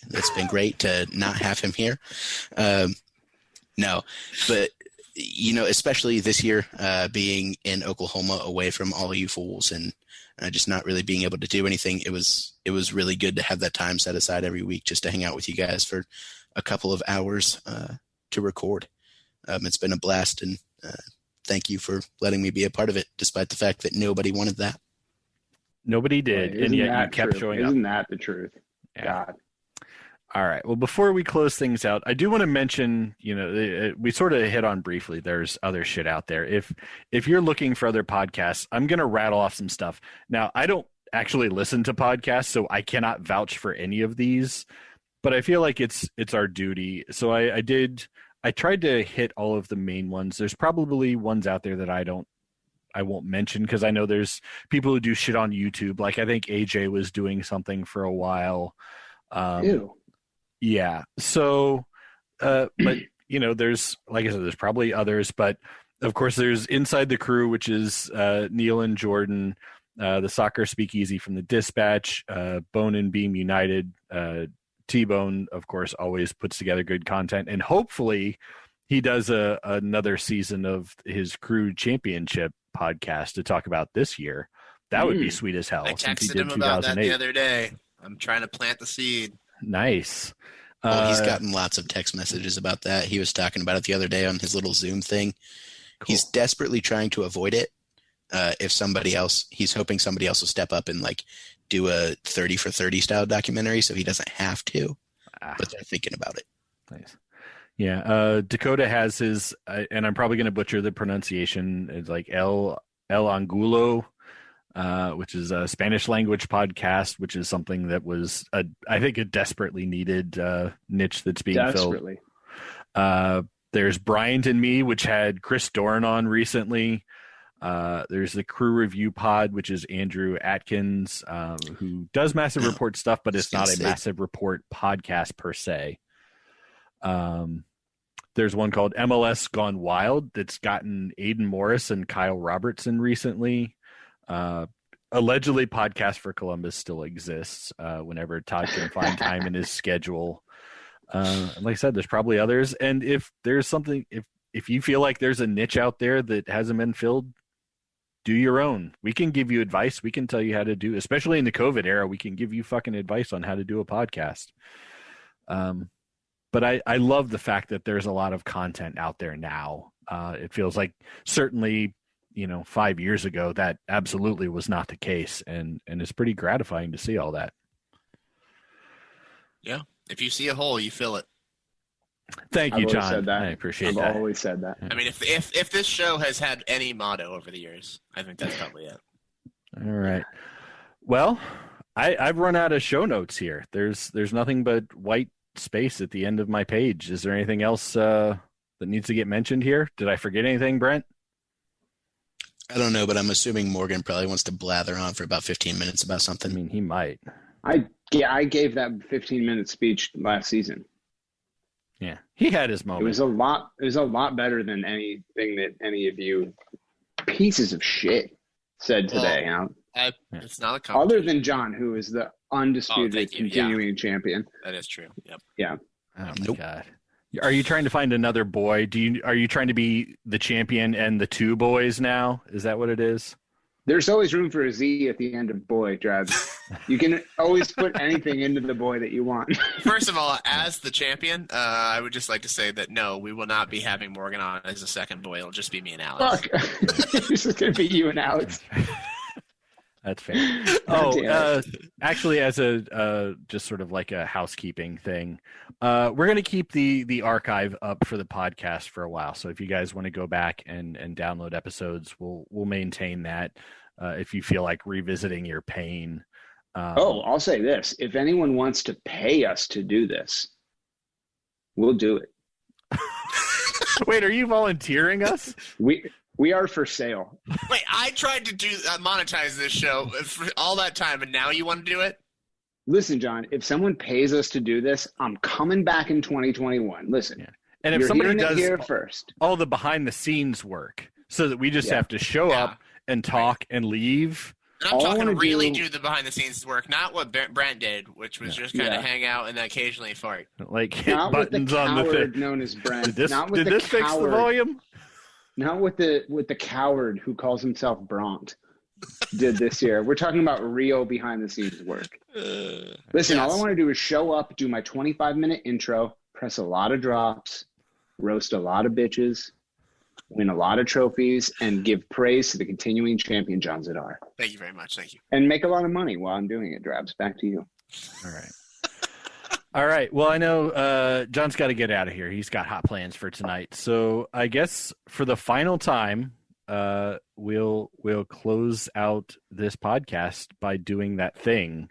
It's been great to not have him here. No, but especially this year, being in Oklahoma away from all you fools and just not really being able to do anything, it was really good to have that time set aside every week just to hang out with you guys for a couple of hours to record. It's been a blast, and thank you for letting me be a part of it, despite the fact that nobody wanted that. Nobody did, and yet you kept showing up. Isn't that the truth? Yeah. God. All right. Well, before we close things out, I do want to mention, we sort of hit on briefly, there's other shit out there. If you're looking for other podcasts, I'm going to rattle off some stuff. Now, I don't actually listen to podcasts, so I cannot vouch for any of these, but I feel like it's our duty. So I tried to hit all of the main ones. There's probably ones out there that I won't mention because I know there's people who do shit on YouTube. Like I think AJ was doing something for a while. Ew. Yeah. So, but there's, like I said, there's probably others, but of course there's Inside the Crew, which is Neil and Jordan, the Soccer Speakeasy from the Dispatch, Bone and Beam United. T-Bone, of course, always puts together good content, and hopefully he does another season of his Crew Championship podcast to talk about this year. That would be sweet as hell. I texted him about that the other day. I'm trying to plant the seed. Nice. Well, he's gotten lots of text messages about that. He was talking about it the other day on his little Zoom thing. Cool. He's desperately trying to avoid it. He's hoping somebody else will step up and do a 30 for 30 style documentary so he doesn't have to. But they're thinking about it. Nice. Yeah. Dakota has his, and I'm probably going to butcher the pronunciation. It's like El Angulo, which is a Spanish language podcast, which is something that was, I think, a desperately needed niche that's being filled. There's Bryant and Me, which had Chris Dorn on recently. There's the Crew Review Pod, which is Andrew Atkins, who does Massive Report stuff, but it's not a Massive Report podcast per se. There's one called MLS Gone Wild that's gotten Aiden Morris and Kyle Robertson recently. Allegedly, Podcast for Columbus still exists whenever Todd can find time in his schedule. Like I said, there's probably others. And if there's something, if you feel like there's a niche out there that hasn't been filled, do your own. We can give you advice. We can tell you how to do, especially in the COVID era, we can give you fucking advice on how to do a podcast. But I love the fact that there's a lot of content out there now. It feels like certainly, 5 years ago, that absolutely was not the case. And it's pretty gratifying to see all that. Yeah. If you see a hole, you fill it. Thank you, John. Said that. I appreciate that. I've always said that. I mean, if this show has had any motto over the years, I think that's probably it. All right. Well, I've run out of show notes here. There's nothing but white space at the end of my page. Is there anything else that needs to get mentioned here? Did I forget anything, Brent? I don't know, but I'm assuming Morgan probably wants to blather on for about 15 minutes about something. I mean, he might. I gave that 15-minute speech last season. Yeah, he had his moment. It was a lot better than anything that any of you pieces of shit said today. It's not a competition. Other than John, who is the undisputed continuing champion. That is true. Yep. Yeah. Oh my God. Are you trying to find another boy? Are you trying to be the champion and the two boys now? Is that what it is? There's always room for a Z at the end of boy, Drabs. You can always put anything into the boy that you want. First of all, as the champion, I would just like to say that no, we will not be having Morgan on as a second boy. It'll just be me and Alex. Fuck. It's just going to be you and Alex. That's fair. Actually, as a just sort of like a housekeeping thing, we're going to keep the archive up for the podcast for a while. So if you guys want to go back and download episodes, we'll maintain that. If you feel like revisiting your pain. I'll say this: if anyone wants to pay us to do this, we'll do it. Wait, are you volunteering us? We are for sale. Wait, I tried to monetize this show for all that time, and now you want to do it? Listen, John, if someone pays us to do this, I'm coming back in 2021. Listen, yeah. And if you're somebody does here first, all the behind-the-scenes work, so that we just have to show up and talk and leave. And I'm talking really do the behind-the-scenes work, not what Brent did, which was just kind of hang out and then occasionally fart. Like hit not buttons with the on the coward known as Brent. Did this fix the volume? Not what the coward who calls himself Bront did this year. We're talking about real behind the scenes work. Listen, all I want to do is show up, do my 25-minute intro, press a lot of drops, roast a lot of bitches, win a lot of trophies, and give praise to the continuing champion, John Zadar. Thank you very much. Thank you. And make a lot of money while I'm doing it, Drabs. Back to you. All right. All right. Well, I know John's got to get out of here. He's got hot plans for tonight. So I guess for the final time, we'll close out this podcast by doing that thing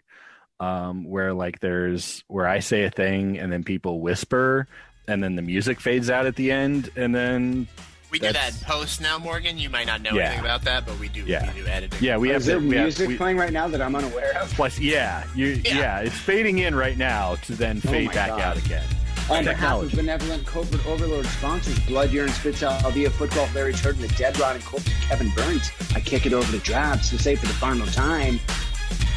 where I say a thing and then people whisper and then the music fades out at the end and then we do that in post now, Morgan. You might not know anything about that, but we do. Yeah. We do editing. Yeah, is there music playing right now that I'm unaware of? Plus, it's fading in right now to then fade back out again. On behalf of benevolent corporate overlord sponsors, Blood Urine Spits Alvia, Football Larry Turd, and the Dead Rod and Corporate Kevin Burns, I kick it over to Drabs to say for the final time.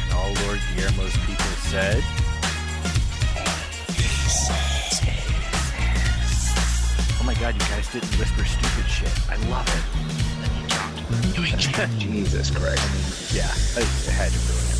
And all Lord Guillermo's people said. Oh my God, you guys didn't whisper stupid shit. I love it. Jesus Christ. I had to ruin it.